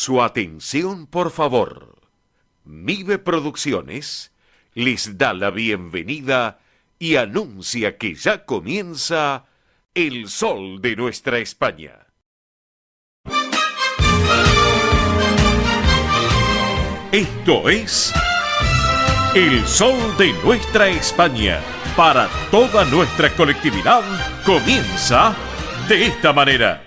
Su atención, por favor. Mive Producciones les da la bienvenida y anuncia que ya comienza El Sol de Nuestra España. Esto es El Sol de Nuestra España. Para toda nuestra colectividad comienza de esta manera.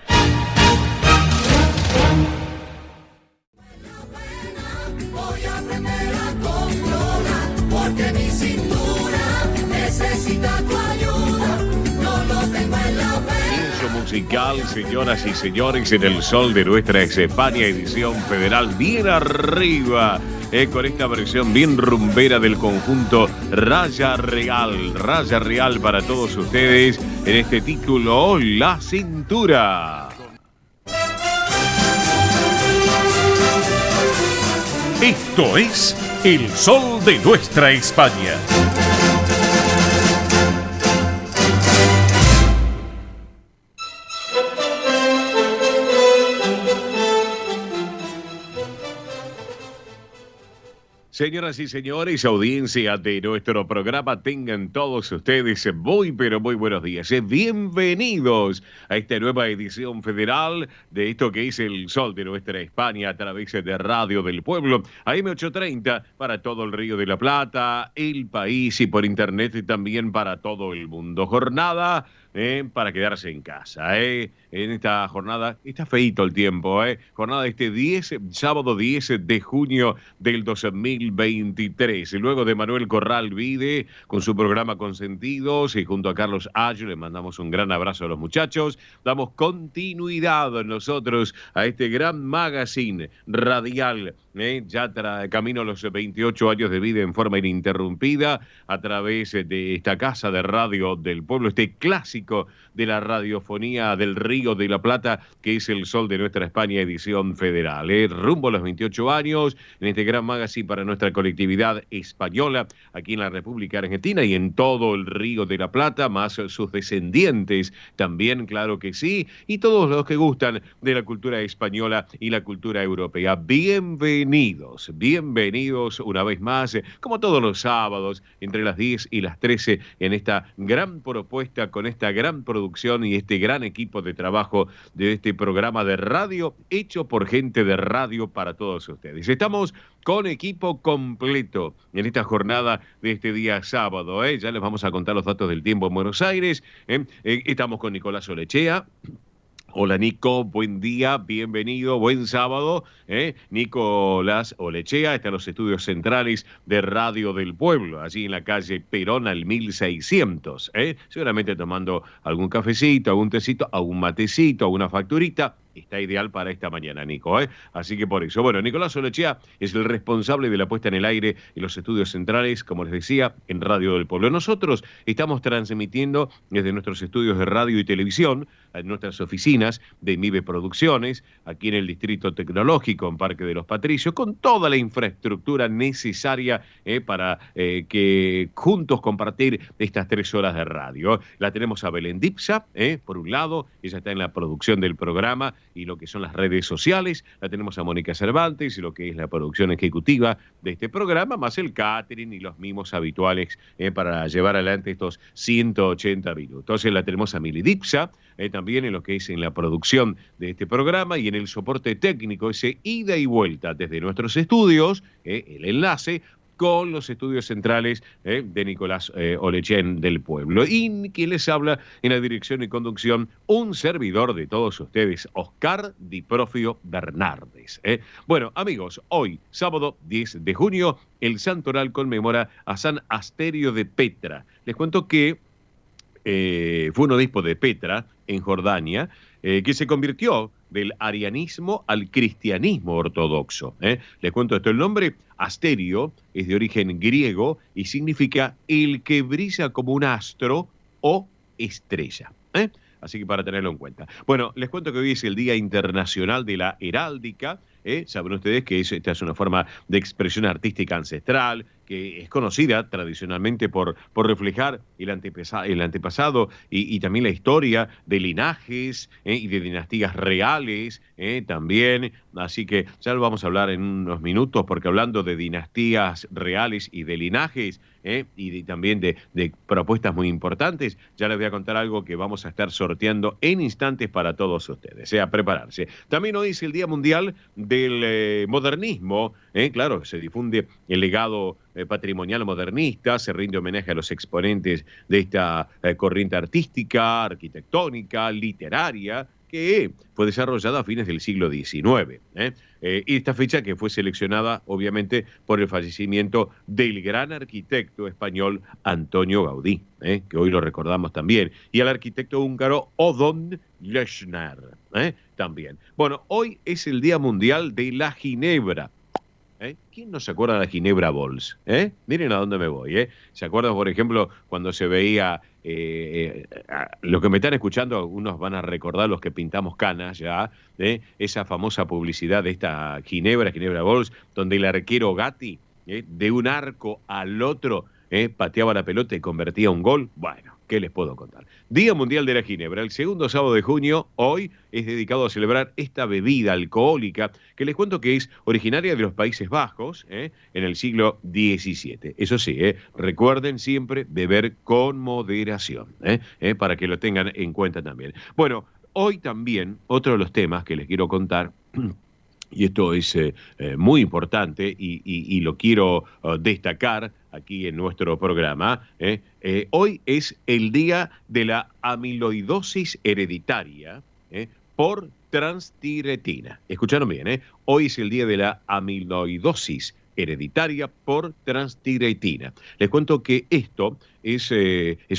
Voy a aprender a controlar, porque mi cintura necesita tu ayuda. No lo tengo en la vena. Comienzo musical, señoras y señores, en El Sol de Nuestra España, edición federal, bien arriba. Con esta versión bien rumbera del conjunto Raya Real para todos ustedes en este título, La Cintura. Esto es El Sol de Nuestra España. Señoras y señores, audiencia de nuestro programa, tengan todos ustedes muy buenos días. Bienvenidos a esta nueva edición federal de esto que es El Sol de Nuestra España a través de Radio del Pueblo, AM830 para todo el Río de la Plata, el país y por internet también para todo el mundo. Jornada para quedarse en casa. En esta jornada, está feíto el tiempo, jornada sábado 10 de junio del 2023. Y luego de Manuel Corral Vide con su programa Consentidos y junto a Carlos Ayo, le mandamos un gran abrazo a los muchachos. Damos continuidad nosotros a este gran magazine radial, ya camino a los 28 años de vida en forma ininterrumpida a través de esta casa de radio del pueblo, este clásico de la radiofonía del Río de la Plata, que es El Sol de Nuestra España, edición federal. Rumbo a los 28 años, en este gran magazine para nuestra colectividad española, aquí en la República Argentina y en todo el Río de la Plata, más sus descendientes también, claro que sí, y todos los que gustan de la cultura española y la cultura europea. Bienvenidos una vez más, como todos los sábados, entre las 10 y las 13, en esta gran propuesta, con esta gran producción y este gran equipo de trabajo de este programa de radio hecho por gente de radio para todos ustedes. Estamos con equipo completo en esta jornada de este día sábado. Ya les vamos a contar los datos del tiempo en Buenos Aires. Estamos con Nicolás Olechea. Hola Nico, buen día, bienvenido, buen sábado. Nicolás Olechea está en los estudios centrales de Radio del Pueblo, allí en la calle Perón al 1600. Seguramente tomando algún cafecito, algún tecito, algún matecito, alguna facturita. Está ideal para esta mañana, Nico, Así que por eso. Bueno, Nicolás Olechea es el responsable de la puesta en el aire en los estudios centrales, como les decía, en Radio del Pueblo. Nosotros estamos transmitiendo desde nuestros estudios de radio y televisión, en nuestras oficinas de Mive Producciones, aquí en el Distrito Tecnológico, en Parque de los Patricios, con toda la infraestructura necesaria para que juntos compartir estas 3 horas de radio. La tenemos a Belén Dipsa, por un lado, ella está en la producción del programa y lo que son las redes sociales. La tenemos a Mónica Cervantes y lo que es la producción ejecutiva de este programa, más el catering y los mimos habituales para llevar adelante estos 180 minutos. Entonces la tenemos a Mili Dipsa, también en lo que es en la producción de este programa y en el soporte técnico, ese ida y vuelta desde nuestros estudios, el enlace con los estudios centrales de Nicolás Olechea del Pueblo. Y quien les habla en la dirección y conducción, un servidor de todos ustedes, Oscar Di Profio Bernardes. Bueno, amigos, hoy, sábado 10 de junio, el santoral conmemora a San Asterio de Petra. Les cuento que fue un obispo de Petra, en Jordania, que se convirtió del arianismo al cristianismo ortodoxo. Les cuento esto, el nombre Asterio es de origen griego y significa el que brilla como un astro o estrella. Así que para tenerlo en cuenta. Bueno, les cuento que hoy es el Día Internacional de la Heráldica, Saben ustedes que esta es una forma de expresión artística ancestral, que es conocida tradicionalmente por reflejar el antepasado y también la historia de linajes y de dinastías reales también. Así que ya lo vamos a hablar en unos minutos, porque hablando de dinastías reales y de linajes también de propuestas muy importantes, ya les voy a contar algo que vamos a estar sorteando en instantes para todos ustedes. A prepararse. También hoy es el Día Mundial del Modernismo. Claro, se difunde el legado patrimonial modernista, se rinde homenaje a los exponentes de esta corriente artística, arquitectónica, literaria, que fue desarrollada a fines del siglo XIX. Y esta fecha que fue seleccionada, obviamente, por el fallecimiento del gran arquitecto español Antonio Gaudí, que hoy lo recordamos también, y al arquitecto húngaro Odon Lechner, también. Bueno, hoy es el Día Mundial de la Ginebra. ¿Quién no se acuerda de la Ginebra Bols? Miren a dónde me voy. ¿Se acuerdan, por ejemplo, cuando se veía, los que me están escuchando, algunos van a recordar los que pintamos canas ya, esa famosa publicidad de esta Ginebra Bols, donde el arquero Gatti, de un arco al otro, pateaba la pelota y convertía un gol? Bueno, ¿qué les puedo contar? Día Mundial de la Ginebra, el segundo sábado de junio, hoy es dedicado a celebrar esta bebida alcohólica, que les cuento que es originaria de los Países Bajos, en el siglo XVII. Eso sí, recuerden siempre beber con moderación, para que lo tengan en cuenta también. Bueno, hoy también, otro de los temas que les quiero contar, y esto es muy importante y lo quiero destacar aquí en nuestro programa. Hoy es el día de la amiloidosis hereditaria por transtiretina. Escucharon bien, hoy es el día de la amiloidosis hereditaria por transtiretina. Les cuento que esto es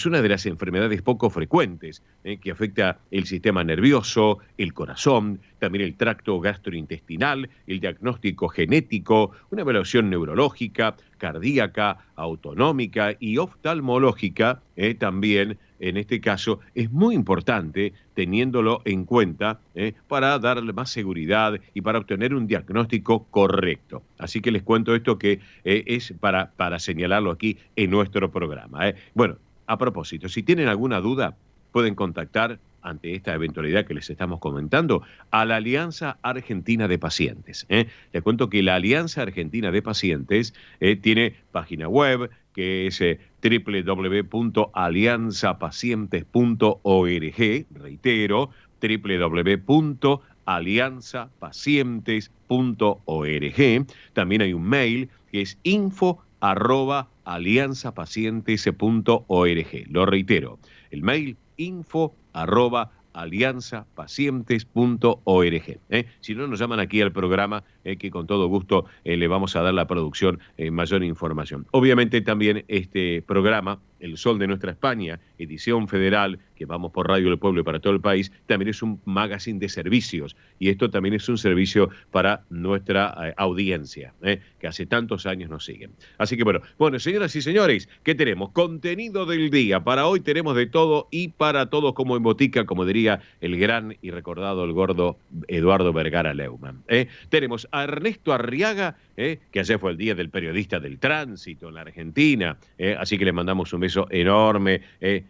una de las enfermedades poco frecuentes que afecta el sistema nervioso, el corazón, también el tracto gastrointestinal, el diagnóstico genético, una evaluación neurológica, cardíaca, autonómica y oftalmológica también. En este caso es muy importante teniéndolo en cuenta para darle más seguridad y para obtener un diagnóstico correcto. Así que les cuento esto que es para señalarlo aquí en nuestro programa. Bueno, a propósito, si tienen alguna duda, pueden contactar ante esta eventualidad que les estamos comentando a la Alianza Argentina de Pacientes. Les cuento que la Alianza Argentina de Pacientes tiene página web que es www.alianzapacientes.org, reitero, www.alianzapacientes.org. También hay un mail que es info@alianzapacientes.org. Lo reitero, el mail info@alianzapacientes.org. Si no, nos llaman aquí al programa, que con todo gusto le vamos a dar la producción mayor información. Obviamente también este programa, El Sol de Nuestra España, edición federal, que vamos por Radio del Pueblo y para todo el país, también es un magazine de servicios. Y esto también es un servicio para nuestra audiencia, que hace tantos años nos siguen. Así que bueno, señoras y señores, ¿qué tenemos? Contenido del día. Para hoy tenemos de todo y para todos, como en botica, como diría el gran y recordado, el gordo Eduardo Vergara Leumann. Tenemos a Ernesto Arriaga, que ayer fue el Día del Periodista del Tránsito en la Argentina, así que le mandamos un beso enorme.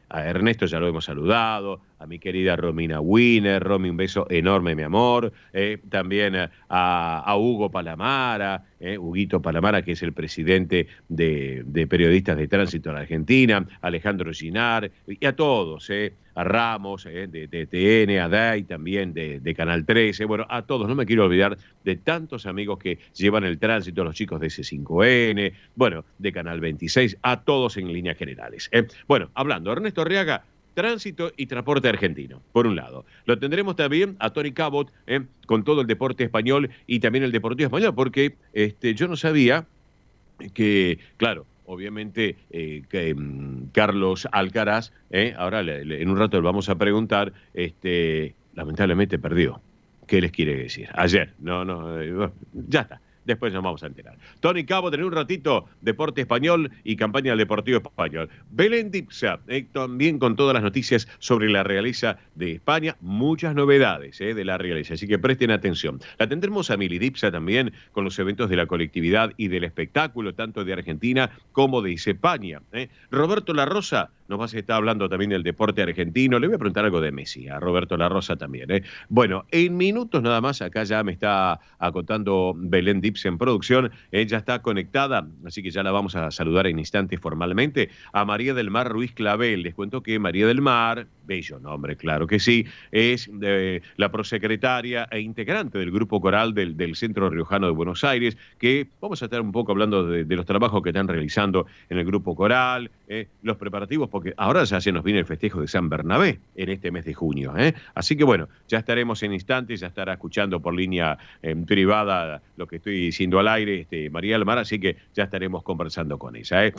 A Ernesto ya lo hemos saludado, a mi querida Romina Wiener. Romy, un beso enorme, mi amor. También a Hugo Palamara, Huguito Palamara, que es el presidente de Periodistas de Tránsito en la Argentina, Alejandro Ginar, y a todos, a Ramos, de TN, a Day también de Canal 13, bueno, a todos, no me quiero olvidar de tantos amigos que llevan el tránsito, los chicos de C5N, bueno, de Canal 26, a todos en líneas generales. Bueno, hablando, Ernesto Arriaga, tránsito y transporte argentino, por un lado. Lo tendremos también a Tony Cabot, con todo el deporte español y también el deportivo español, porque yo no sabía que, claro, obviamente Carlos Alcaraz, ahora en un rato le vamos a preguntar, lamentablemente perdió. ¿Qué les quiere decir? Ayer, ya está. Después nos vamos a enterar. Tony Cabo, tener un ratito, Deporte Español y Campaña del Deportivo Español. Belén Dipsa, también con todas las noticias sobre la realeza de España, muchas novedades de la realeza, así que presten atención. La tendremos a Mili Dipsa también con los eventos de la colectividad y del espectáculo, tanto de Argentina como de España. Roberto La Rosa nos va a estar hablando también del deporte argentino. Le voy a preguntar algo de Messi, a Roberto La Rosa también. Bueno, en minutos nada más, acá ya me está acotando Belén Dipsa en producción. Ella está conectada, así que ya la vamos a saludar en instantes formalmente, a María del Mar Ruiz Clavel. Les cuento que María del Mar, bello nombre, claro que sí, es la prosecretaria e integrante del grupo coral del Centro Riojano de Buenos Aires, que vamos a estar un poco hablando de los trabajos que están realizando en el grupo coral, los preparativos, porque ahora ya se nos viene el festejo de San Bernabé en este mes de junio. Así que bueno, ya estaremos en instantes, ya estará escuchando por línea privada lo que estoy diciendo al aire, María del Mar, así que ya estaremos conversando con ella.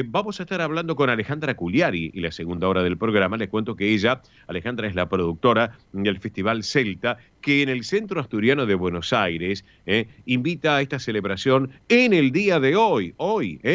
Vamos a estar hablando con Alejandra Culiari y la segunda hora del programa. Les cuento que ella, Alejandra, es la productora del Festival Celta, que en el Centro Asturiano de Buenos Aires invita a esta celebración en el día de hoy,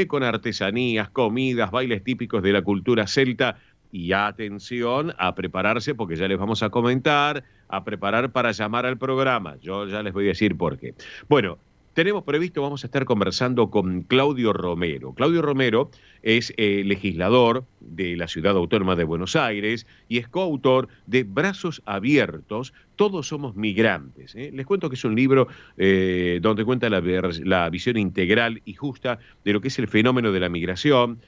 con artesanías, comidas, bailes típicos de la cultura celta. Y atención a prepararse, porque ya les vamos a comentar, a preparar para llamar al programa. Yo ya les voy a decir por qué. Bueno, tenemos previsto, vamos a estar conversando con Claudio Romero. Claudio Romero es legislador de la Ciudad Autónoma de Buenos Aires y es coautor de Brazos Abiertos, Todos Somos Migrantes. Les cuento que es un libro donde cuenta la visión integral y justa de lo que es el fenómeno de la migración,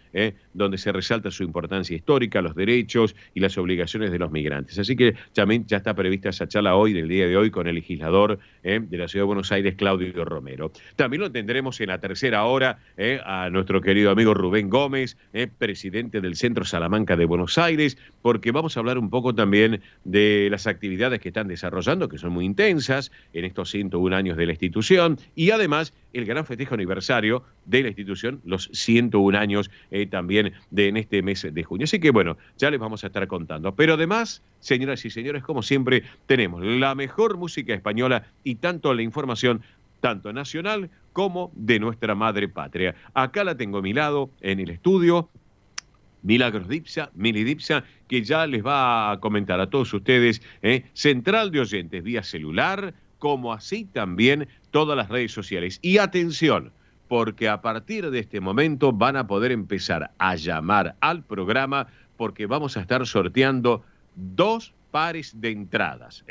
donde se resalta su importancia histórica, los derechos y las obligaciones de los migrantes. Así que también ya está prevista esa charla hoy, del día de hoy, con el legislador de la Ciudad de Buenos Aires, Claudio Romero. También lo tendremos en la tercera hora a nuestro querido amigo Rubén Gómez, presidente del Centro Salamanca de Buenos Aires, porque vamos a hablar un poco también de las actividades que están desarrollando, que son muy intensas en estos 101 años de la institución, y además el gran festejo aniversario de la institución, los 101 años también en este mes de junio. Así que bueno, ya les vamos a estar contando. Pero además, señoras y señores, como siempre, tenemos la mejor música española y tanto la información, tanto nacional como de nuestra madre patria. Acá la tengo a mi lado en el estudio, Milagros Dipsa, Mili Dipsa, que ya les va a comentar a todos ustedes, central de oyentes vía celular, como así también todas las redes sociales. Y atención, porque a partir de este momento van a poder empezar a llamar al programa, porque vamos a estar sorteando 2 pares de entradas.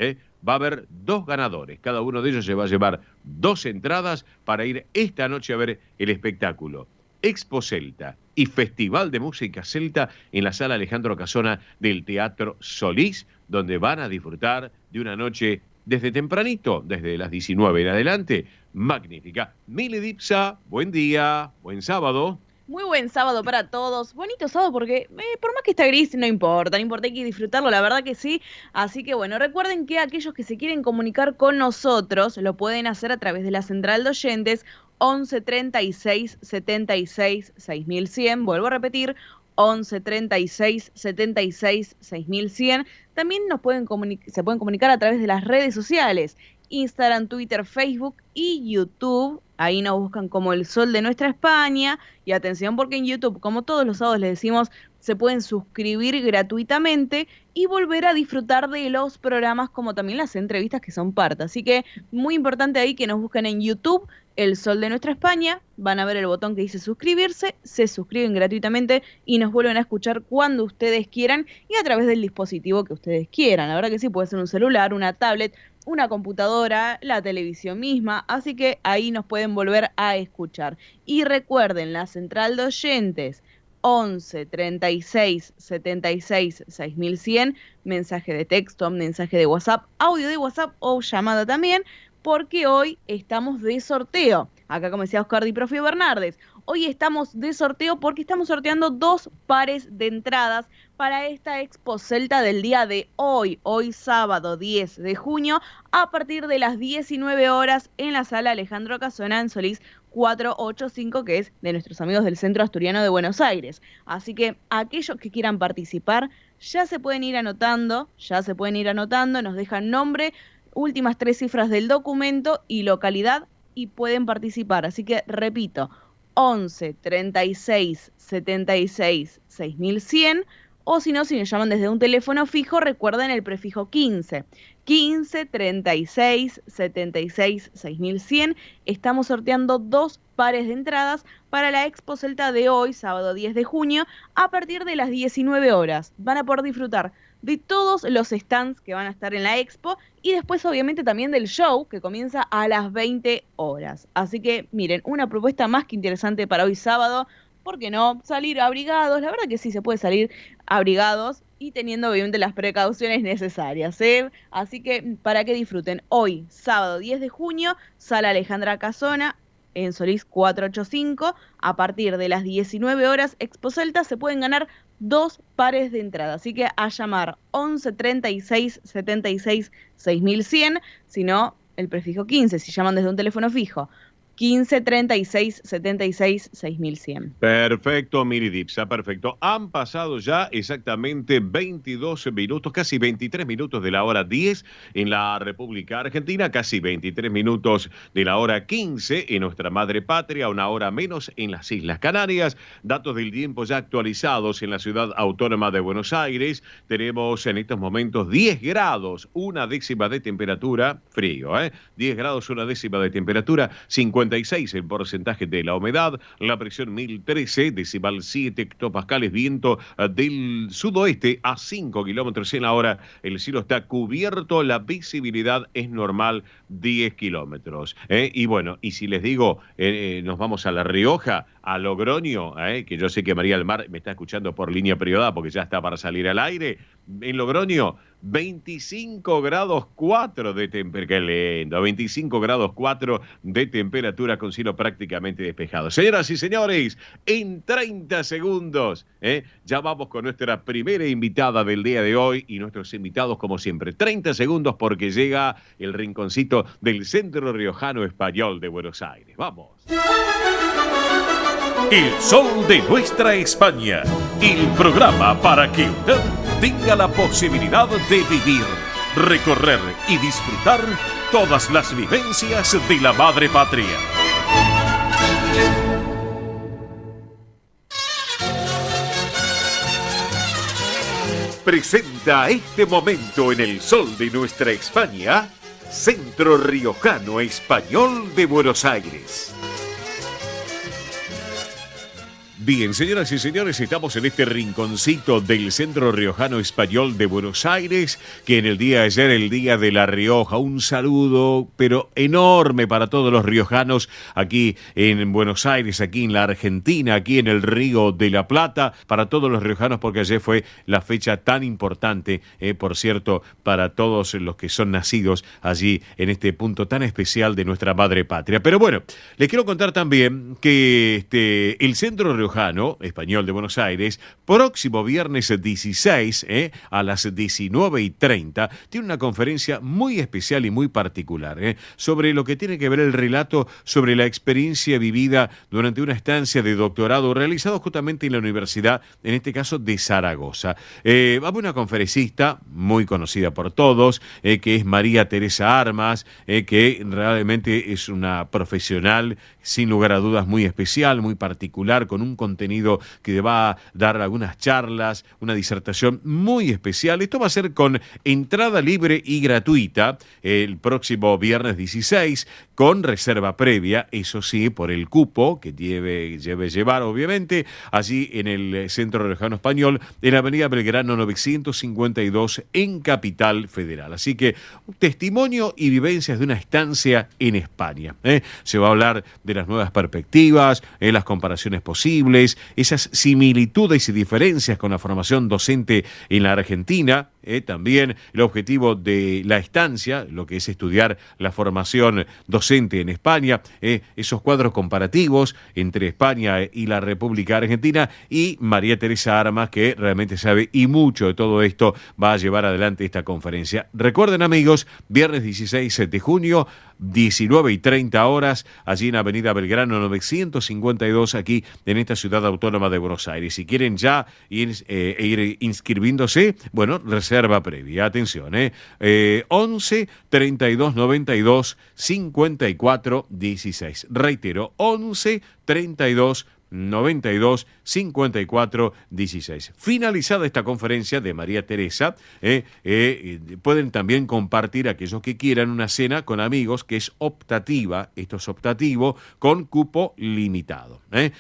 Va a haber 2 ganadores, cada uno de ellos se va a llevar 2 entradas para ir esta noche a ver el espectáculo Expo Celta y Festival de Música Celta en la Sala Alejandro Casona del Teatro Solís, donde van a disfrutar de una noche desde tempranito, desde las 19 en adelante, magnífica. Mili Dipsa, buen día, buen sábado. Muy buen sábado para todos, bonito sábado porque por más que está gris no importa, hay que disfrutarlo, la verdad que sí. Así que bueno, recuerden que aquellos que se quieren comunicar con nosotros lo pueden hacer a través de la central de oyentes 11 36 76 6100, vuelvo a repetir, 11 36 76 6100. También se pueden comunicar a través de las redes sociales, Instagram, Twitter, Facebook y YouTube. Ahí nos buscan como El Sol de Nuestra España. Y atención, porque en YouTube, como todos los sábados les decimos, se pueden suscribir gratuitamente y volver a disfrutar de los programas, como también las entrevistas que son parte. Así que muy importante ahí que nos busquen en YouTube, El Sol de Nuestra España. Van a ver el botón que dice suscribirse, se suscriben gratuitamente y nos vuelven a escuchar cuando ustedes quieran y a través del dispositivo que ustedes quieran. La verdad que sí, puede ser un celular, una tablet, una computadora, la televisión misma, así que ahí nos pueden volver a escuchar. Y recuerden, la central de oyentes, 11 36 76 6100, mensaje de texto, mensaje de WhatsApp, audio de WhatsApp o llamada también, porque hoy estamos de sorteo. Acá, como decía Oscar Di Profio Bernardes, hoy estamos de sorteo porque estamos sorteando 2 pares de entradas para esta Expo Celta del día de hoy sábado 10 de junio, a partir de las 19 horas en la Sala Alejandro Casona en Solís 485, que es de nuestros amigos del Centro Asturiano de Buenos Aires. Así que aquellos que quieran participar ya se pueden ir anotando, nos dejan nombre, últimas 3 cifras del documento y localidad y pueden participar. Así que repito, 11 36 76 6100, o si no, si nos llaman desde un teléfono fijo, recuerden el prefijo 15. 15 36 76 6100. Estamos sorteando 2 pares de entradas para la Expo Celta de hoy, sábado 10 de junio, a partir de las 19 horas. Van a poder disfrutar de todos los stands que van a estar en la Expo y después obviamente también del show que comienza a las 20 horas. Así que miren, una propuesta más que interesante para hoy sábado. ¿Por qué no? Salir abrigados, la verdad que sí se puede salir abrigados y teniendo obviamente las precauciones necesarias, ¿eh? Así que para que disfruten hoy, sábado 10 de junio, Sala Alejandra Casona, en Solís 485, a partir de las 19 horas, Expo Celta, se pueden ganar 2 pares de entrada. Así que a llamar 11 36 76 6100, si no, el prefijo 15, si llaman desde un teléfono fijo. 15 36 76 6100. Perfecto, Miri Dipsa, perfecto. Han pasado ya exactamente 22 minutos, casi 23 minutos de la hora 10 en la República Argentina, casi 23 minutos de la hora 15 en nuestra madre patria, una hora menos en las Islas Canarias. Datos del tiempo ya actualizados en la ciudad autónoma de Buenos Aires. Tenemos en estos momentos 10 grados, 1/10 de temperatura, frío, 10 grados, 1/10 de temperatura, 56 el porcentaje de la humedad, la presión 1013, decimal 7 hectopascales, viento del sudoeste a 5 kilómetros en la hora, el cielo está cubierto, la visibilidad es normal 10 kilómetros. Y bueno, y si les digo, nos vamos a La Rioja, a Logroño, que yo sé que María del Mar me está escuchando por línea privada porque ya está para salir al aire, en Logroño, 25 grados 4 de temperatura, qué lindo, 25 grados 4 de temperatura con cielo prácticamente despejado. Señoras y señores, en 30 segundos, ya vamos con nuestra primera invitada del día de hoy y nuestros invitados como siempre. 30 segundos porque llega el rinconcito del Centro Riojano Español de Buenos Aires. Vamos. El sol de nuestra España, el programa para que usted tenga la posibilidad de vivir, recorrer y disfrutar todas las vivencias de la madre patria. Presenta este momento en el sol de nuestra España, Centro Riojano Español de Buenos Aires. Bien, señoras y señores, estamos en este rinconcito del Centro Riojano Español de Buenos Aires, que en el día de ayer, el Día de La Rioja, un saludo, pero enorme para todos los riojanos aquí en Buenos Aires, aquí en la Argentina, aquí en el Río de la Plata, para todos los riojanos, porque ayer fue la fecha tan importante, por cierto, para todos los que son nacidos allí en este punto tan especial de nuestra madre patria. Pero bueno, les quiero contar también que el Centro Riojano Español de Buenos Aires, próximo viernes 16 a las 19:30, tiene una conferencia muy especial y muy particular sobre lo que tiene que ver el relato sobre la experiencia vivida durante una estancia de doctorado realizado justamente en la Universidad, en este caso de Zaragoza. Va a haber una conferencista muy conocida por todos, que es María Teresa Armas, que realmente es una profesional sin lugar a dudas muy especial, muy particular, con un contenido que va a dar algunas charlas, una disertación muy especial. Esto va a ser con entrada libre y gratuita el próximo viernes 16, con reserva previa, eso sí, por el cupo que debe llevar, obviamente, allí en el Centro Riojano Español, en la avenida Belgrano 952, en Capital Federal. Así que, testimonio y vivencias de una estancia en España. Se va a hablar de las nuevas perspectivas, las comparaciones posibles, esas similitudes y diferencias con la formación docente en la Argentina, también el objetivo de la estancia, lo que es estudiar la formación docente en España, esos cuadros comparativos entre España y la República Argentina, y María Teresa Armas, que realmente sabe y mucho de todo esto, va a llevar adelante esta conferencia. Recuerden, amigos, viernes 16 de junio, 19:30 horas, allí en Avenida Belgrano 952, aquí en esta ciudad autónoma de Buenos Aires. Si quieren ya ir inscribiéndose, bueno, reserven reserva previa. Atención, 11 32 92 54 16. Reitero, 11 32 92 54 16. Finalizada esta conferencia de María Teresa, pueden también compartir aquellos que quieran una cena con amigos, que es optativa, esto es optativo, con cupo limitado.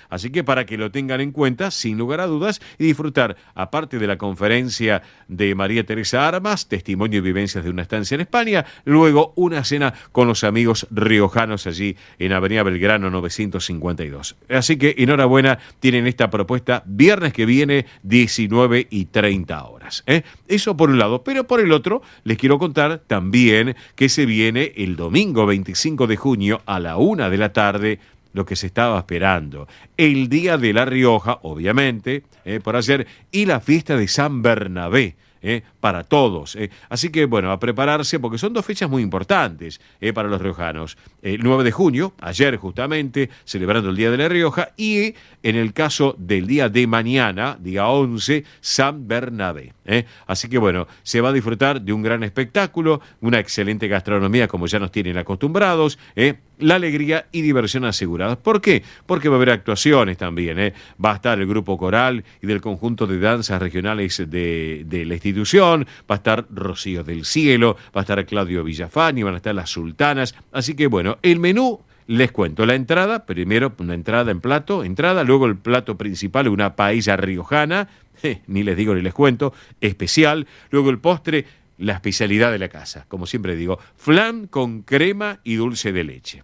Así que para que lo tengan en cuenta, sin lugar a dudas, y disfrutar, aparte de la conferencia de María Teresa Armas, testimonio y vivencias de una estancia en España, luego una cena con los amigos riojanos allí en Avenida Belgrano 952. Así que enhorabuena, tienen esta propuesta viernes que viene, 19:30. Eso por un lado, pero por el otro les quiero contar también que se viene el domingo 25 de junio a la 1 de la tarde, lo que se estaba esperando, el Día de La Rioja, obviamente, por ayer, y la fiesta de San Bernabé. Para todos. Así que, bueno, a prepararse porque son dos fechas muy importantes para los riojanos. El 9 de junio, ayer justamente, celebrando el Día de La Rioja, y en el caso del día de mañana, día 11, San Bernabé. Así que, bueno, se va a disfrutar de un gran espectáculo, una excelente gastronomía como ya nos tienen acostumbrados, la alegría y diversión aseguradas. ¿Por qué? Porque va a haber actuaciones también. Va a estar el grupo coral y del conjunto de danzas regionales de la institución, va a estar Rocío del Cielo, va a estar Claudio Villafani, van a estar las sultanas. Así que bueno, el menú, les cuento, la entrada, primero una entrada en plato, luego el plato principal, una paella riojana, ni les digo ni les cuento, especial, luego el postre, la especialidad de la casa, como siempre digo, flan con crema y dulce de leche.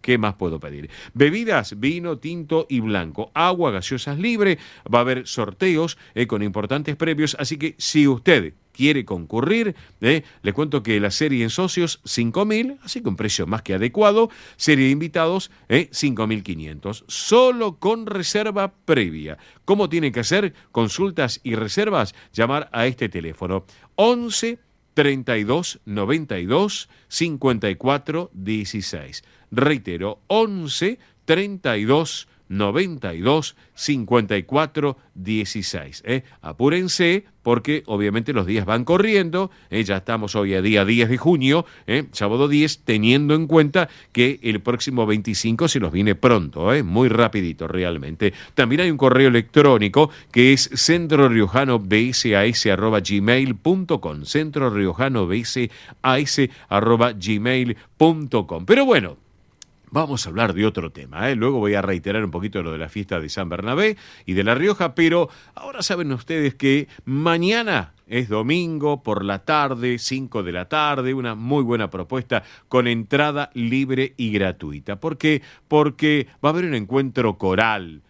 ¿Qué más puedo pedir? Bebidas, vino, tinto y blanco, agua, gaseosas libre, va a haber sorteos con importantes premios, así que si usted quiere concurrir, le cuento que la serie en socios 5.000, así que un precio más que adecuado, serie de invitados 5.500, solo con reserva previa. ¿Cómo tiene que hacer? Consultas y reservas, llamar a este teléfono 11 32 92 54 16. Reitero, 11 32 92 54 16. Apúrense porque obviamente los días van corriendo. Ya estamos hoy a día 10 de junio, sábado 10, teniendo en cuenta que el próximo 25 se nos viene pronto, muy rapidito realmente. También hay un correo electrónico que es centroriojanobsas@gmail.com, centroriojanobsas@gmail.com. Pero bueno, vamos a hablar de otro tema, Luego voy a reiterar un poquito lo de la fiesta de San Bernabé y de La Rioja, pero ahora saben ustedes que mañana es domingo por la tarde, 5 de la tarde, una muy buena propuesta con entrada libre y gratuita. ¿Por qué? Porque va a haber un encuentro coral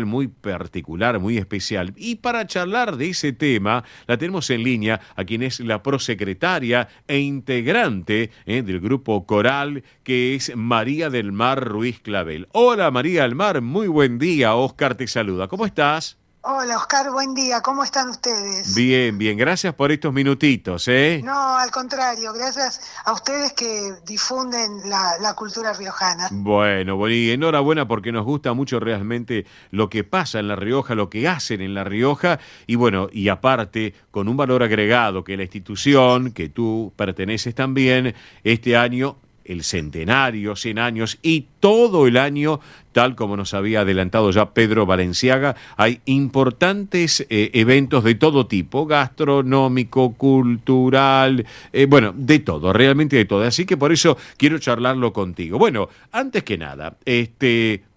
muy particular, muy especial. Y para charlar de ese tema, la tenemos en línea a quien es la prosecretaria e integrante del grupo coral, que es María del Mar Ruiz Clavel. Hola María del Mar, muy buen día, Oscar te saluda. ¿Cómo estás? Hola Oscar, buen día, ¿cómo están ustedes? Bien, gracias por estos minutitos, No, al contrario, gracias a ustedes que difunden la cultura riojana. Bueno, y enhorabuena porque nos gusta mucho realmente lo que pasa en La Rioja, lo que hacen en La Rioja, y bueno, y aparte, con un valor agregado que la institución, que tú perteneces también, este año, el centenario, 100 años y todo el año, tal como nos había adelantado ya Pedro Valenciaga, hay importantes eventos de todo tipo, gastronómico, cultural, de todo, realmente de todo. Así que por eso quiero charlarlo contigo. Bueno, antes que nada,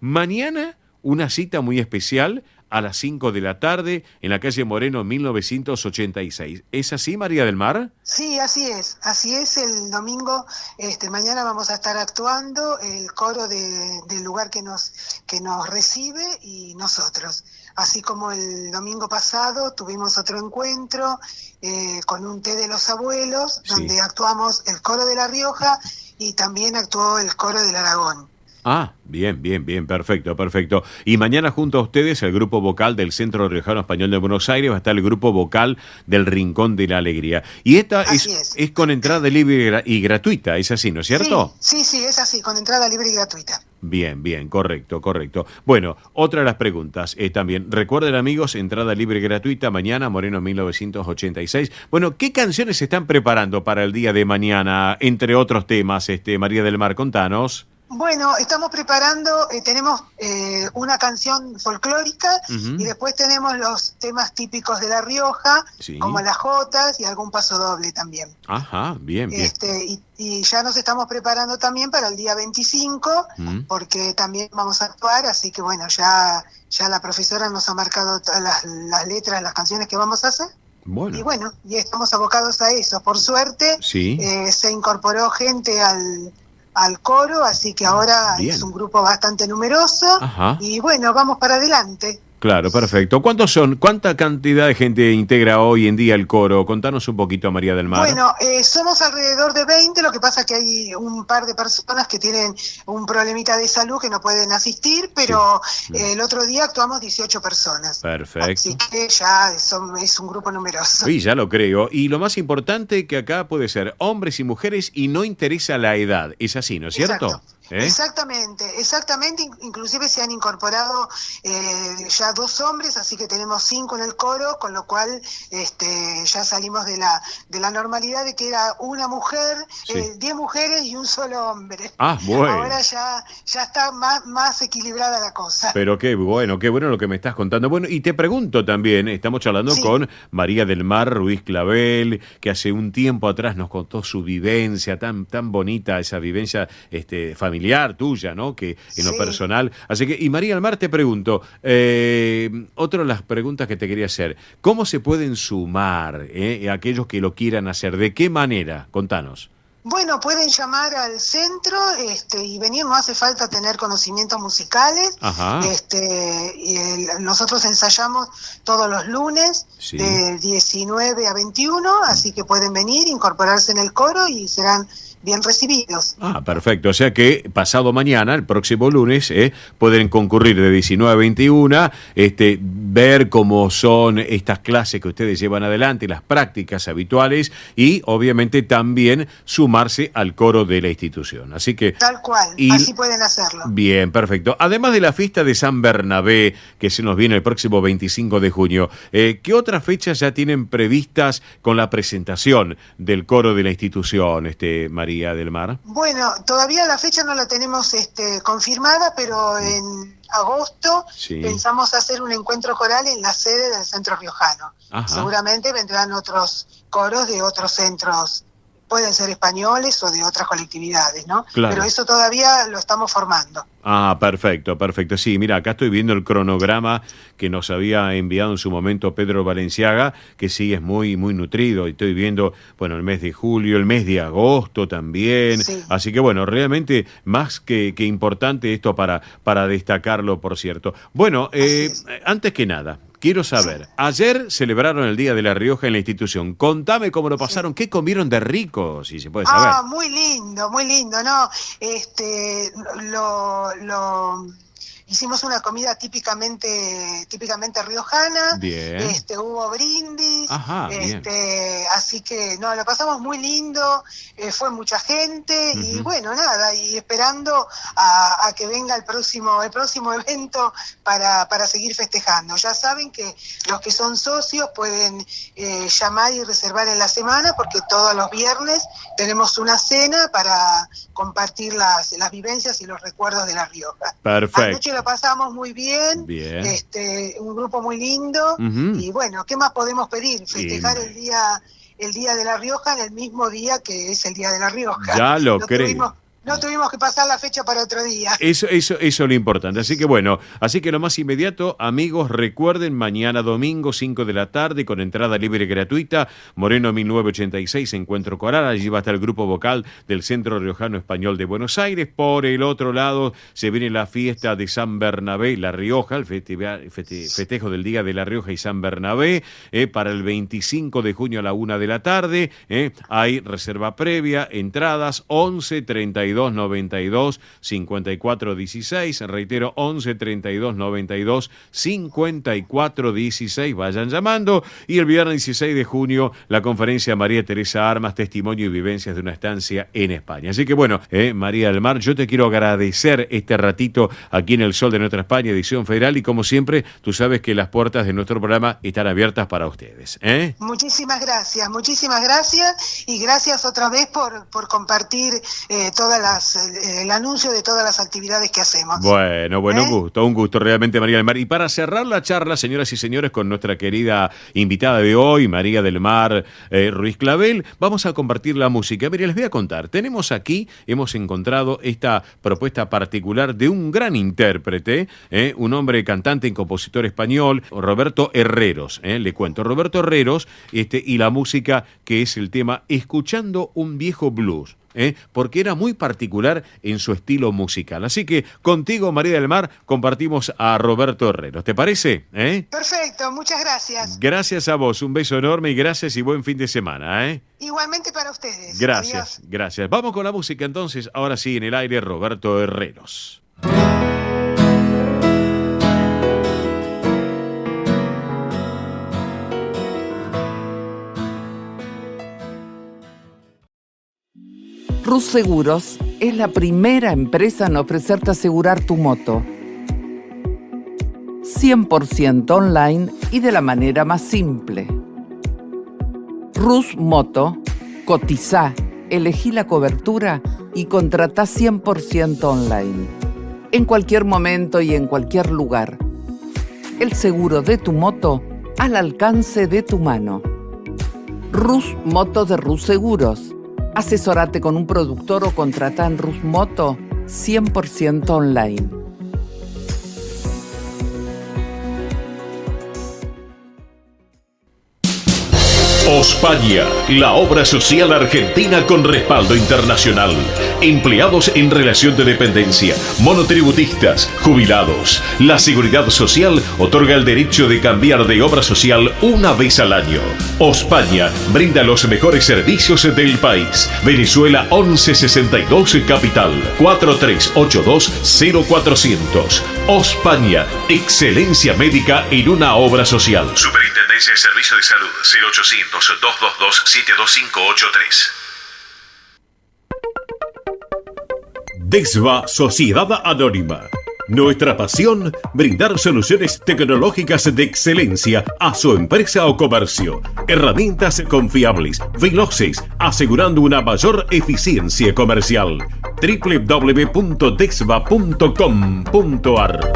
mañana una cita muy especial a las 5 de la tarde en la calle Moreno 1986. ¿Es así, María del Mar? Sí, así es el domingo, mañana vamos a estar actuando el coro del lugar que nos recibe y nosotros. Así como el domingo pasado tuvimos otro encuentro con un té de los abuelos, sí, donde actuamos el coro de La Rioja y también actuó el coro del Aragón. Ah, bien, bien, bien, perfecto, perfecto. Y mañana junto a ustedes el grupo vocal del Centro Riojano Español de Buenos Aires va a estar el grupo vocal del Rincón de la Alegría. Y esta Así es. es con entrada libre y gratuita, es así, ¿no es cierto? Sí, sí, es así, con entrada libre y gratuita. Bien, bien, correcto, correcto. Bueno, otra de las preguntas también. Recuerden, amigos, entrada libre y gratuita mañana, Moreno 1986. Bueno, ¿qué canciones se están preparando para el día de mañana? Entre otros temas, María del Mar, contanos. Bueno, estamos preparando, tenemos una canción folclórica y después tenemos los temas típicos de La Rioja, Sí. como las jotas y algún paso doble también. Ajá, bien, bien. Y ya nos estamos preparando también para el día 25, porque también vamos a actuar, así que bueno, ya la profesora nos ha marcado todas las letras, las canciones que vamos a hacer. Bueno. Y bueno, y estamos abocados a eso. Por suerte, Sí. se incorporó gente al coro, así que ahora Bien. es un grupo bastante numeroso. Ajá. Y bueno, vamos para adelante. Claro, perfecto. ¿Cuántos son? ¿Cuánta cantidad de gente integra hoy en día el coro? Contanos un poquito, María del Mar. Bueno, somos alrededor de 20, lo que pasa que hay un par de personas que tienen un problemita de salud que no pueden asistir, pero el otro día actuamos 18 personas. Perfecto. Así que ya es un grupo numeroso. Sí, ya lo creo. Y lo más importante que acá puede ser hombres y mujeres y no interesa la edad. Es así, ¿no es cierto? Exacto. Exactamente, inclusive se han incorporado ya 2 hombres, así que tenemos 5 en el coro, con lo cual ya salimos de la normalidad de que era una mujer, Sí. 10 mujeres y un solo hombre. Ah, bueno. Ahora ya está más equilibrada la cosa. Pero qué bueno lo que me estás contando. Bueno, y te pregunto también, estamos charlando Sí. con María del Mar Ruiz Clavel, que hace un tiempo atrás nos contó su vivencia, tan bonita esa vivencia familiar tuya, ¿no? Que en lo Sí. personal. Así que, y María del Mar, te pregunto, otra de las preguntas que te quería hacer, ¿cómo se pueden sumar aquellos que lo quieran hacer? ¿De qué manera? Contanos. Bueno, pueden llamar al centro y venir, no hace falta tener conocimientos musicales. Ajá. Nosotros ensayamos todos los lunes Sí. de 19 a 21, así que pueden venir, incorporarse en el coro y serán bien recibidos. Ah, perfecto. O sea que pasado mañana, el próximo lunes, pueden concurrir de 19 a 21, ver cómo son estas clases que ustedes llevan adelante, las prácticas habituales y obviamente también sumarse al coro de la institución. Así que... Tal cual, Y- así pueden hacerlo. Bien, perfecto. Además de la fiesta de San Bernabé, que se nos viene el próximo 25 de junio, ¿qué otras fechas ya tienen previstas con la presentación del coro de la institución, María del Mar? Bueno, todavía la fecha no la tenemos confirmada, pero en agosto Sí. pensamos hacer un encuentro coral en la sede del Centro Riojano. Ajá. Seguramente vendrán otros coros de otros centros, pueden ser españoles o de otras colectividades, ¿no? Claro. Pero eso todavía lo estamos formando. Ah, perfecto, perfecto. Sí, mira, acá estoy viendo el cronograma que nos había enviado en su momento Pedro Valenciaga, que sí es muy, muy nutrido. Y estoy viendo, bueno, el mes de julio, el mes de agosto también. Sí. Así que, bueno, realmente más que importante esto para destacarlo, por cierto. Bueno, Así es. antes que nada, quiero saber, ayer celebraron el Día de La Rioja en la institución. Contame cómo lo pasaron, qué comieron de rico, si se puede saber. Ah, muy lindo, ¿no? Hicimos una comida típicamente riojana. Bien. Hubo brindis. Ajá, bien. Así que no, lo pasamos muy lindo, fue mucha gente y Ujú. bueno, nada, y esperando a que venga el próximo evento para seguir festejando. Ya saben que los que son socios pueden llamar y reservar en la semana, porque todos los viernes tenemos una cena para compartir las vivencias y los recuerdos de La Rioja. Perfecto. Anoche lo pasamos muy bien, Bien. un grupo muy lindo. Ujú. Y bueno, ¿qué más podemos pedir? Festejar Bien. el día de La Rioja en el mismo día que es el Día de La Rioja. Ya lo No creo. No tuvimos que pasar la fecha para otro día. Eso es lo importante. Así que bueno, lo más inmediato, amigos, recuerden, mañana domingo, 5 de la tarde, con entrada libre y gratuita, Moreno 1986, Encuentro Coral. Allí va a estar el grupo vocal del Centro Riojano Español de Buenos Aires. Por el otro lado, se viene la fiesta de San Bernabé, La Rioja, el festejo del Día de La Rioja y San Bernabé, para el 25 de junio a la 1 de la tarde. Hay reserva previa, entradas 11 32 32 92 54 16. Reitero, 11 32 92 54 16. Vayan llamando. Y el viernes 16 de junio, la conferencia María Teresa Armas, testimonio y vivencias de una estancia en España. Así que bueno, María del Mar, yo te quiero agradecer este ratito aquí en El Sol de Nuestra España, edición federal, y como siempre, tú sabes que las puertas de nuestro programa están abiertas para ustedes. Muchísimas gracias y gracias otra vez por compartir el anuncio de todas las actividades que hacemos. Bueno, un gusto realmente, María del Mar. Y para cerrar la charla, señoras y señores, con nuestra querida invitada de hoy, María del Mar Ruiz Clavel, vamos a compartir la música. Mira, les voy a contar, hemos encontrado esta propuesta particular de un gran intérprete, un hombre cantante y compositor español, Roberto Herreros, le cuento, Roberto Herreros, y la música que es el tema Escuchando un viejo blues. Porque era muy particular en su estilo musical. Así que contigo, María del Mar, compartimos a Roberto Herreros. ¿Te parece? Perfecto, muchas gracias. Gracias a vos, un beso enorme y gracias y buen fin de semana. Igualmente para ustedes. Gracias, Adiós. gracias. Vamos con la música entonces. Ahora sí, en el aire, Roberto Herreros. Rus Seguros es la primera empresa en ofrecerte asegurar tu moto. 100% online y de la manera más simple. Rus Moto, cotizá, elegí la cobertura y contratá 100% online. En cualquier momento y en cualquier lugar. El seguro de tu moto al alcance de tu mano. Rus Moto de Rus Seguros. Asesorate con un productor o contratá en Rus Moto 100% online. Ospaña, la obra social argentina con respaldo internacional. Empleados en relación de dependencia, monotributistas, jubilados. La Seguridad Social otorga el derecho de cambiar de obra social una vez al año. Ospaña brinda los mejores servicios del país. Venezuela 1162 Capital, 4382-0400. Ospaña, excelencia médica en una obra social. Superintendencia de Servicios de Salud, 0800-222-72583. DESVA Sociedad Anónima. Nuestra pasión, brindar soluciones tecnológicas de excelencia a su empresa o comercio. Herramientas confiables, veloces, asegurando una mayor eficiencia comercial. www.desva.com.ar.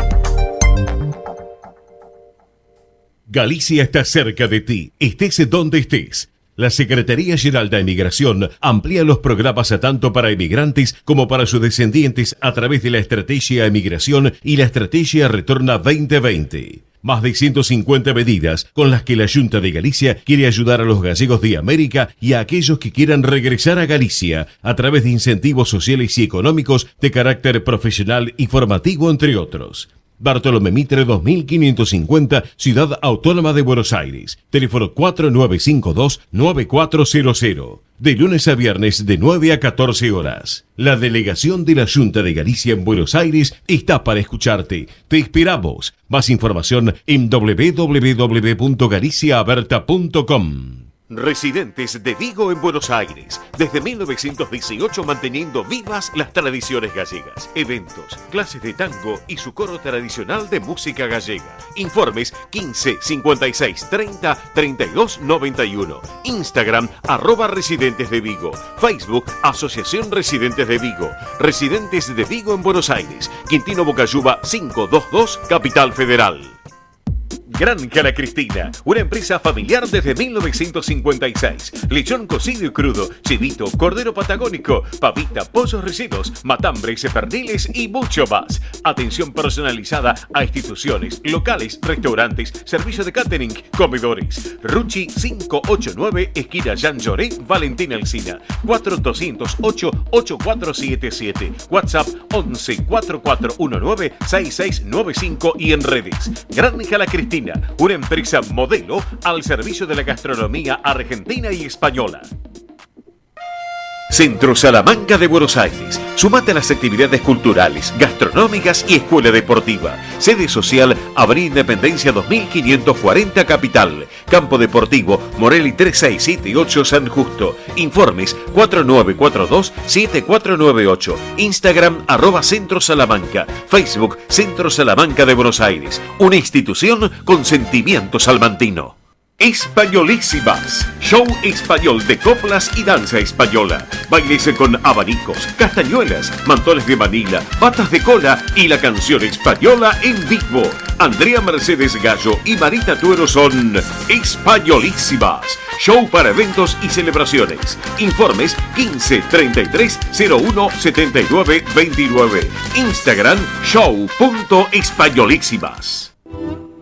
Galicia está cerca de ti, estés donde estés. La Secretaría General de Emigración amplía los programas tanto para emigrantes como para sus descendientes a través de la Estrategia Emigración y la Estrategia Retorna 2020. Más de 150 medidas con las que la Junta de Galicia quiere ayudar a los gallegos de América y a aquellos que quieran regresar a Galicia a través de incentivos sociales y económicos de carácter profesional y formativo, entre otros. Bartolomé Mitre 2550, Ciudad Autónoma de Buenos Aires. Teléfono 4952-9400. De lunes a viernes de 9 a 14 horas. La delegación de la Junta de Galicia en Buenos Aires está para escucharte. Te esperamos. Más información en www.galiciaaberta.com. Residentes de Vigo en Buenos Aires, desde 1918 manteniendo vivas las tradiciones gallegas, eventos, clases de tango y su coro tradicional de música gallega. Informes 15 56 30 32 91. Instagram @Residentes de Vigo. Facebook Asociación Residentes de Vigo. Residentes de Vigo en Buenos Aires. Quintino Bocayuba 522, Capital Federal. Granja La Cristina, una empresa familiar desde 1956. Lechón cocido y crudo, chivito, cordero patagónico, pavita, pollos rellenos, matambres, perniles y mucho más. Atención personalizada a instituciones, locales, restaurantes, servicio de catering, comedores. Ruchi 589, esquina Jean Lloré, Valentín Alsina. 4208-8477. WhatsApp 11 4419 6695 y en redes. Granja La Cristina, una empresa modelo al servicio de la gastronomía argentina y española. Centro Salamanca de Buenos Aires. Sumate a las actividades culturales, gastronómicas y escuela deportiva. Sede social, Avenida Independencia 2540 Capital. Campo Deportivo, Morelli 3678 San Justo. Informes 4942-7498. Instagram @Centro Salamanca. Facebook Centro Salamanca de Buenos Aires. Una institución con sentimiento salmantino. Españolísimas, show español de coplas y danza española. Bailes con abanicos, castañuelas, mantones de Manila, patas de cola y la canción española en vivo. Andrea Mercedes Gallo y Marita Tuero son Españolísimas. Show para eventos y celebraciones. Informes 15 33 01 79 29. Instagram show.españolísimas.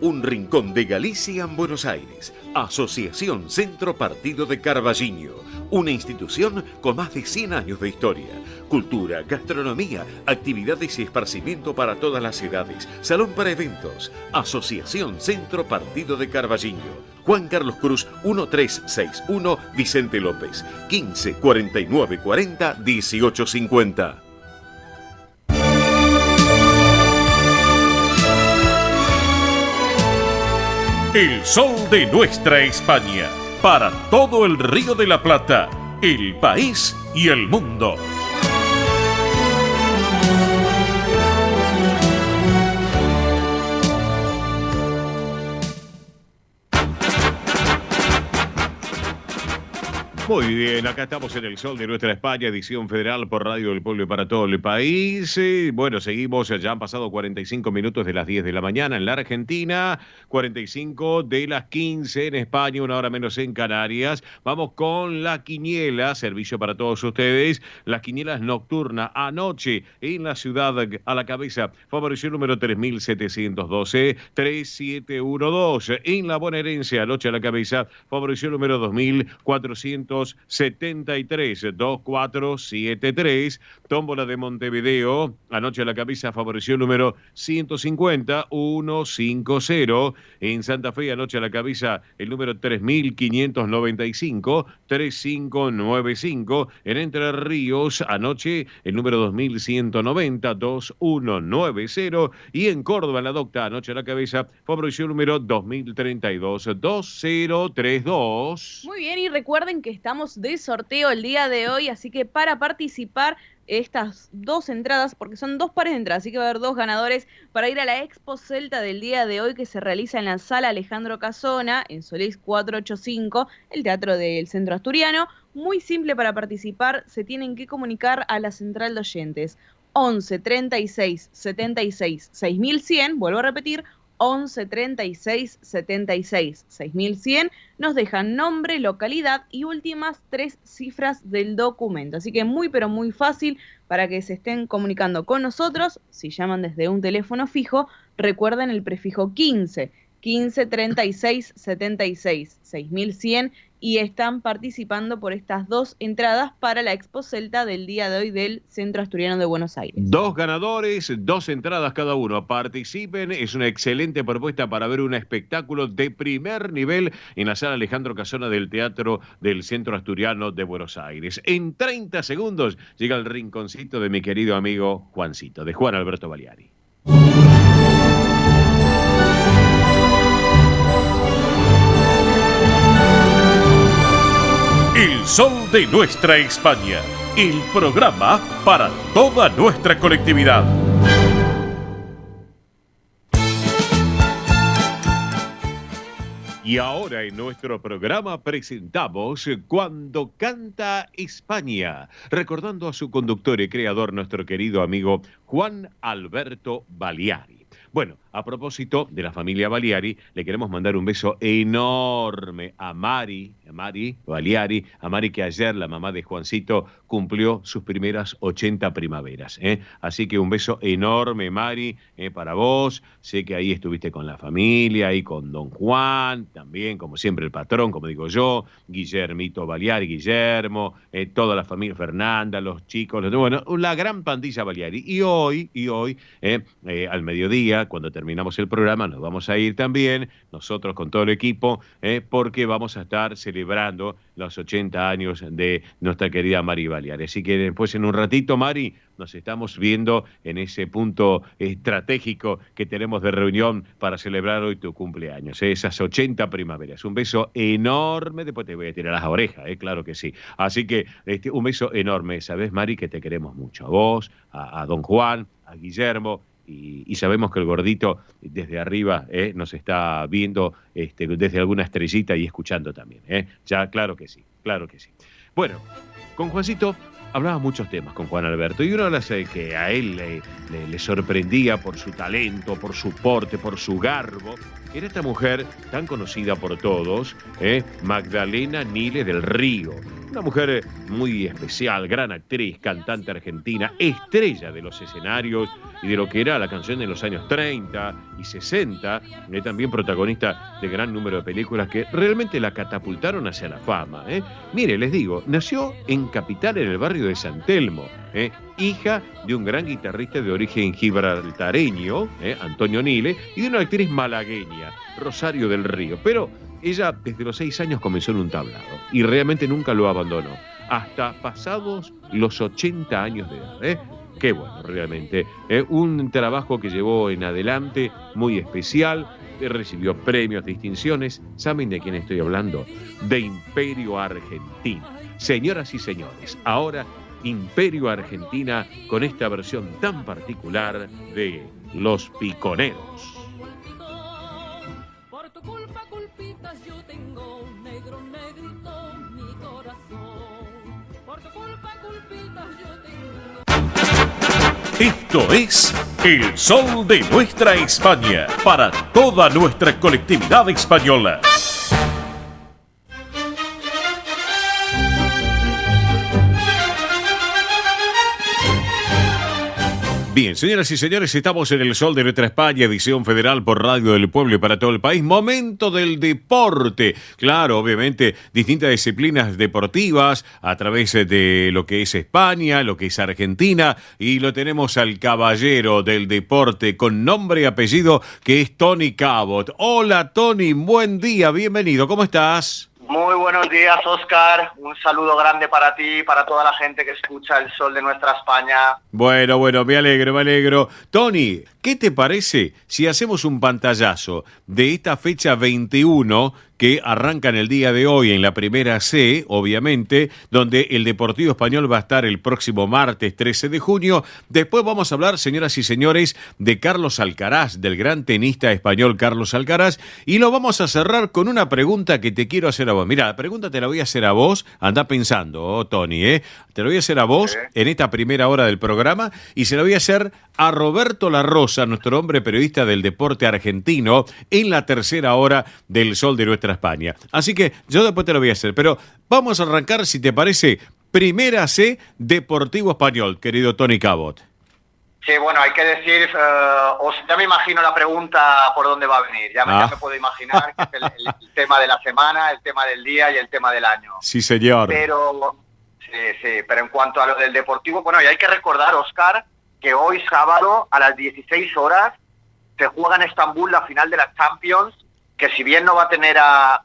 Un rincón de Galicia en Buenos Aires. Asociación Centro Partido de Carballiño. Una institución con más de 100 años de historia. Cultura, gastronomía, actividades y esparcimiento para todas las edades. Salón para eventos. Asociación Centro Partido de Carballiño. Juan Carlos Cruz 1361 Vicente López. 15 49 40 18 50. El sol de nuestra España, para todo el Río de la Plata, el país y el mundo. Muy bien, acá estamos en el sol de nuestra España, edición federal por Radio del Pueblo y para todo el país. Bueno, seguimos, ya han pasado 45 minutos de las 10 de la mañana en la Argentina, 45 de las 15 en España, una hora menos en Canarias. Vamos con la quiniela, servicio para todos ustedes. Las quinielas nocturna anoche en la ciudad a la cabeza, favoreció el número 3712, 3712. En la bonaerense, anoche a la cabeza, favoreció el número 2473, 2473. Tómbola de Montevideo, anoche a la cabeza favoreció el número 150, 150. En Santa Fe, anoche a la cabeza el número 3595, 3595. En Entre Ríos, anoche el número 2190, 2190. Y en Córdoba, en la Docta, anoche a la cabeza favoreció el número 2032, 2032. Muy bien, y recuerden que estamos de sorteo el día de hoy, así que para participar estas dos entradas, porque son dos pares de entradas, así que va a haber dos ganadores para ir a la Expo Celta del día de hoy, que se realiza en la Sala Alejandro Casona, en Solís 485, el Teatro del Centro Asturiano. Muy simple para participar, se tienen que comunicar a la central de oyentes 11 36 76 6100, vuelvo a repetir, 11 36 76 6100, nos dejan nombre, localidad y últimas 3 cifras del documento. Así que muy pero muy fácil para que se estén comunicando con nosotros. Si llaman desde un teléfono fijo, recuerden el prefijo 15 36 76 6100 y están participando por estas dos entradas para la Expo Celta del día de hoy del Centro Asturiano de Buenos Aires. Dos ganadores, dos entradas cada uno. Participen, es una excelente propuesta para ver un espectáculo de primer nivel en la Sala Alejandro Casona del Teatro del Centro Asturiano de Buenos Aires. En 30 segundos llega el rinconcito de mi querido amigo Juancito, de Juan Alberto Baliari. El sol de nuestra España, el programa para toda nuestra colectividad. Y ahora en nuestro programa presentamos Cuando Canta España, recordando a su conductor y creador, nuestro querido amigo Juan Alberto Baliari. Bueno, a propósito de la familia Baliari, le queremos mandar un beso enorme a Mari Baliari, a Mari, que ayer, la mamá de Juancito, cumplió sus primeras 80 primaveras. Así que un beso enorme, Mari, para vos. Sé que ahí estuviste con la familia, ahí con don Juan, también, como siempre, el patrón, como digo yo, Guillermito Baliari, Guillermo, toda la familia, Fernanda, los chicos, bueno, la gran pandilla Baliari. Y hoy, al mediodía, día, cuando terminamos el programa, nos vamos a ir también, nosotros con todo el equipo, porque vamos a estar celebrando los 80 años de nuestra querida Mari Baleari. Así que después, en un ratito, Mari, nos estamos viendo en ese punto estratégico que tenemos de reunión para celebrar hoy tu cumpleaños, esas 80 primaveras. Un beso enorme, después te voy a tirar las orejas, claro que sí. Así que un beso enorme, sabes, Mari, que te queremos mucho. A vos, a don Juan, a Guillermo, y sabemos que el gordito desde arriba nos está viendo desde alguna estrellita y escuchando también. Ya, claro que sí, claro que sí. Bueno, con Juancito hablaba muchos temas con Juan Alberto, y uno de los que a él le sorprendía por su talento, por su porte, por su garbo, era esta mujer tan conocida por todos, Magdalena Nile del Río. Una mujer muy especial, gran actriz, cantante argentina, estrella de los escenarios y de lo que era la canción de los años 30 y 60, también protagonista de gran número de películas que realmente la catapultaron hacia la fama. Mire, les digo, nació en Capital, en el barrio de San Telmo, hija de un gran guitarrista de origen gibraltareño, Antonio Nile, y de una actriz malagueña, Rosario del Río. Pero ella desde los 6 años comenzó en un tablado y realmente nunca lo abandonó, hasta pasados los 80 años de edad. Qué bueno, realmente. Un trabajo que llevó en adelante muy especial, recibió premios, distinciones. ¿Saben de quién estoy hablando? De Imperio Argentina. Señoras y señores, ahora Imperio Argentina con esta versión tan particular de Los Piconeros. Por tu culpa, culpitas, yo tengo un negro, negrito mi corazón. Por tu culpa, culpitas, yo tengo... Esto es El Sol de Nuestra España, para toda nuestra colectividad española. Bien, señoras y señores, estamos en El Sol de Nuestra España, edición federal por Radio del Pueblo y para todo el país. Momento del deporte. Claro, obviamente, distintas disciplinas deportivas a través de lo que es España, lo que es Argentina, y lo tenemos al caballero del deporte con nombre y apellido, que es Tony Cabot. Hola, Tony, buen día, bienvenido, ¿cómo estás? Muy buenos días, Óscar. Un saludo grande para ti y para toda la gente que escucha El Sol de Nuestra España. Bueno, me alegro. Tony, ¿qué te parece si hacemos un pantallazo de esta fecha 21 que arranca en el día de hoy en la Primera C, obviamente, donde el Deportivo Español va a estar el próximo martes 13 de junio. Después vamos a hablar, señoras y señores, de Carlos Alcaraz, del gran tenista español Carlos Alcaraz, y lo vamos a cerrar con una pregunta que te quiero hacer a vos. Mira, la pregunta te la voy a hacer a vos, anda pensando, Tony, te la voy a hacer a vos en esta primera hora del programa, y se la voy a hacer a Roberto La Rosa, nuestro hombre periodista del deporte argentino, en la tercera hora del Sol de Nuestra España. Así que yo después te lo voy a hacer, pero vamos a arrancar, si te parece, Primera C, Deportivo Español, querido Tony Cabot. Sí, bueno, hay que decir, ya me imagino la pregunta por dónde va a venir, ya me puedo imaginar que es el tema de la semana, el tema del día y el tema del año. Sí, señor. Pero en cuanto a lo del Deportivo, bueno, y hay que recordar, Óscar, que hoy sábado a las 16 horas se juega en Estambul la final de la Champions, que si bien no va a tener a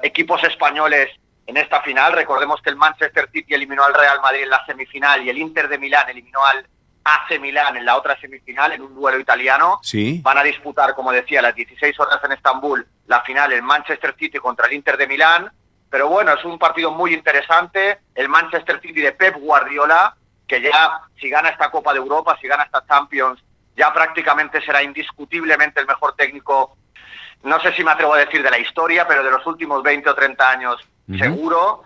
equipos españoles en esta final, recordemos que el Manchester City eliminó al Real Madrid en la semifinal y el Inter de Milán eliminó al AC Milán en la otra semifinal, en un duelo italiano. Sí. Van a disputar, como decía, a las 16 horas en Estambul la final, el Manchester City contra el Inter de Milán. Pero bueno, es un partido muy interesante. El Manchester City de Pep Guardiola, que ya, si gana esta Copa de Europa, si gana esta Champions, ya prácticamente será indiscutiblemente el mejor técnico, no sé si me atrevo a decir de la historia, pero de los últimos 20 o 30 años, seguro,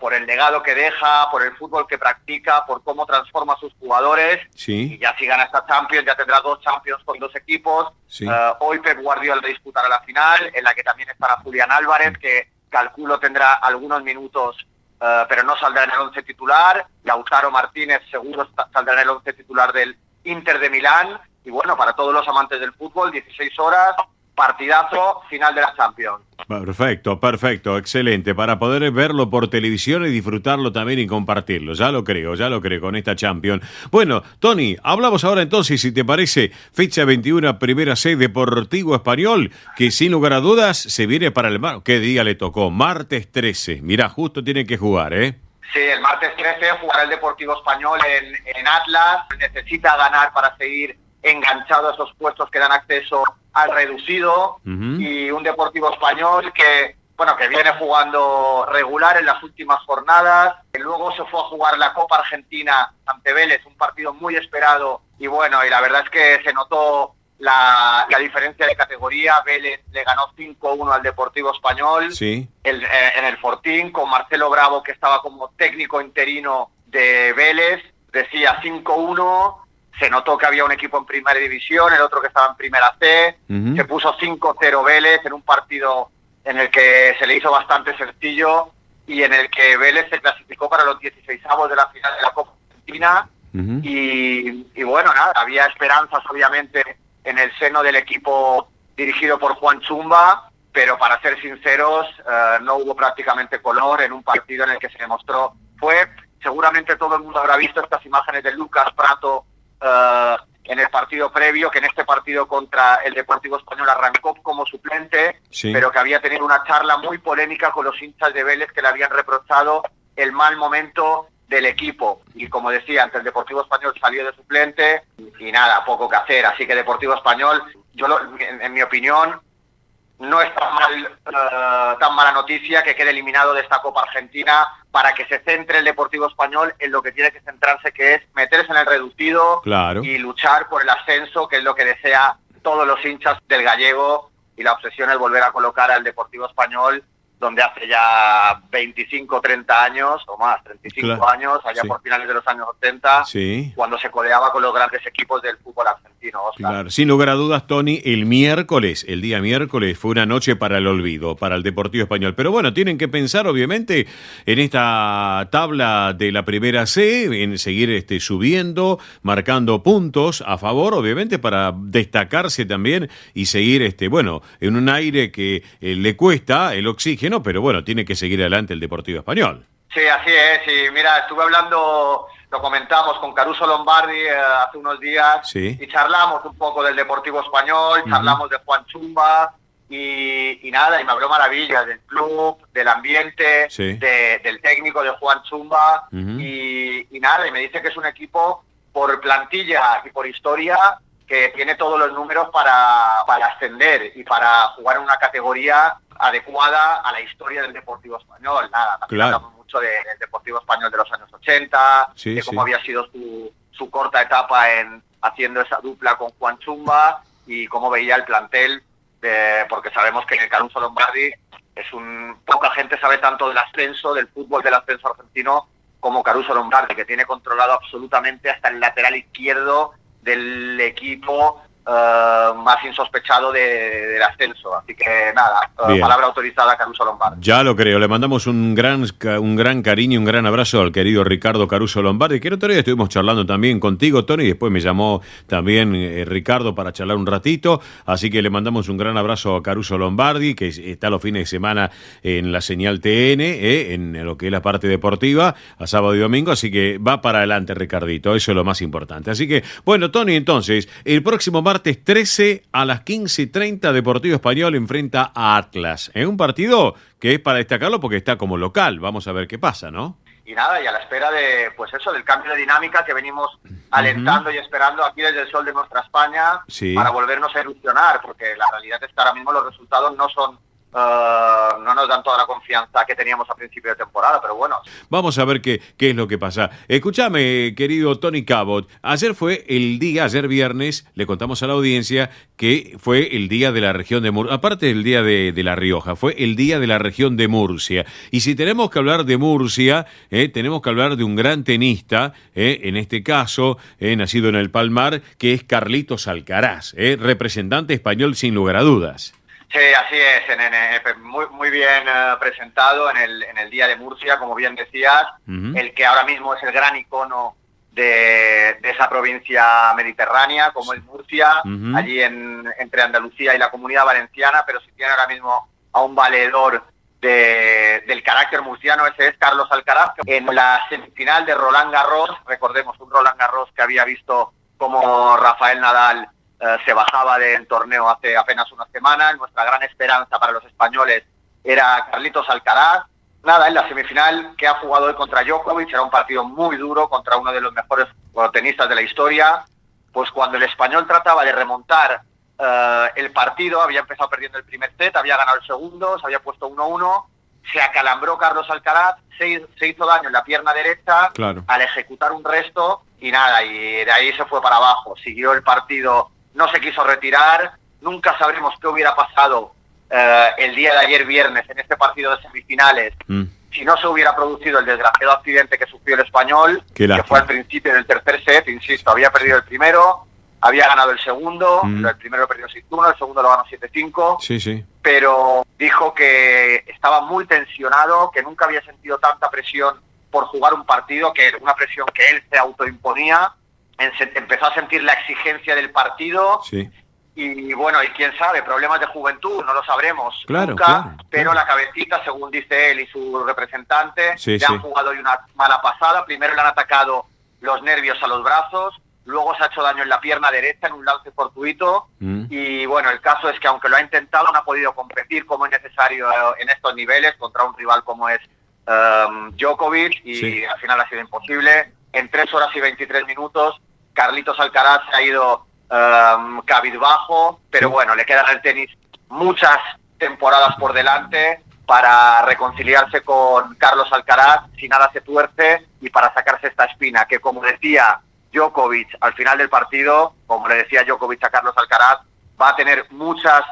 por el legado que deja, por el fútbol que practica, por cómo transforma a sus jugadores. Sí. Y ya si gana esta Champions, ya tendrá 2 Champions con 2 equipos. Sí. Hoy Pep Guardiola disputará la final, en la que también estará Julián Álvarez, que calculo tendrá algunos minutos, pero no saldrá en el 11 titular. Lautaro Martínez seguro saldrá en el 11 titular del Inter de Milán. Y bueno, para todos los amantes del fútbol, 16 horas, partidazo, final de la Champions. Perfecto, perfecto, excelente. Para poder verlo por televisión y disfrutarlo también y compartirlo. Ya lo creo con esta Champions. Bueno, Tony, hablamos ahora entonces, si te parece, fecha 21, primera C, Deportivo Español, que sin lugar a dudas se viene para el... ¿Qué día le tocó? Martes 13. Mirá, justo tiene que jugar, ¿eh? Sí, el martes 13 jugará el Deportivo Español en Atlas. Necesita ganar para seguir enganchado a esos puestos que dan acceso al reducido. Y un Deportivo Español que viene jugando regular en las últimas jornadas. Luego se fue a jugar la Copa Argentina ante Vélez, un partido muy esperado. Y la verdad es que se notó la diferencia de categoría. Vélez le ganó 5-1 al Deportivo Español. Sí. En el Fortín, con Marcelo Bravo, que estaba como técnico interino de Vélez, decía 5-1. Se notó que había un equipo en primera división, el otro que estaba en primera C. Se puso 5-0 Vélez en un partido en el que se le hizo bastante sencillo y en el que Vélez se clasificó para los 16avos de la final de la Copa Argentina. Había esperanzas obviamente en el seno del equipo dirigido por Juan Chumba, pero para ser sinceros, no hubo prácticamente color en un partido en el que se demostró. Seguramente todo el mundo habrá visto estas imágenes de Lucas Prato en el partido previo, que en este partido contra el Deportivo Español arrancó como suplente, pero que había tenido una charla muy polémica con los hinchas de Vélez que le habían reprochado el mal momento del equipo. Y como decía, ante el Deportivo Español salió de suplente y nada, poco que hacer. Así que Deportivo Español, en mi opinión, no es tan mala noticia que quede eliminado de esta Copa Argentina, para que se centre el Deportivo Español en lo que tiene que centrarse, que es meterse en el reducido y luchar por el ascenso, que es lo que desea todos los hinchas del gallego, y la obsesión es volver a colocar al Deportivo Español donde hace ya 25, 30 años o más, 35 años, allá por finales de los años 80, cuando se codeaba con los grandes equipos del fútbol argentino. Claro, sin lugar a dudas, Tony, el día miércoles fue una noche para el olvido, para el Deportivo Español. Pero bueno, tienen que pensar, obviamente, en esta tabla de la primera C, en seguir subiendo, marcando puntos a favor, obviamente, para destacarse también y seguir, en un aire que le cuesta el oxígeno, pero bueno, tiene que seguir adelante el Deportivo Español. Sí, así es. Y mira, estuve hablando, lo comentamos con Caruso Lombardi hace unos días, y charlamos un poco del Deportivo Español, charlamos de Juan Chumba y me habló maravillas del club, del ambiente, del técnico de Juan Chumba y me dice que es un equipo por plantilla y por historia que tiene todos los números para ascender y para jugar en una categoría adecuada a la historia del Deportivo Español. Hablamos mucho del Deportivo Español de los años 80, de cómo había sido su corta etapa haciendo esa dupla con Juan Chumba y cómo veía el plantel, porque sabemos que Caruso Lombardi poca gente sabe tanto del ascenso, del fútbol del ascenso argentino, como Caruso Lombardi, que tiene controlado absolutamente hasta el lateral izquierdo del equipo más insospechado del ascenso. Así que palabra autorizada a Caruso Lombardi. Ya lo creo, le mandamos un gran cariño, un gran abrazo al querido Ricardo Caruso Lombardi, que el otro día estuvimos charlando también contigo, Tony, y después me llamó también Ricardo para charlar un ratito, así que le mandamos un gran abrazo a Caruso Lombardi, que está los fines de semana en la señal TN, en lo que es la parte deportiva, a sábado y domingo, así que va para adelante, Ricardito, eso es lo más importante. Así que, bueno, Tony, entonces, el próximo martes 13 a las 15:30 Deportivo Español enfrenta a Atlas. Es un partido que es para destacarlo porque está como local. Vamos a ver qué pasa, ¿no? Y a la espera de, del cambio de dinámica que venimos alentando y esperando aquí desde el sol de nuestra España, para volvernos a ilusionar, porque la realidad es que ahora mismo los resultados no nos dan toda la confianza que teníamos a principio de temporada, pero bueno. Vamos a ver qué es lo que pasa. Escúchame, querido Tony Cabot, ayer viernes, le contamos a la audiencia que fue el día de la región de Murcia, aparte del día de La Rioja, fue el día de la región de Murcia. Y si tenemos que hablar de Murcia, tenemos que hablar de un gran tenista, en este caso, nacido en el Palmar, que es Carlitos Alcaraz, representante español sin lugar a dudas. Sí, así es, muy bien presentado en el Día de Murcia, como bien decías, el que ahora mismo es el gran icono de de esa provincia mediterránea, como es Murcia, allí entre Andalucía y la Comunidad Valenciana, pero si tiene ahora mismo a un valedor del carácter murciano, ese es Carlos Alcaraz. En la semifinal de Roland Garros, recordemos un Roland Garros que había visto como Rafael Nadal se bajaba del torneo hace apenas una semana. Nuestra gran esperanza para los españoles era Carlitos Alcaraz. Nada, en la semifinal que ha jugado hoy contra Djokovic, era un partido muy duro contra uno de los mejores tenistas de la historia. Pues cuando el español trataba de remontar el partido, había empezado perdiendo el primer set, había ganado el segundo, se había puesto 1-1, se acalambró Carlos Alcaraz, se hizo daño en la pierna derecha al ejecutar un resto y nada, y de ahí se fue para abajo. Siguió el partido, no se quiso retirar, nunca sabremos qué hubiera pasado el día de ayer viernes en este partido de semifinales si no se hubiera producido el desgraciado accidente que sufrió el español, que fue al principio del tercer set. Insisto, había perdido el primero, había ganado el segundo, el primero lo perdió 6-1, el segundo lo ganó 7-5, pero dijo que estaba muy tensionado, que nunca había sentido tanta presión por jugar un partido, que era una presión que él se autoimponía, empezó a sentir la exigencia del partido. Y bueno, y quién sabe, problemas de juventud, no lo sabremos nunca, pero la cabecita, según dice él y su representante, le han jugado hoy una mala pasada. Primero le han atacado los nervios a los brazos, luego se ha hecho daño en la pierna derecha en un lance fortuito, y bueno, el caso es que aunque lo ha intentado, no ha podido competir como es necesario en estos niveles contra un rival como es Djokovic, y al final ha sido imposible. En 3 horas y 23 minutos, Carlitos Alcaraz se ha ido cabizbajo, pero bueno, le quedan al tenis muchas temporadas por delante para reconciliarse con Carlos Alcaraz si nada se tuerce y para sacarse esta espina que, como decía Djokovic al final del partido, como le decía Djokovic a Carlos Alcaraz, va a tener muchas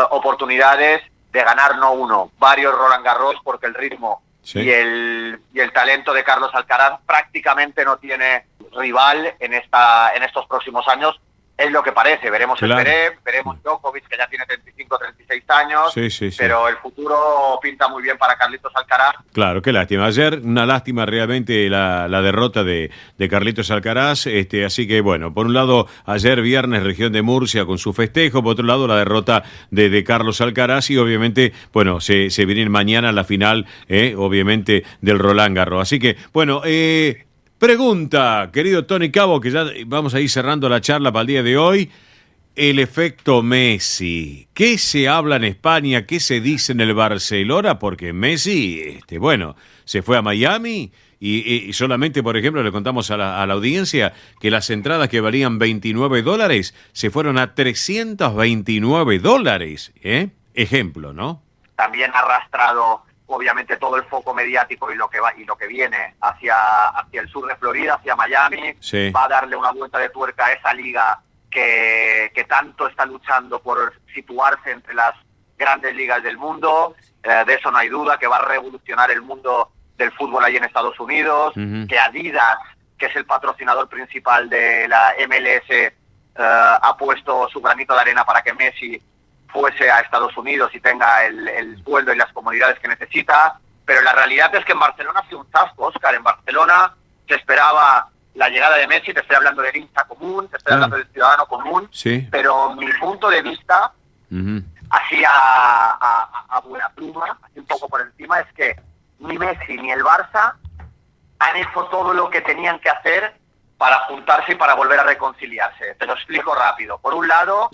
oportunidades de ganar no uno, varios Roland Garros, porque el ritmo y el talento de Carlos Alcaraz prácticamente no tiene rival en estos próximos años. Es lo que parece, veremos el Zverev, veremos Djokovic, que ya tiene 35, 36 años, pero el futuro pinta muy bien para Carlitos Alcaraz. Claro, qué lástima. Ayer, una lástima realmente la derrota de Carlitos Alcaraz, así que bueno, por un lado, ayer viernes, región de Murcia con su festejo, por otro lado, la derrota de Carlos Alcaraz, y obviamente, bueno, se viene mañana la final, obviamente, del Roland Garros. Así que, bueno, pregunta, querido Tony Cabo, que ya vamos a ir cerrando la charla para el día de hoy. El efecto Messi. ¿Qué se habla en España? ¿Qué se dice en el Barcelona? Porque Messi, bueno, se fue a Miami y solamente, por ejemplo, le contamos a la audiencia que las entradas que valían $29 se fueron a $329. Ejemplo, ¿no? También ha arrastrado obviamente todo el foco mediático y lo que viene hacia el sur de Florida, hacia Miami, va a darle una vuelta de tuerca a esa liga que tanto está luchando por situarse entre las grandes ligas del mundo. De eso no hay duda, que va a revolucionar el mundo del fútbol allí en Estados Unidos, que Adidas, que es el patrocinador principal de la MLS, ha puesto su granito de arena para que Messi fuese a Estados Unidos y tenga el sueldo y las comodidades que necesita. Pero la realidad es que en Barcelona ha sido un chasco, Óscar. En Barcelona se esperaba la llegada de Messi, te estoy hablando del hincha común, te estoy hablando del ciudadano común, pero mi punto de vista, así a buena pluma, así un poco por encima, es que ni Messi ni el Barça han hecho todo lo que tenían que hacer para juntarse y para volver a reconciliarse. Te lo explico rápido. Por un lado,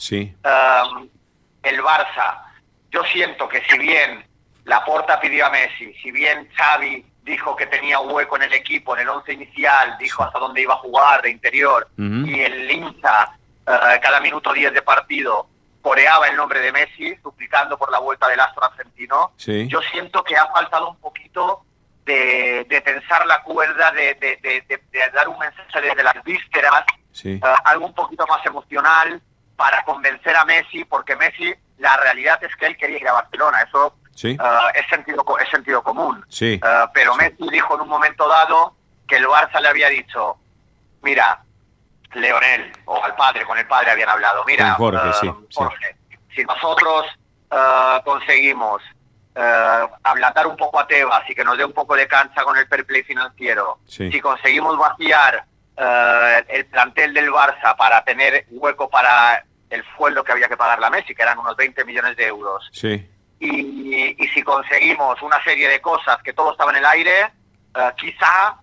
el Barça, yo siento que si bien Laporta pidió a Messi, si bien Xavi dijo que tenía un hueco en el equipo, en el 11 inicial, dijo hasta dónde iba a jugar de interior, y el hincha cada minuto 10 de partido coreaba el nombre de Messi, suplicando por la vuelta del astro argentino, yo siento que ha faltado un poquito de tensar la cuerda, de dar un mensaje desde las vísceras, algo un poquito más emocional, para convencer a Messi, porque Messi, la realidad es que él quería ir a Barcelona, eso es sentido común. Pero Messi dijo en un momento dado que el Barça le había dicho, mira, Leonel, o al padre, con el padre habían hablado, mira, Jorge, si nosotros conseguimos ablandar un poco a Tebas y que nos dé un poco de cancha con el fair play financiero, si conseguimos vaciar el plantel del Barça para tener hueco para el sueldo que había que pagarle a Messi, que eran unos 20 millones de euros. Sí. Y si conseguimos una serie de cosas que todo estaba en el aire, quizá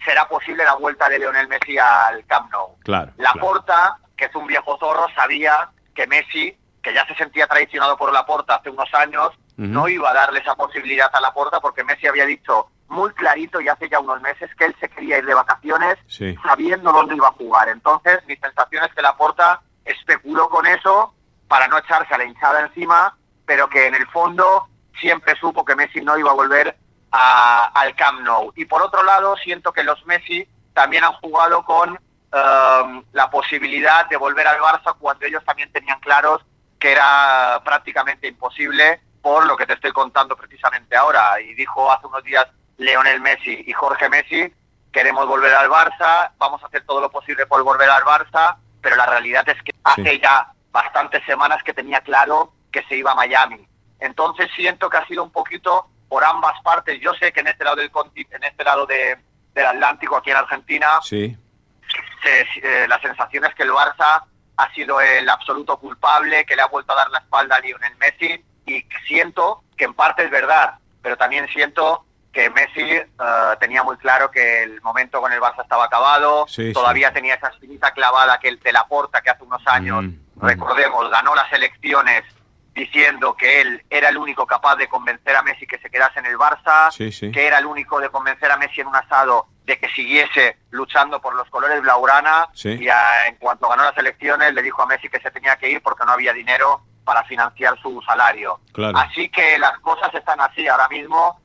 será posible la vuelta de Lionel Messi al Camp Nou. Claro. Laporta, que es un viejo zorro, sabía que Messi, que ya se sentía traicionado por Laporta hace unos años, no iba a darle esa posibilidad a Laporta, porque Messi había dicho muy clarito y hace ya unos meses que él se quería ir de vacaciones sabiendo dónde iba a jugar. Entonces, mi sensación es que Laporta especuló con eso para no echarse a la hinchada encima, pero que en el fondo siempre supo que Messi no iba a volver al Camp Nou. Y por otro lado, siento que los Messi también han jugado con la posibilidad de volver al Barça cuando ellos también tenían claros que era prácticamente imposible, por lo que te estoy contando precisamente ahora. Y dijo hace unos días Lionel Messi y Jorge Messi: queremos volver al Barça, vamos a hacer todo lo posible por volver al Barça, pero la realidad es que hace ya bastantes semanas que tenía claro que se iba a Miami. Entonces siento que ha sido un poquito por ambas partes. Yo sé que en este lado del Atlántico, aquí en Argentina, la sensación es que el Barça ha sido el absoluto culpable, que le ha vuelto a dar la espalda a Lionel Messi, y siento que en parte es verdad, pero también siento que Messi tenía muy claro que el momento con el Barça estaba acabado, todavía tenía esa espinita clavada que el de Laporta, que hace unos años, recordemos, ganó las elecciones diciendo que él era el único capaz de convencer a Messi que se quedase en el Barça, que era el único de convencer a Messi en un asado de que siguiese luchando por los colores blaugrana, y en cuanto ganó las elecciones le dijo a Messi que se tenía que ir porque no había dinero para financiar su salario. Así que las cosas están así ahora mismo.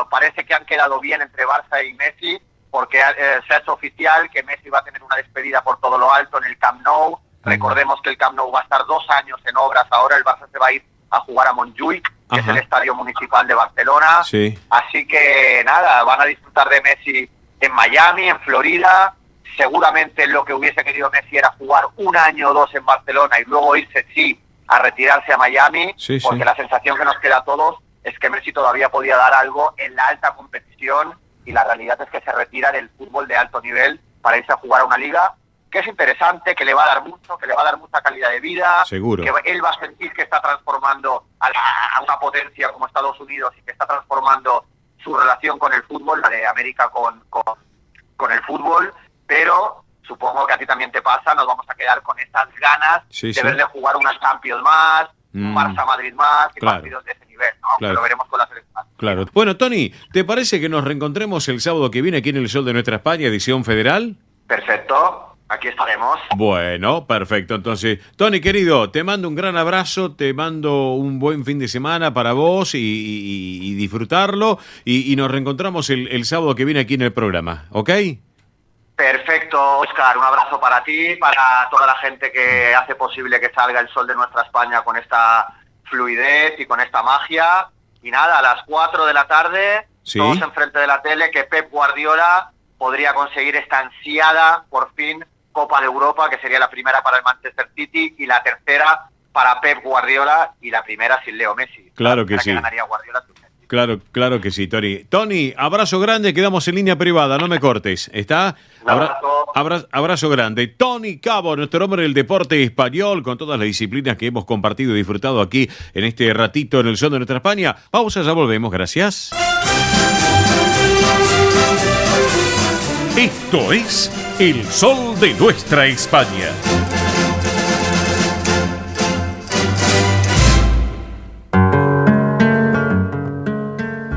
Parece que han quedado bien entre Barça y Messi, porque se ha hecho oficial que Messi va a tener una despedida por todo lo alto en el Camp Nou. Recordemos que el Camp Nou va a estar 2 años en obras ahora. El Barça se va a ir a jugar a Montjuïc, que es el estadio municipal de Barcelona. Así que nada, van a disfrutar de Messi en Miami, en Florida. Seguramente lo que hubiese querido Messi era jugar 1 año o 2 en Barcelona y luego irse a retirarse a Miami, porque la sensación que nos queda a todos es que Messi todavía podía dar algo en la alta competición, y la realidad es que se retira del fútbol de alto nivel para irse a jugar a una liga que es interesante, que le va a dar mucho, que le va a dar mucha calidad de vida, seguro, que él va a sentir que está transformando a una potencia como Estados Unidos, y que está transformando su relación con el fútbol, la de América con el fútbol, pero supongo que a ti también te pasa, nos vamos a quedar con esas ganas de verle jugar unas Champions más, un Barça-Madrid más, y partidos de ese nivel, ¿no? Que lo veremos con la selección. Bueno, Tony, ¿te parece que nos reencontremos el sábado que viene aquí en El Sol de Nuestra España, edición federal? Perfecto. Aquí estaremos. Bueno, perfecto. Entonces, Tony, querido, te mando un gran abrazo, te mando un buen fin de semana para vos y disfrutarlo, y nos reencontramos el sábado que viene aquí en el programa, ¿ok? Perfecto, Óscar, un abrazo para ti, para toda la gente que hace posible que salga el Sol de Nuestra España con esta fluidez y con esta magia. Y nada, a las 4 de la tarde, todos enfrente de la tele, que Pep Guardiola podría conseguir esta ansiada, por fin, Copa de Europa, que sería la primera para el Manchester City y la tercera para Pep Guardiola, y la primera sin Leo Messi. Claro que sí. Que ganaría Guardiola sin Messi. Claro que sí, Tony. Tony, abrazo grande, quedamos en línea privada, no me cortes, ¿está? Abrazo grande. Tony Cabo, nuestro hombre del deporte español, con todas las disciplinas que hemos compartido y disfrutado aquí en este ratito en el Sol de Nuestra España. Pausa, ya volvemos, gracias. Esto es El Sol de Nuestra España.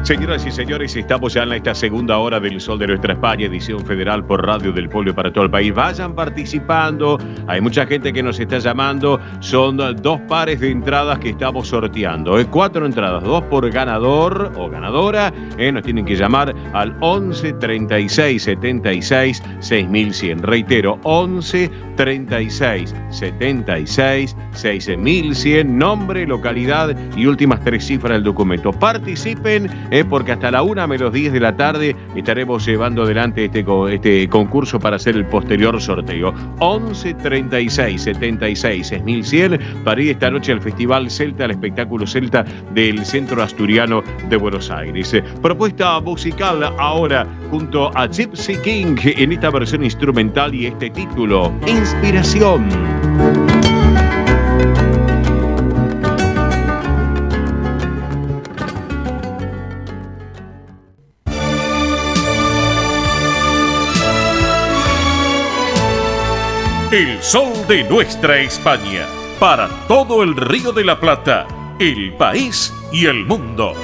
Señoras y señores, estamos ya en esta segunda hora del Sol de Nuestra España, edición federal por Radio del Pueblo para todo el país. Vayan participando, hay mucha gente que nos está llamando. Son 2 pares de entradas que estamos sorteando. 4 entradas, 2 por ganador o ganadora. Nos tienen que llamar al 11 36 76 6100. Reitero, 11 36 76 6100. Nombre, localidad y últimas 3 cifras del documento. Participen porque hasta la 1:10 de la tarde estaremos llevando adelante este concurso para hacer el posterior sorteo. 11 36 76 6100 para ir esta noche al Festival Celta, al espectáculo Celta del Centro Asturiano de Buenos Aires. Propuesta musical ahora junto a Gypsy King en esta versión instrumental y este título, Inspiración. El sol de nuestra España, para todo el Río de la Plata, el país y el mundo.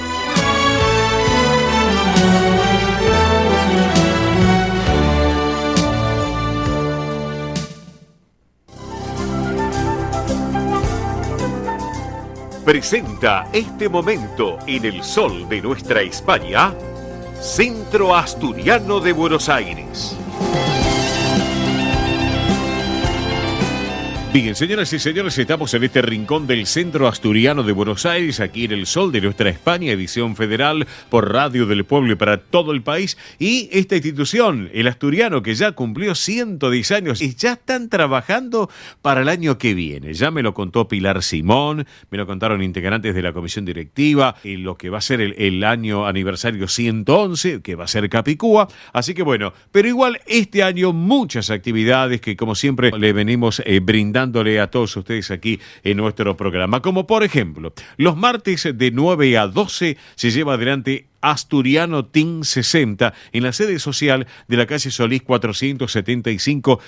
Presenta este momento en el sol de nuestra España, Centro Asturiano de Buenos Aires. Bien, señoras y señores, estamos en este rincón del Centro Asturiano de Buenos Aires, aquí en el sol de nuestra España, edición federal por Radio del Pueblo y para todo el país. Y esta institución, el Asturiano, que ya cumplió 110 años y ya están trabajando para el año que viene. Ya me lo contó Pilar Simón, me lo contaron integrantes de la comisión directiva, en lo que va a ser el año aniversario 111, que va a ser Capicúa. Así que bueno, pero igual este año muchas actividades que como siempre le venimos brindando a todos ustedes aquí en nuestro programa, como por ejemplo, los martes de 9 a 12 se lleva adelante Asturiano Team 60 en la sede social de la calle Solís 475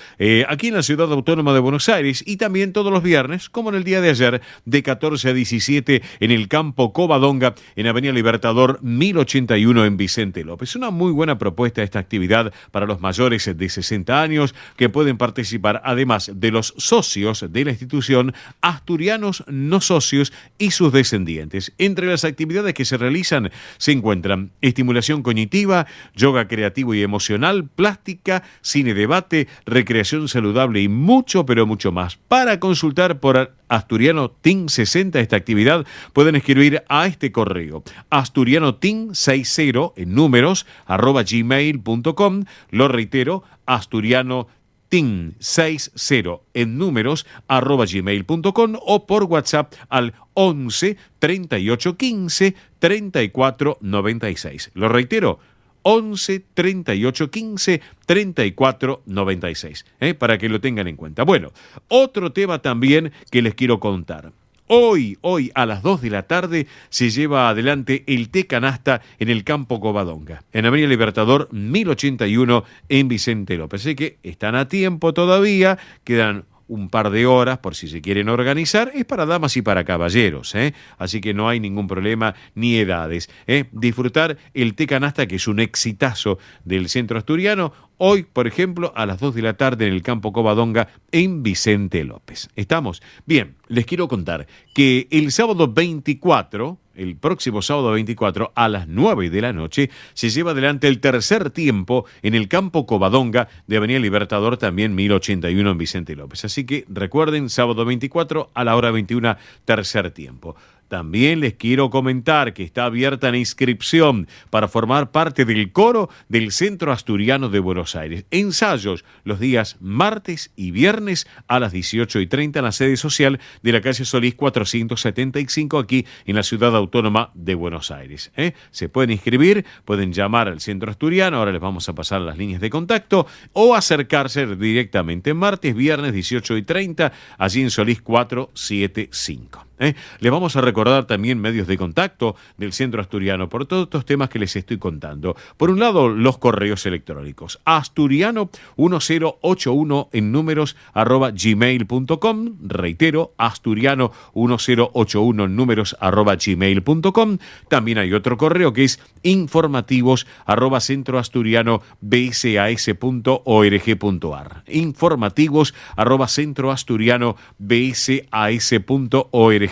aquí en la Ciudad Autónoma de Buenos Aires, y también todos los viernes, como en el día de ayer, de 14 a 17 en el campo Covadonga, en Avenida Libertador 1081 en Vicente López. Una muy buena propuesta esta actividad para los mayores de 60 años que pueden participar, además de los socios de la institución, asturianos no socios y sus descendientes. Entre las actividades que se realizan se encuentran estimulación cognitiva, yoga creativo y emocional, plástica, cine debate, recreación saludable y mucho, pero mucho más. Para consultar por Asturiano Team 60 esta actividad, pueden escribir a este correo, asturianoteam60 en números @gmail.com. Lo reitero, asturiano team60 en números @gmail.com o por WhatsApp al 11 38 15 34 96. Lo reitero, 11 38 15 34 96, para que lo tengan en cuenta. Bueno, otro tema también que les quiero contar. Hoy a las 2 de la tarde se lleva adelante el té canasta en el campo Covadonga, en Avenida Libertador 1081 en Vicente López. Así que están a tiempo todavía, quedan un par de horas por si se quieren organizar. Es para damas y para caballeros, así que no hay ningún problema ni edades. Disfrutar el té canasta, que es un exitazo del centro asturiano, hoy, por ejemplo, a las 2 de la tarde en el campo Covadonga en Vicente López. ¿Estamos? Bien, les quiero contar que el sábado 24... el próximo sábado 24 a las 9 de la noche se lleva adelante el tercer tiempo en el campo Covadonga de Avenida Libertador, también 1081 en Vicente López. Así que recuerden, sábado 24 a la hora 21, tercer tiempo. También les quiero comentar que está abierta la inscripción para formar parte del coro del Centro Asturiano de Buenos Aires. Ensayos los días martes y viernes a las 18:30 en la sede social de la calle Solís 475 aquí en la Ciudad Autónoma de Buenos Aires. Se pueden inscribir, pueden llamar al Centro Asturiano, ahora les vamos a pasar las líneas de contacto, o acercarse directamente martes, viernes 18:30 allí en Solís 475. Les vamos a recordar también medios de contacto del Centro Asturiano por todos estos temas que les estoy contando. Por un lado, los correos electrónicos. Asturiano1081 en números @gmail.com. Reitero, Asturiano1081 en números @gmail.com. También hay otro correo que es informativos @centroasturianobsas.org.ar. Informativos @centroasturianobsas.org.ar.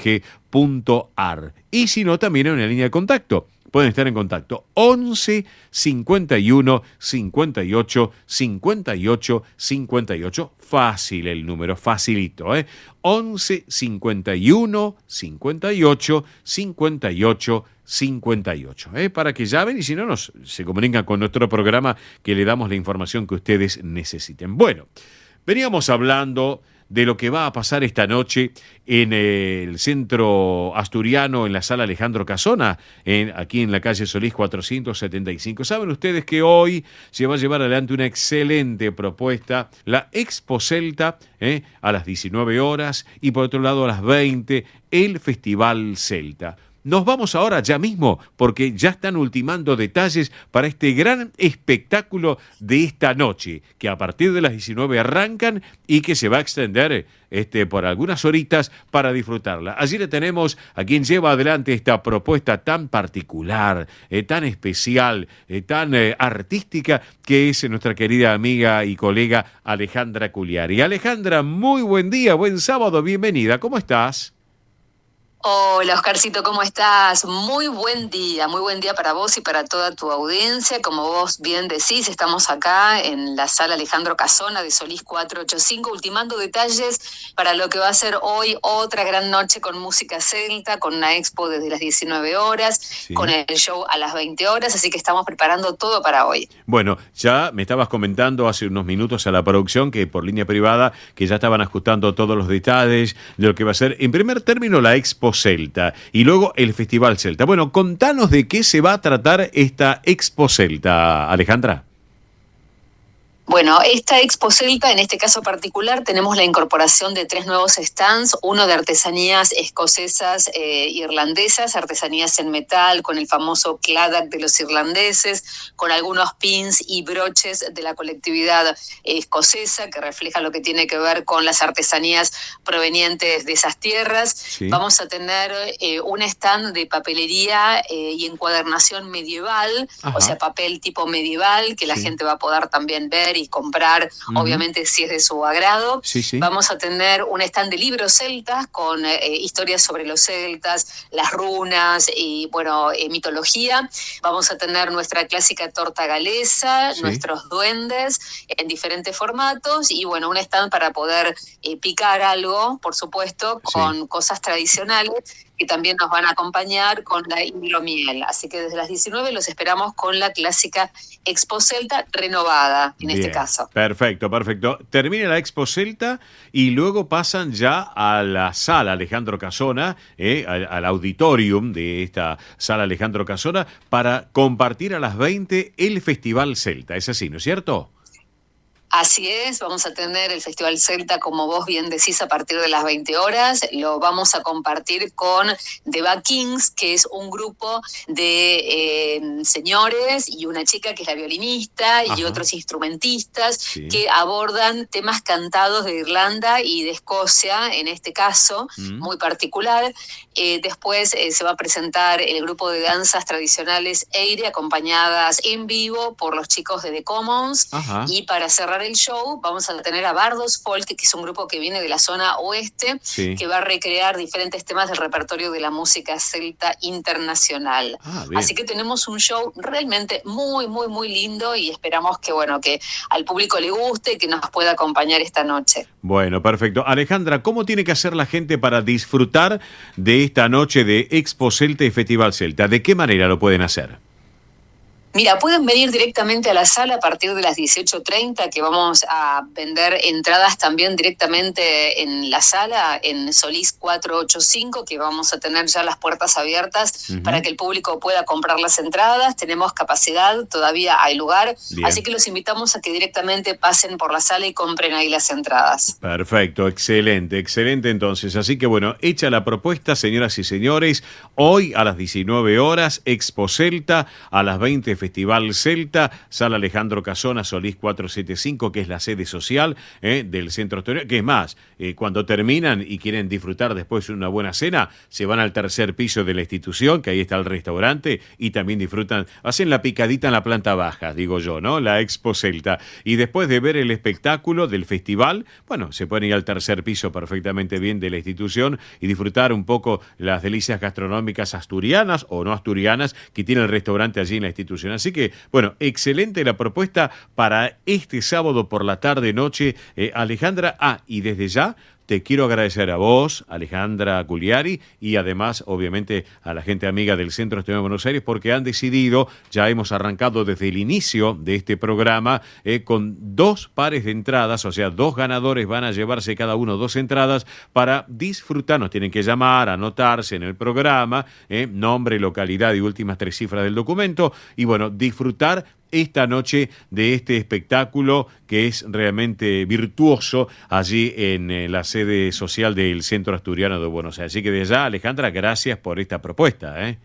Y si no, también hay una línea de contacto pueden estar en contacto. 11 51 58 58 58. Fácil el número, facilito, 11 51 58 58 58, para que llamen y si no se comunican con nuestro programa que le damos la información que ustedes necesiten. Bueno, veníamos hablando de lo que va a pasar esta noche en el centro asturiano, en la sala Alejandro Casona, aquí en la calle Solís 475. Saben ustedes que hoy se va a llevar adelante una excelente propuesta, la Expo Celta, a las 19 horas y por otro lado a las 20, el Festival Celta. Nos vamos ahora ya mismo porque ya están ultimando detalles para este gran espectáculo de esta noche, que a partir de las 19 arrancan y que se va a extender por algunas horitas para disfrutarla. Allí le tenemos a quien lleva adelante esta propuesta tan particular, tan especial, tan artística, que es nuestra querida amiga y colega Alejandra Culiari. Alejandra, muy buen día, buen sábado, bienvenida, ¿cómo estás? Hola Oscarcito, ¿cómo estás? Muy buen día para vos y para toda tu audiencia. Como vos bien decís, estamos acá en la sala Alejandro Casona de Solís 485, ultimando detalles para lo que va a ser hoy otra gran noche con música celta, con una expo desde las 19 horas, sí, con el show a las 20 horas, así que estamos preparando todo para hoy. Bueno, ya me estabas comentando hace unos minutos a la producción que por línea privada, que ya estaban ajustando todos los detalles de lo que va a ser, en primer término, la expo Celta y luego el Festival Celta. Bueno, contanos de qué se va a tratar esta Expo Celta, Alejandra. Bueno, esta Expo Celta, en este caso particular, tenemos la incorporación de 3 nuevos stands, uno de artesanías escocesas irlandesas, artesanías en metal, con el famoso claddagh de los irlandeses, con algunos pins y broches de la colectividad escocesa, que refleja lo que tiene que ver con las artesanías provenientes de esas tierras. Sí. Vamos a tener un stand de papelería y encuadernación medieval, ajá, o sea, papel tipo medieval, que la gente va a poder también ver y comprar, obviamente, si es de su agrado. Sí, sí. Vamos a tener un stand de libros celtas con historias sobre los celtas, las runas y, bueno, mitología. Vamos a tener nuestra clásica torta galesa, sí, nuestros duendes en diferentes formatos y, bueno, un stand para poder picar algo, por supuesto, con sí, cosas tradicionales que también nos van a acompañar con la hidromiel. Así que desde las 19 los esperamos con la clásica Expo Celta renovada, en este caso. Perfecto, perfecto. Termina la Expo Celta y luego pasan ya a la sala Alejandro Casona, al auditorium de esta sala Alejandro Casona, para compartir a las 20 el Festival Celta. Es así, ¿no es cierto? Así es, vamos a tener el Festival Celta, como vos bien decís, a partir de las 20 horas. Lo vamos a compartir con The Bad Kings, que es un grupo de señores y una chica que es la violinista, ajá, y otros instrumentistas, sí, que abordan temas cantados de Irlanda y de Escocia, en este caso, muy particular. Después se va a presentar el grupo de danzas tradicionales Eire, acompañadas en vivo por los chicos de The Commons, ajá, y para cerrar el show vamos a tener a Bardos Folk, que es un grupo que viene de la zona oeste, sí, que va a recrear diferentes temas del repertorio de la música celta internacional. Así que tenemos un show realmente muy, muy, muy lindo y esperamos que, bueno, que al público le guste y que nos pueda acompañar esta noche. Bueno, perfecto. Alejandra, ¿cómo tiene que hacer la gente para disfrutar de esta noche de Expo Celta y Festival Celta? ¿De qué manera lo pueden hacer? Mira, pueden venir directamente a la sala a partir de las 18:30, que vamos a vender entradas también directamente en la sala, en Solís 485, que vamos a tener ya las puertas abiertas para que el público pueda comprar las entradas. Tenemos capacidad, todavía hay lugar, bien, así que los invitamos a que directamente pasen por la sala y compren ahí las entradas. Perfecto, excelente, excelente entonces. Así que bueno, hecha la propuesta, señoras y señores, hoy a las 19 horas, Expo Celta, a las 20 Festival Celta, Sala Alejandro Casona, Solís 475, que es la sede social del Centro Asturiano, que es más, cuando terminan y quieren disfrutar después de una buena cena, se van al tercer piso de la institución, que ahí está el restaurante, y también disfrutan, hacen la picadita en la planta baja, digo yo, ¿no? La Expo Celta. Y después de ver el espectáculo del festival, bueno, se pueden ir al tercer piso perfectamente bien de la institución y disfrutar un poco las delicias gastronómicas asturianas o no asturianas que tiene el restaurante allí en la institución. Así que, bueno, excelente la propuesta para este sábado por la tarde-noche, Alejandra. Y desde ya te quiero agradecer a vos, Alejandra Culiari, y además, obviamente, a la gente amiga del Centro Asturiano de Buenos Aires, porque han decidido, ya hemos arrancado desde el inicio de este programa, con 2 pares de entradas, o sea, 2 ganadores van a llevarse cada uno 2 entradas para disfrutar. Nos tienen que llamar, anotarse en el programa, nombre, localidad y últimas 3 cifras del documento, y bueno, disfrutar esta noche de este espectáculo que es realmente virtuoso allí en la sede social del Centro Asturiano de Buenos Aires. Así que desde ya, Alejandra, gracias por esta propuesta,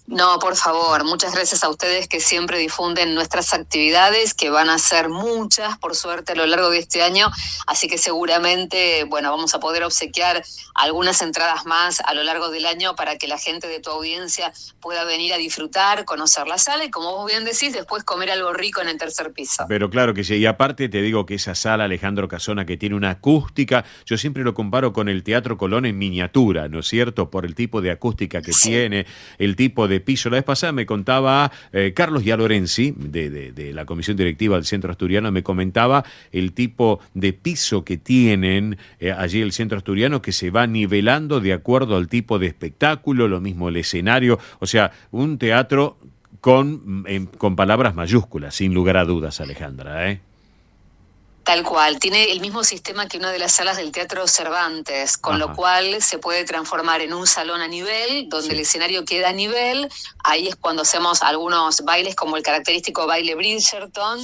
No, por favor, muchas gracias a ustedes que siempre difunden nuestras actividades, que van a ser muchas, por suerte, a lo largo de este año, así que seguramente, bueno, vamos a poder obsequiar algunas entradas más a lo largo del año para que la gente de tu audiencia pueda venir a disfrutar, conocer la sala y, como vos bien decís, después comer algo rico en el tercer piso. Pero claro que sí, y aparte te digo que esa sala Alejandro Casona, que tiene una acústica, yo siempre lo comparo con el Teatro Colón en miniatura, ¿no es cierto? Por el tipo de acústica que tiene, el tipo de piso. La vez pasada me contaba Carlos Yalorenzi, de la comisión directiva del Centro Asturiano, me comentaba el tipo de piso que tienen allí el Centro Asturiano, que se va nivelando de acuerdo al tipo de espectáculo, lo mismo el escenario, o sea, un teatro con palabras mayúsculas, sin lugar a dudas, Alejandra, Tal cual, tiene el mismo sistema que una de las salas del Teatro Cervantes, con lo cual se puede transformar en un salón a nivel, donde el escenario queda a nivel. Ahí es cuando hacemos algunos bailes, como el característico baile Bridgerton,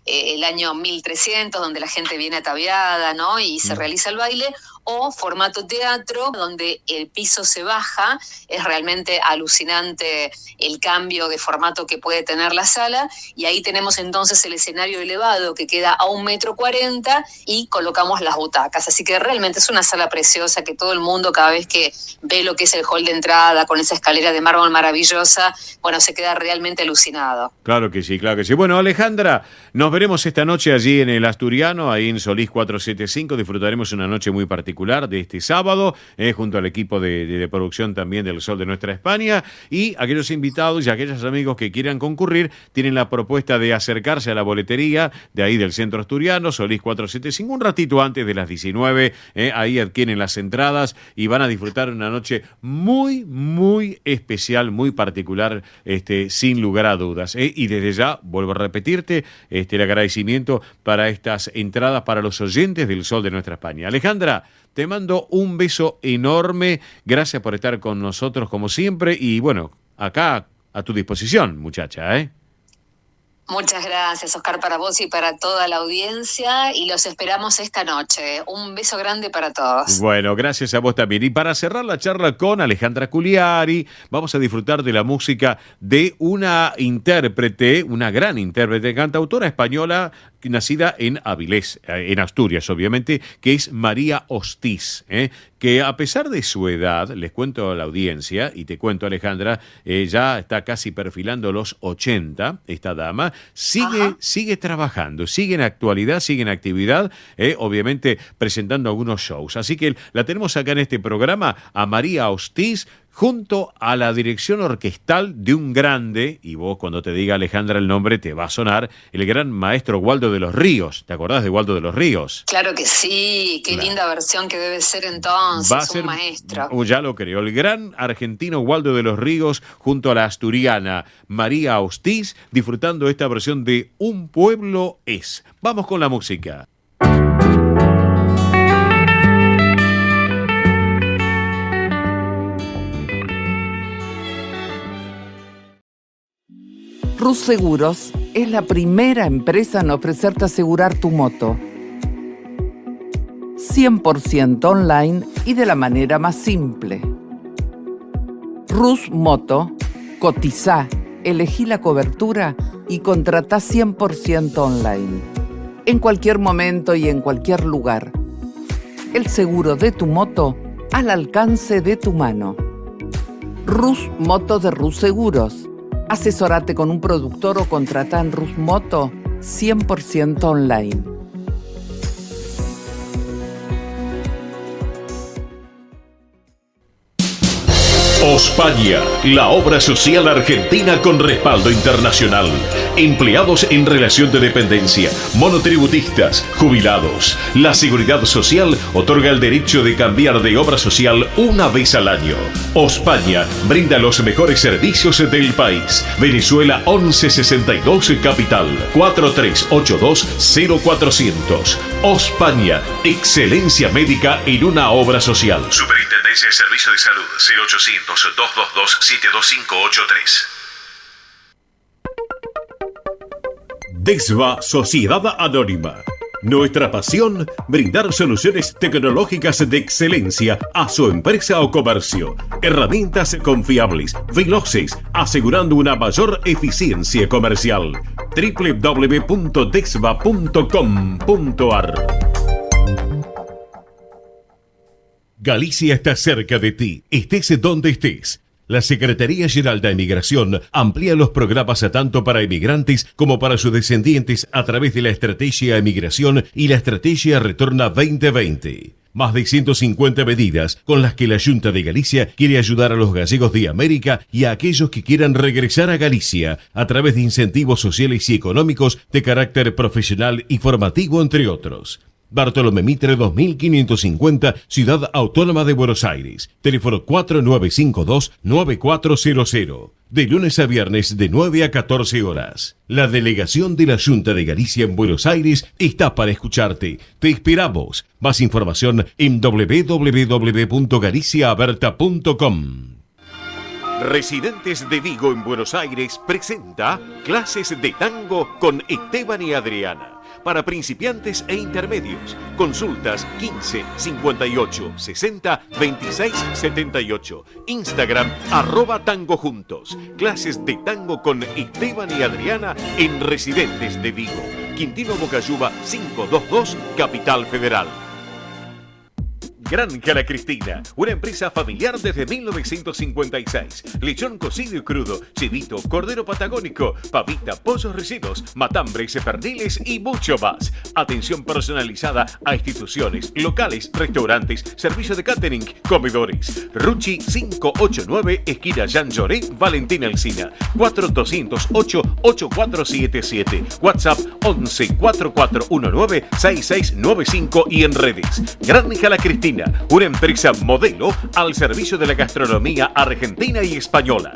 el año 1300, donde la gente viene ataviada, ¿no? Y se realiza el baile. O formato teatro, donde el piso se baja. Es realmente alucinante el cambio de formato que puede tener la sala, y ahí tenemos entonces el escenario elevado que queda a 1,40 m y colocamos las butacas. Así que realmente es una sala preciosa que todo el mundo, cada vez que ve lo que es el hall de entrada con esa escalera de mármol maravillosa, bueno, se queda realmente alucinado. Claro que sí, claro que sí. Bueno, Alejandra, nos veremos esta noche allí en el Asturiano, ahí en Solís 475. Disfrutaremos una noche muy particular de este sábado, junto al equipo de producción también del Sol de Nuestra España, y aquellos invitados y aquellos amigos que quieran concurrir tienen la propuesta de acercarse a la boletería de ahí del Centro Asturiano, Solís 475, un ratito antes de las 19, ahí adquieren las entradas y van a disfrutar una noche muy, muy especial, muy particular, sin lugar a dudas, y desde ya, vuelvo a repetirte, el agradecimiento para estas entradas para los oyentes del Sol de Nuestra España. Alejandra, te mando un beso enorme, gracias por estar con nosotros como siempre, y bueno, acá a tu disposición, muchacha, Muchas gracias, Oscar, para vos y para toda la audiencia, y los esperamos esta noche. Un beso grande para todos. Bueno, gracias a vos también. Y para cerrar la charla con Alejandra Culiari, vamos a disfrutar de la música de una intérprete, una gran intérprete, cantautora española, nacida en Avilés, en Asturias, obviamente, que es María Hostiz, que a pesar de su edad, les cuento a la audiencia, y te cuento, Alejandra, ya está casi perfilando los 80, esta dama, sigue trabajando, sigue en actualidad, sigue en actividad, obviamente presentando algunos shows. Así que la tenemos acá en este programa, a María Hostiz, junto a la dirección orquestal de un grande, y vos cuando te diga, Alejandra, el nombre te va a sonar, el gran maestro Waldo de los Ríos. ¿Te acordás de Waldo de los Ríos? Claro que sí, qué linda versión que debe ser entonces, va a ser, un maestro. Ya lo creo, el gran argentino Waldo de los Ríos junto a la asturiana María Hostiz, disfrutando esta versión de Un pueblo es. Vamos con la música. Rus Seguros es la primera empresa en ofrecerte asegurar tu moto. 100% online y de la manera más simple. Rus Moto, cotizá, elegí la cobertura y contratá 100% online. En cualquier momento y en cualquier lugar. El seguro de tu moto al alcance de tu mano. Rus Moto de Rus Seguros. Asesorate con un productor o contratá en Rus Moto 100% online. Ospaña, la obra social argentina con respaldo internacional. Empleados en relación de dependencia, monotributistas, jubilados. La Seguridad Social otorga el derecho de cambiar de obra social una vez al año. Ospaña brinda los mejores servicios del país. Venezuela 1162 Capital 4382-0400. Ospaña, excelencia médica en una obra social. Superintendencia de Servicios de Salud 0800-222-72583. DESVA Sociedad Anónima. Nuestra pasión, brindar soluciones tecnológicas de excelencia a su empresa o comercio. Herramientas confiables, veloces, asegurando una mayor eficiencia comercial. www.desva.com.ar. Galicia está cerca de ti, estés donde estés. La Secretaría General de Emigración amplía los programas tanto para emigrantes como para sus descendientes a través de la Estrategia Emigración y la Estrategia Retorna 2020. Más de 150 medidas con las que la Junta de Galicia quiere ayudar a los gallegos de América y a aquellos que quieran regresar a Galicia a través de incentivos sociales y económicos de carácter profesional y formativo, entre otros. Bartolomé Mitre 2550, Ciudad Autónoma de Buenos Aires. Teléfono 4952-9400. De lunes a viernes de 9 a 14 horas. La delegación de la Junta de Galicia en Buenos Aires está para escucharte. Te esperamos. Más información en www.galiciaaberta.com. Residentes de Vigo en Buenos Aires presenta clases de tango con Esteban y Adriana. Para principiantes e intermedios. Consultas 15 58 60 26 78. Instagram @tangojuntos. Clases de tango con Esteban y Adriana en Residentes de Vigo. Quintino Bocayuba 522, Capital Federal. Granja La Cristina, una empresa familiar desde 1956. Lechón cocido y crudo, chivito, cordero patagónico, pavita, pollos rellenos, matambres, perniles y mucho más. Atención personalizada a instituciones, locales, restaurantes, servicio de catering, comedores. Ruchi 589, esquina Jean Lloré, Valentín Alsina. 4208-8477. WhatsApp 11 4419 6695 y en redes. Granja La Cristina, una empresa modelo al servicio de la gastronomía argentina y española.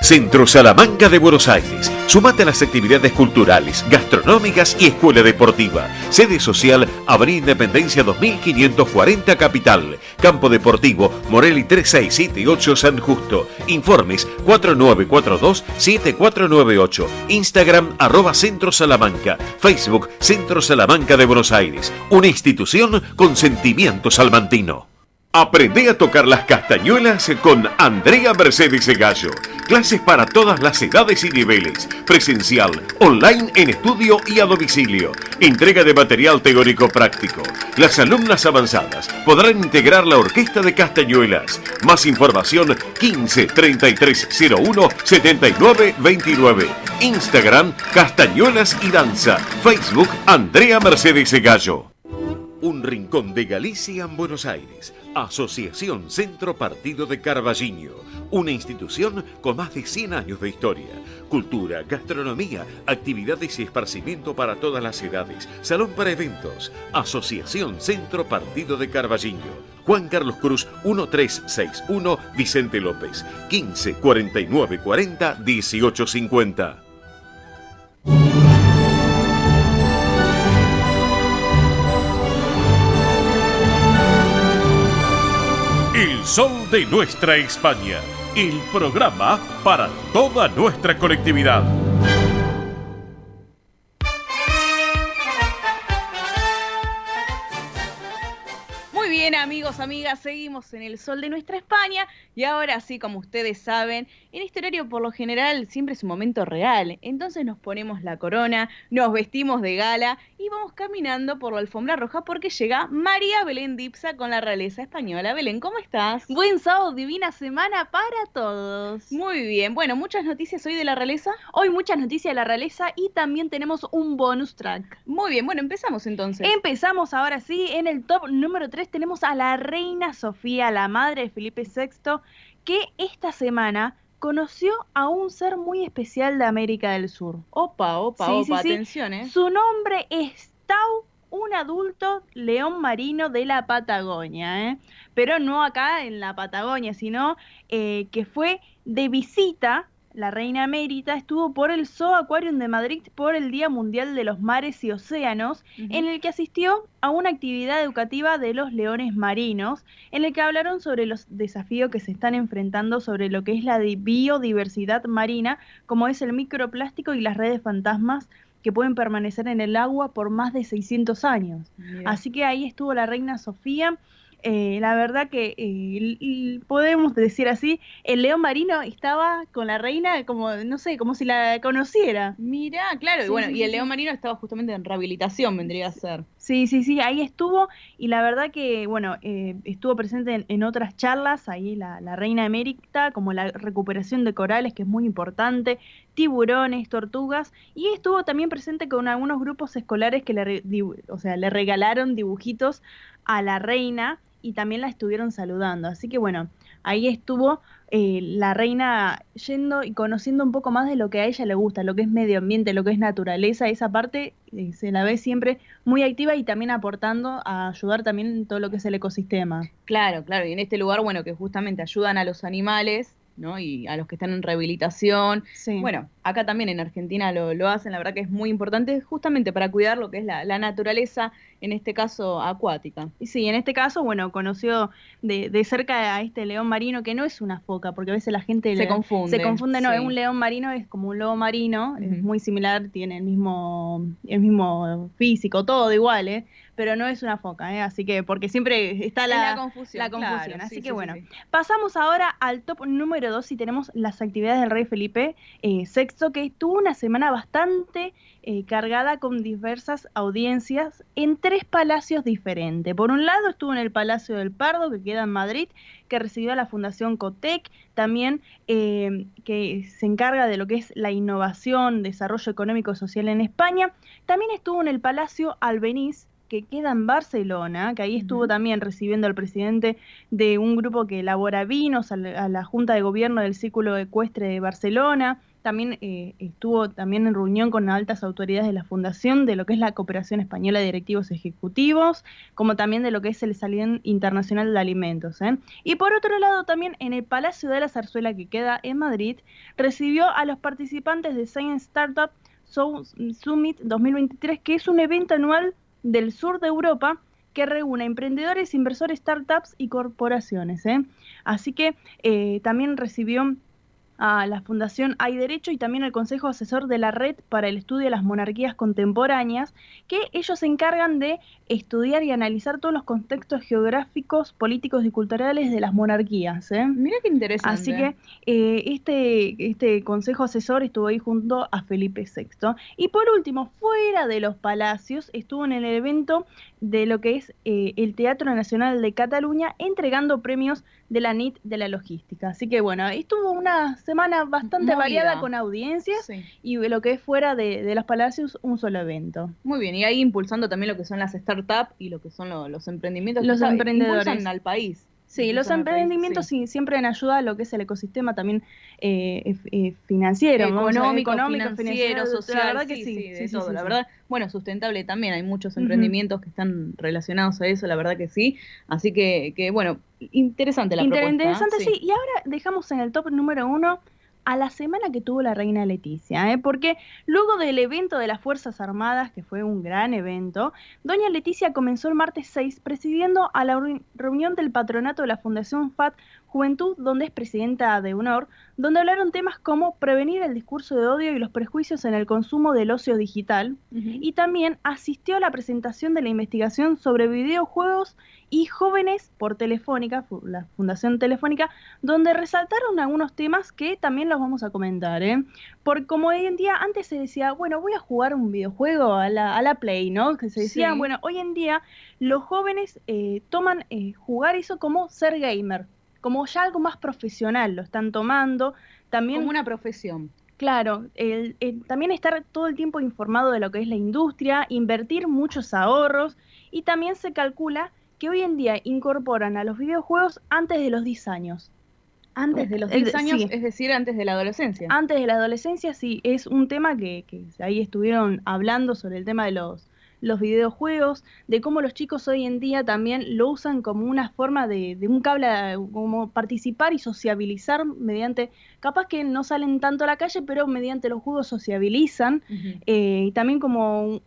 Centro Salamanca de Buenos Aires. Súmate a las actividades culturales, gastronómicas y escuela deportiva. Sede social, Avenida Independencia 2540 Capital. Campo Deportivo, Morelli 3678 San Justo. Informes 4942-7498. Instagram @Centro Salamanca. Facebook Centro Salamanca de Buenos Aires. Una institución con sentimiento salmantino. Aprende a tocar las castañuelas con Andrea Mercedes Gallo. Clases para todas las edades y niveles. Presencial, online en estudio y a domicilio. Entrega de material teórico práctico. Las alumnas avanzadas podrán integrar la orquesta de castañuelas. Más información 15 3301 79 29. Instagram Castañuelas y Danza. Facebook Andrea Mercedes Gallo. Un rincón de Galicia en Buenos Aires. Asociación Centro Partido de Carballiño. Una institución con más de 100 años de historia. Cultura, gastronomía, actividades y esparcimiento para todas las edades. Salón para eventos. Asociación Centro Partido de Carballiño. Juan Carlos Cruz 1361, Vicente López. 15 49 40 18 50. El sol de nuestra España, el programa para toda nuestra colectividad. Muy bien, amigos, amigas, seguimos en el sol de nuestra España y ahora sí, como ustedes saben, en este horario por lo general siempre es un momento real, entonces nos ponemos la corona, nos vestimos de gala y vamos caminando por la alfombra roja porque llega María Belén Dipsa con la realeza española. Belén, ¿cómo estás? Buen sábado, divina semana para todos. Muy bien, bueno, muchas noticias hoy de la realeza. Hoy muchas noticias de la realeza y también tenemos un bonus track. Muy bien, bueno, empezamos entonces. Empezamos ahora sí, en el top número 3 tenemos a la reina Sofía, la madre de Felipe VI, que esta semana conoció a un ser muy especial de América del Sur. Opa, Sí. atención, Su nombre es Tau, un adulto león marino de la Patagonia, pero no acá en la Patagonia, sino que fue de visita. La reina emérita estuvo por el Zoo Aquarium de Madrid por el Día Mundial de los Mares y Océanos, en el que asistió a una actividad educativa de los leones marinos, en el que hablaron sobre los desafíos que se están enfrentando sobre lo que es la biodiversidad marina, como es el microplástico y las redes fantasmas que pueden permanecer en el agua por más de 600 años. Mira. Así que ahí estuvo la reina Sofía. La verdad que podemos decir así, el león marino estaba con la reina como, no sé, como si la conociera. Mira, claro, Sí, y bueno, sí, y el sí. león marino estaba justamente en rehabilitación, vendría a ser. Sí, ahí estuvo y la verdad que, bueno, estuvo presente en otras charlas, ahí la reina emérita, como la recuperación de corales, que es muy importante, tiburones, tortugas, y estuvo también presente con algunos grupos escolares que le regalaron dibujitos a la reina y también la estuvieron saludando. Así que bueno, ahí estuvo la reina yendo y conociendo un poco más de lo que a ella le gusta, lo que es medio ambiente, lo que es naturaleza. Esa parte se la ve siempre muy activa y también aportando a ayudar también en todo lo que es el ecosistema. Claro, y en este lugar, bueno, que justamente ayudan a los animales, ¿no? Y a los que están en rehabilitación. Sí. Bueno, acá también en Argentina lo hacen, la verdad que es muy importante justamente para cuidar lo que es la naturaleza, en este caso acuática. Y sí, en este caso, bueno, conoció de cerca a este león marino, que no es una foca, porque a veces la gente Se confunde, no, sí. es un león marino, es como un lobo marino, es Ujú. muy similar, tiene el mismo físico, todo igual, pero no es una foca, así que, porque siempre está Es la confusión. confusión, así sí, que sí, bueno. sí. Pasamos ahora al top número 2 y tenemos las actividades del rey Felipe VI, que tuvo una semana bastante cargada con diversas audiencias en 3 palacios diferentes. Por un lado estuvo en el Palacio del Pardo, que queda en Madrid, que recibió a la Fundación Cotec, también que se encarga de lo que es la innovación, desarrollo económico y social en España. También estuvo en el Palacio Albeniz, que queda en Barcelona, que ahí estuvo también recibiendo al presidente de un grupo que elabora vinos, a la Junta de Gobierno del Círculo Ecuestre de Barcelona. También estuvo también en reunión con altas autoridades de la Fundación, de lo que es la Cooperación Española de Directivos Ejecutivos, como también de lo que es el Salón Internacional de Alimentos. Y por otro lado, también en el Palacio de la Zarzuela, que queda en Madrid, recibió a los participantes de Science Startup Summit 2023, que es un evento anual del sur de Europa que reúne emprendedores, inversores, startups y corporaciones. Así que también recibió a la Fundación Hay Derecho y también al Consejo Asesor de la Red para el Estudio de las Monarquías Contemporáneas, que ellos se encargan de estudiar y analizar todos los contextos geográficos, políticos y culturales de las monarquías. Mira qué interesante. Así que este consejo asesor estuvo ahí junto a Felipe VI. Y por último, fuera de los palacios, estuvo en el evento de lo que es el Teatro Nacional de Cataluña, entregando premios de la NIT de la logística. Así que bueno, estuvo una semana bastante Movida. variada con audiencias Sí. y lo que es fuera de los palacios, un solo evento. Muy bien, y ahí impulsando también lo que son las startups y lo que son los emprendimientos. Los que emprendedores. Impulsan al país. Sí, los Impulsan al país, emprendimientos sí. sí, siempre en ayuda a lo que es el ecosistema también financiero, Económico, financiero, financiero, social, la verdad que sí, sí, de sí, todo, sí, la sí. verdad. Bueno, sustentable también, hay muchos Ujú. emprendimientos que están relacionados a eso, la verdad que sí. Así que bueno, interesante la propuesta. Interesante, sí. Y ahora dejamos en el top número 1 a la semana que tuvo la reina Leticia, porque luego del evento de las Fuerzas Armadas, que fue un gran evento, doña Leticia comenzó el martes 6 presidiendo a la reunión del patronato de la Fundación FAT Juventud, donde es presidenta de honor, donde hablaron temas como prevenir el discurso de odio y los prejuicios en el consumo del ocio digital, y también asistió a la presentación de la investigación sobre videojuegos y Jóvenes por Telefónica, la Fundación Telefónica, donde resaltaron algunos temas que también los vamos a comentar, ¿eh? Porque como hoy en día, antes se decía, bueno, voy a jugar un videojuego a la Play, ¿no? Que se decía, Sí. bueno, hoy en día los jóvenes toman jugar eso como ser gamer, como ya algo más profesional, lo están tomando. También, Como una profesión. claro, también estar todo el tiempo informado de lo que es la industria, invertir muchos ahorros, y también se calcula que hoy en día incorporan a los videojuegos antes de los 10 años. Antes de los 10 años, Sí. es decir, antes de la adolescencia. Antes de la adolescencia, sí, es un tema que ahí estuvieron hablando sobre el tema de los videojuegos, de cómo los chicos hoy en día también lo usan como una forma de un cable, como participar y sociabilizar mediante, capaz que no salen tanto a la calle, pero mediante los juegos sociabilizan, Ujú. y también como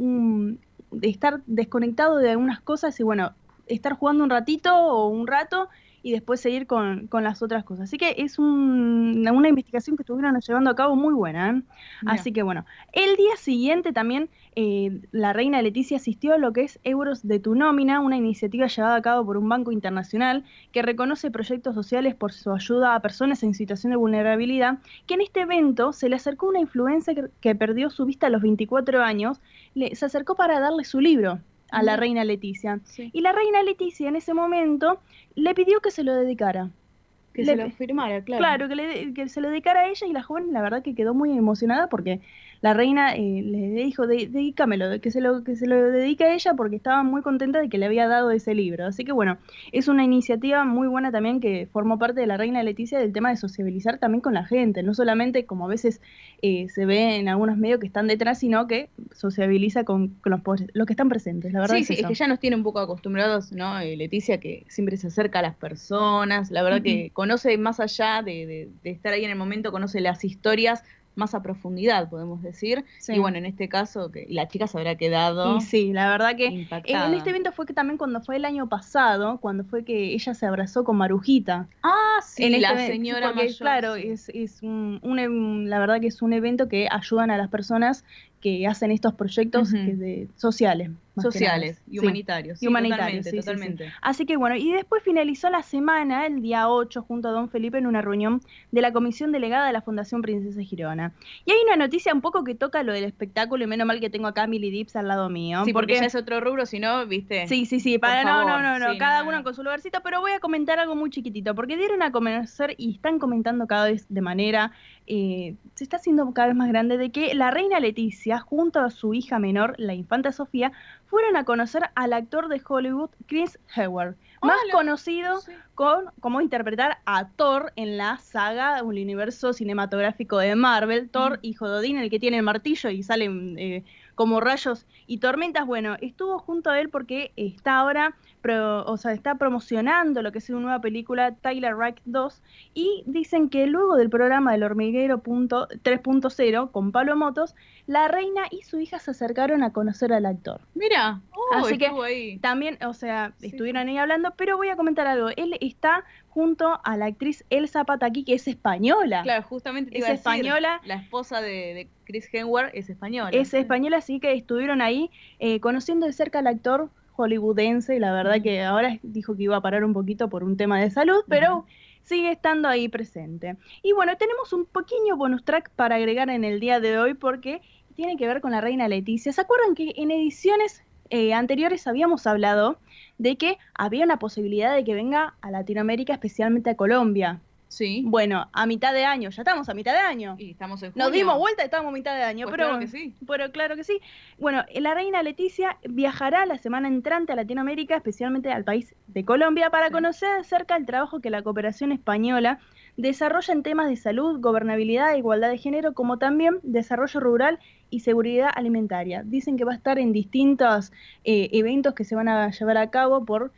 de estar desconectado de algunas cosas y bueno, estar jugando un ratito o un rato y después seguir con las otras cosas. Así que es una investigación que estuvieron llevando a cabo muy buena, ¿eh? Mira. Así que bueno, el día siguiente también la reina Leticia asistió a lo que es Euros de tu nómina, una iniciativa llevada a cabo por un banco internacional que reconoce proyectos sociales por su ayuda a personas en situación de vulnerabilidad, que en este evento se le acercó una influencer que perdió su vista a los 24 años, se acercó para darle su libro a la reina Leticia. Sí. Y la reina Leticia en ese momento le pidió que se lo dedicara. Que Le- se lo firmara, claro. Claro, que se lo dedicara a ella, y la joven la verdad que quedó muy emocionada porque la reina le dijo, dedícamelo, que se lo dedique a ella, porque estaba muy contenta de que le había dado ese libro. Así que bueno, es una iniciativa muy buena también que formó parte de la reina Leticia, del tema de sociabilizar también con la gente, no solamente como a veces se ve en algunos medios que están detrás, sino que sociabiliza con los que están presentes, la verdad Sí, es sí, es eso. que ya nos tiene un poco acostumbrados, ¿no? Leticia, que siempre se acerca a las personas, la verdad que conoce más allá de estar ahí en el momento, conoce las historias más a profundidad, podemos decir. Sí. Y bueno, en este caso, que la chica se habrá quedado Y sí, la verdad que impactada. en este evento fue que también cuando fue el año pasado, cuando fue que ella se abrazó con Marujita. Ah, sí, En la este- señora porque, mayor. claro, sí. es la verdad que es un evento que ayudan a las personas que hacen estos proyectos Ujú. sociales. más que Sociales nada. y Sí. humanitarios. Y Sí, humanitarios, totalmente, sí, sí, sí. totalmente. Así que bueno, y después finalizó la semana, el día 8, junto a don Felipe, en una reunión de la comisión delegada de la Fundación Princesa Girona. Y hay una noticia un poco que toca lo del espectáculo, y menos mal que tengo acá a Mili Dips al lado mío. Sí, porque ya es otro rubro, si no, viste. Sí, sí, sí, Por no, favor. no, Sí, cada no, uno no. con su lugarcito, pero voy a comentar algo muy chiquitito, porque dieron a conocer y están comentando cada vez de manera, se está haciendo cada vez más grande, de que la reina Leticia, junto a su hija menor, la infanta Sofía, fueron a conocer al actor de Hollywood, Chris Hemsworth, más conocido Sí. como interpretar a Thor en la saga, un universo cinematográfico de Marvel, Thor, hijo de Odín, el que tiene el martillo y salen como rayos y tormentas. Bueno, estuvo junto a él porque está ahora, está promocionando lo que es una nueva película, Tyler Rake 2, y dicen que luego del programa del Hormiguero 3.0 con Pablo Motos, la reina y su hija se acercaron a conocer al actor. Mira, Así que estuvo ahí. también, Sí, estuvieron ahí hablando, pero voy a comentar algo. Él está junto a la actriz Elsa Pataky, que es española. Claro, justamente te Es iba a decir, española. la esposa de Chris Hemsworth es española. Es española, así que estuvieron ahí conociendo de cerca al actor hollywoodense, y la verdad que ahora dijo que iba a parar un poquito por un tema de salud, pero sigue estando ahí presente. Y bueno, tenemos un pequeño bonus track para agregar en el día de hoy, porque tiene que ver con la reina Leticia. ¿Se acuerdan que en ediciones anteriores habíamos hablado de que había una posibilidad de que venga a Latinoamérica, especialmente a Colombia? Sí. Bueno, a mitad de año, ya estamos a mitad de año. Y estamos en junio. Nos dimos vuelta y estamos a mitad de año, Pues pero claro que sí. Pero claro que sí. Bueno, la reina Leticia viajará la semana entrante a Latinoamérica, especialmente al país de Colombia, para conocer de cerca el trabajo que la cooperación española desarrolla en temas de salud, gobernabilidad e igualdad de género, como también desarrollo rural y seguridad alimentaria. Dicen que va a estar en distintos eventos que se van a llevar a cabo por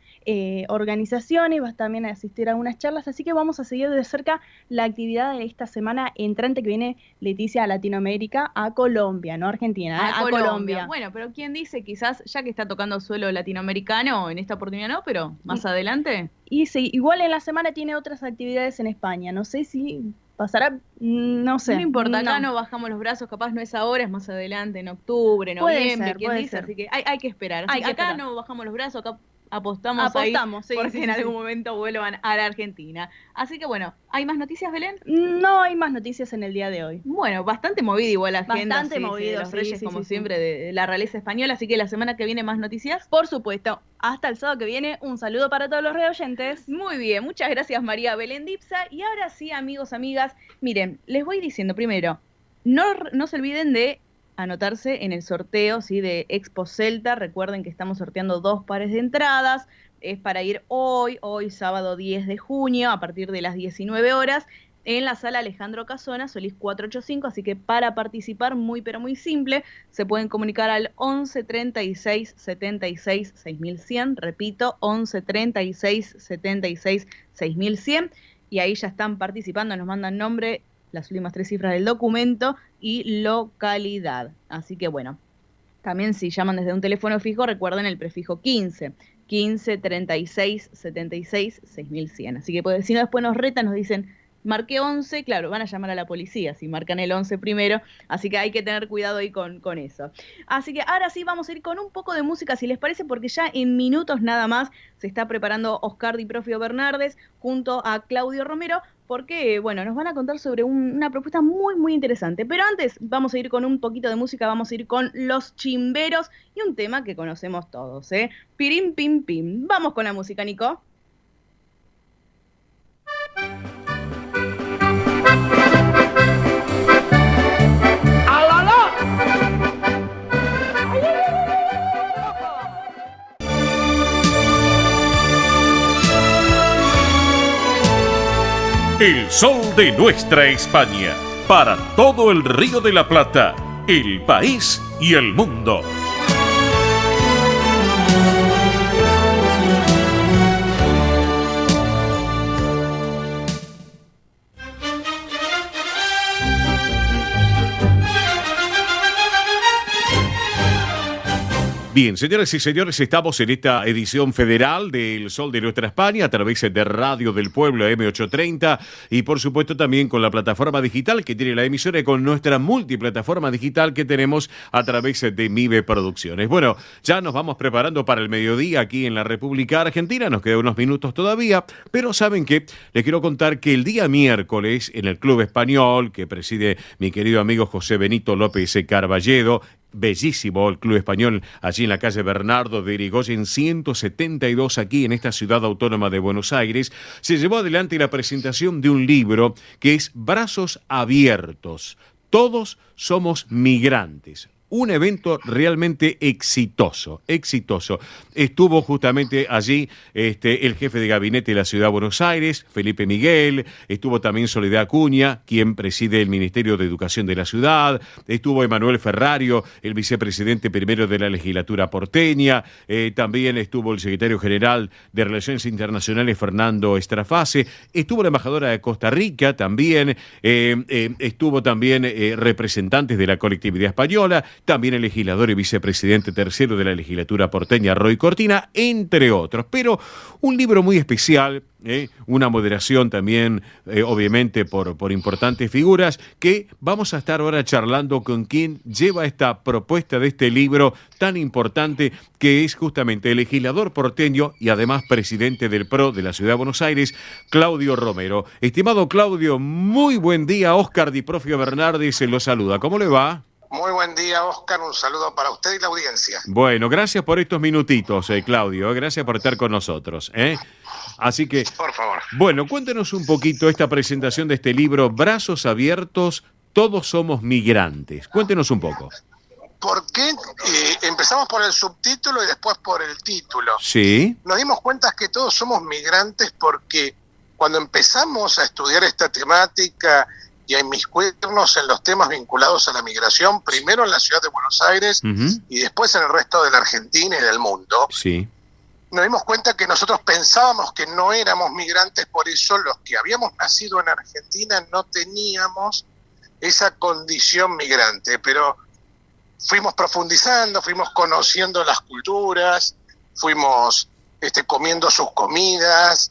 organizaciones, va también a asistir a unas charlas, así que vamos a seguir de cerca la actividad de esta semana entrante que viene Leticia a Latinoamérica, a Colombia, no a Argentina, a Colombia. Bueno, pero ¿quién dice? Quizás ya que está tocando suelo latinoamericano, en esta oportunidad no, pero más adelante. Y sí, igual en la semana tiene otras actividades en España, no sé si pasará, no sé. No importa, acá no bajamos los brazos, capaz no es ahora, es más adelante, en octubre, noviembre, quién puede dice, ser. así que hay que esperar. Así Hay que acá esperar. no bajamos los brazos, acá Apostamos ahí Sí, porque sí, en sí. algún momento vuelvan a la Argentina. Así que bueno, ¿hay más noticias, Belén? No hay más noticias en el día de hoy. Bueno, bastante movida igual la agenda. Bastante sí, movido, de los sí, Reyes, sí, como sí, siempre, de la realeza española. Así que la semana que viene más noticias. Por supuesto, hasta el sábado que viene, un saludo para todos los reoyentes. Muy bien, muchas gracias María Belén Dipsa. Y ahora sí, amigos, amigas, miren, les voy diciendo primero, no se olviden de anotarse en el sorteo, ¿sí? De Expo Celta. Recuerden que estamos sorteando 2 pares de entradas. Es para ir hoy sábado 10 de junio, a partir de las 19 horas, en la sala Alejandro Casona, Solís 485. Así que para participar, muy pero muy simple, se pueden comunicar al 11 36 76 6100. Repito, 11 36 76 6100. Y ahí ya están participando, nos mandan nombre, las últimas 3 cifras del documento y localidad. Así que bueno, también si llaman desde un teléfono fijo, recuerden el prefijo 15 36 76 6100. Así que si no, después nos retan, nos dicen, marqué 11, claro, van a llamar a la policía si marcan el 11 primero, así que hay que tener cuidado ahí con eso. Así que ahora sí vamos a ir con un poco de música, si les parece, porque ya en minutos nada más se está preparando Oscar Di Profio Bernardes junto a Claudio Romero, porque, bueno, nos van a contar sobre una propuesta muy, muy interesante. Pero antes vamos a ir con un poquito de música, vamos a ir con Los Chimberos y un tema que conocemos todos, ¿eh? Pirim, pim, pim. Vamos con la música, Nico. El sol de nuestra España, para todo el Río de la Plata, el país y el mundo. Bien, señoras y señores, estamos en esta edición federal del Sol de Nuestra España a través de Radio del Pueblo M830 y por supuesto también con la plataforma digital que tiene la emisora y con nuestra multiplataforma digital que tenemos a través de MIBE Producciones. Bueno, ya nos vamos preparando para el mediodía aquí en la República Argentina, nos quedan unos minutos todavía, pero ¿saben qué? Les quiero contar que el día miércoles en el Club Español que preside mi querido amigo José Benito López Carballedo, bellísimo el Club Español, allí en la calle Bernardo de Irigoyen 172, aquí en esta ciudad autónoma de Buenos Aires, se llevó adelante la presentación de un libro que es Brazos Abiertos. Todos somos migrantes. Un evento realmente exitoso. Estuvo justamente allí el jefe de gabinete de la Ciudad de Buenos Aires, Felipe Miguel, estuvo también Soledad Acuña, quien preside el Ministerio de Educación de la ciudad, estuvo Emanuel Ferrario, el vicepresidente primero de la legislatura porteña, también estuvo el secretario general de Relaciones Internacionales, Fernando Estrafase, estuvo la embajadora de Costa Rica también, estuvo también representantes de la colectividad española, también el legislador y vicepresidente tercero de la legislatura porteña, Roy Cortina, entre otros. Pero un libro muy especial, una moderación también, obviamente, por importantes figuras, que vamos a estar ahora charlando con quien lleva esta propuesta de este libro tan importante, que es justamente el legislador porteño y además presidente del PRO de la Ciudad de Buenos Aires, Claudio Romero. Estimado Claudio, muy buen día. Oscar Di Profio Bernardes se lo saluda. ¿Cómo le va? Muy buen día, Oscar. Un saludo para usted y la audiencia. Bueno, gracias por estos minutitos, Claudio. Gracias por estar con nosotros. Así que, por favor. Bueno, cuéntenos un poquito esta presentación de este libro, Brazos Abiertos, Todos Somos Migrantes. Cuéntenos un poco. ¿Por qué empezamos por el subtítulo y después por el título? Sí. Nos dimos cuenta que todos somos migrantes porque cuando empezamos a estudiar esta temática y a inmiscuirnos en los temas vinculados a la migración, primero en la ciudad de Buenos Aires y después en el resto de la Argentina y del mundo, sí, nos dimos cuenta que nosotros pensábamos que no éramos migrantes, por eso los que habíamos nacido en Argentina no teníamos esa condición migrante, pero fuimos profundizando, fuimos conociendo las culturas, fuimos comiendo sus comidas,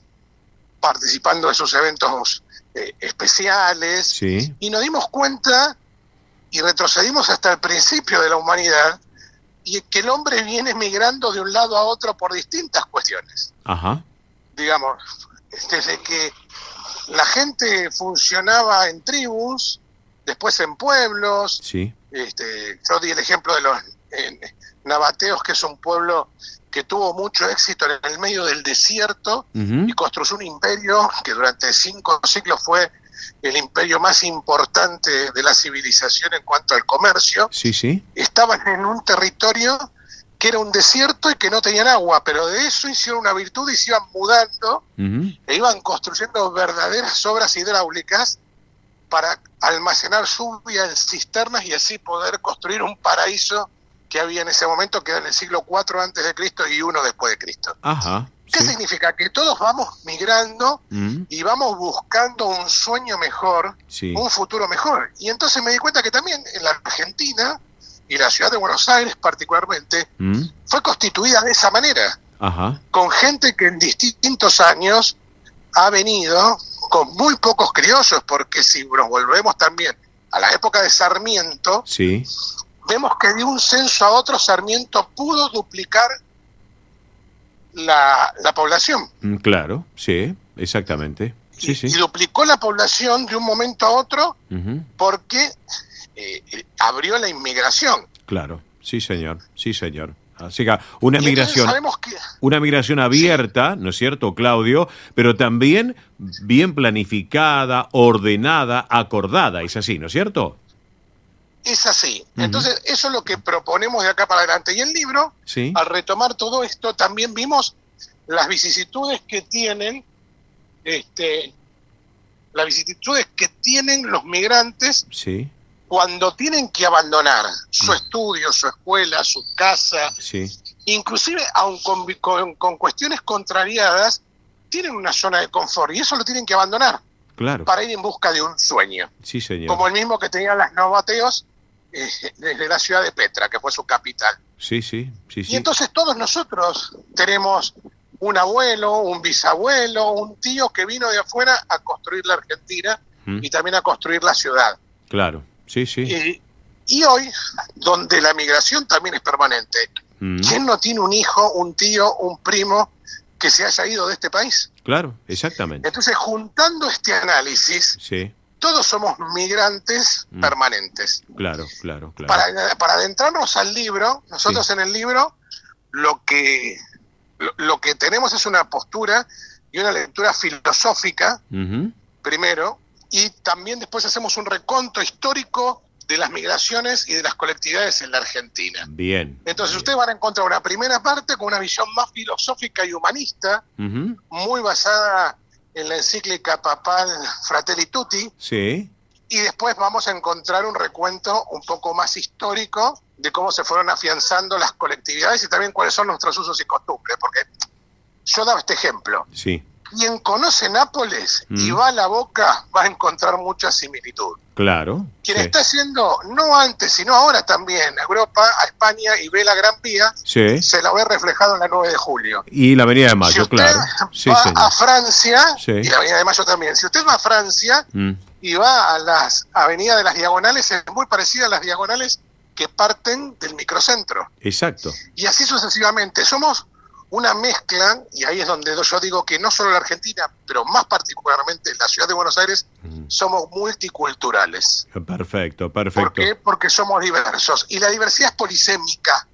participando de sus eventos especiales, sí, y nos dimos cuenta y retrocedimos hasta el principio de la humanidad y que el hombre viene migrando de un lado a otro por distintas cuestiones. Ajá. Digamos, desde que la gente funcionaba en tribus, después en pueblos. Sí. Yo di el ejemplo de los nabateos, que es un pueblo que tuvo mucho éxito en el medio del desierto y construyó un imperio que durante 5 siglos fue el imperio más importante de la civilización en cuanto al comercio. Sí, sí. Estaban en un territorio que era un desierto y que no tenían agua, pero de eso hicieron una virtud y se iban mudando e iban construyendo verdaderas obras hidráulicas para almacenar lluvia en cisternas y así poder construir un paraíso que había en ese momento, que era en el siglo IV antes de Cristo y 1 después de Cristo. Ajá. ¿Qué significa? Que todos vamos migrando y vamos buscando un sueño mejor, un futuro mejor. Y entonces me di cuenta que también en la Argentina, y la ciudad de Buenos Aires particularmente, fue constituida de esa manera. Ajá. Con gente que en distintos años ha venido con muy pocos criollos, porque si nos volvemos también a la época de Sarmiento, vemos que de un censo a otro Sarmiento pudo duplicar la población. Claro, sí, exactamente. Sí, sí. Y duplicó la población de un momento a otro porque abrió la inmigración. Claro, sí señor, sí señor. Así que una migración abierta, ¿no es cierto, Claudio? Pero también bien planificada, ordenada, acordada, es así, ¿no es cierto? Es así. Entonces, eso es lo que proponemos de acá para adelante. Y el libro, al retomar todo esto, también vimos las vicisitudes que tienen, los migrantes cuando tienen que abandonar su estudio, su escuela, su casa, inclusive aun con cuestiones contrariadas, tienen una zona de confort y eso lo tienen que abandonar para ir en busca de un sueño. Sí, señor. Como el mismo que tenían las nabateos desde la ciudad de Petra, que fue su capital. Sí. Y entonces todos nosotros tenemos un abuelo, un bisabuelo, un tío que vino de afuera a construir la Argentina y también a construir la ciudad. Claro. Sí. Y hoy, donde la migración también es permanente, ¿quién no tiene un hijo, un tío, un primo que se haya ido de este país? Claro, exactamente. Entonces, juntando este análisis, todos somos migrantes permanentes. Claro. Para adentrarnos al libro, nosotros en el libro lo que tenemos es una postura y una lectura filosófica, primero, y también después hacemos un reconto histórico de las migraciones y de las colectividades en la Argentina. Bien. Entonces ustedes van a encontrar una primera parte con una visión más filosófica y humanista, muy basada en la encíclica papal Fratelli Tutti. Y después vamos a encontrar un recuento un poco más histórico de cómo se fueron afianzando las colectividades y también cuáles son nuestros usos y costumbres. Porque yo daba este ejemplo. Quien conoce Nápoles y va a la Boca va a encontrar mucha similitud. Claro. Quien está haciendo, no antes, sino ahora también, a Europa, a España y ve la Gran Vía, se la ve reflejado en la 9 de julio. Y la Avenida de Mayo, si usted claro. va a Francia, y la Avenida de Mayo también. Si usted va a Francia y va a las avenidas de las diagonales, es muy parecida a las diagonales que parten del microcentro. Exacto. Y así sucesivamente. Somos una mezcla, y ahí es donde yo digo que no solo la Argentina, pero más particularmente la ciudad de Buenos Aires, somos multiculturales. Perfecto. ¿Por qué? Porque somos diversos. Y la diversidad es polisémica.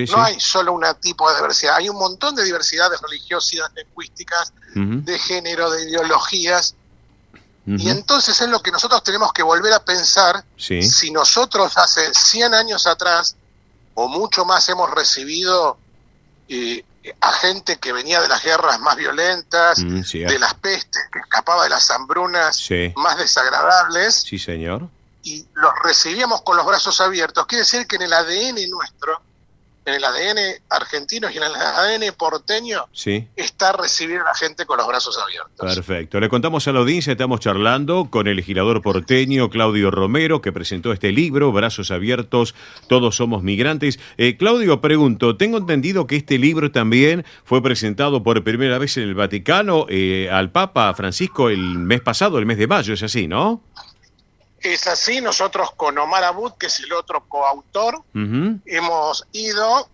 No hay solo un tipo de diversidad, hay un montón de diversidades religiosas, lingüísticas, de género, de ideologías. Y entonces es lo que nosotros tenemos que volver a pensar. Si nosotros hace 100 años atrás, o mucho más, hemos recibido a gente que venía de las guerras más violentas, de las pestes, que escapaba de las hambrunas más desagradables, señor, y los recibíamos con los brazos abiertos. Quiere decir que en el ADN nuestro, en el ADN argentino y en el ADN porteño, está recibir a la gente con los brazos abiertos. Perfecto. Le contamos a la audiencia, estamos charlando con el legislador porteño Claudio Romero, que presentó este libro, Brazos Abiertos, Todos Somos Migrantes. Claudio, pregunto, tengo entendido que este libro también fue presentado por primera vez en el Vaticano al Papa Francisco el mes pasado, el mes de mayo, es así, ¿no? Es así, nosotros con Omar Abud, que es el otro coautor, hemos ido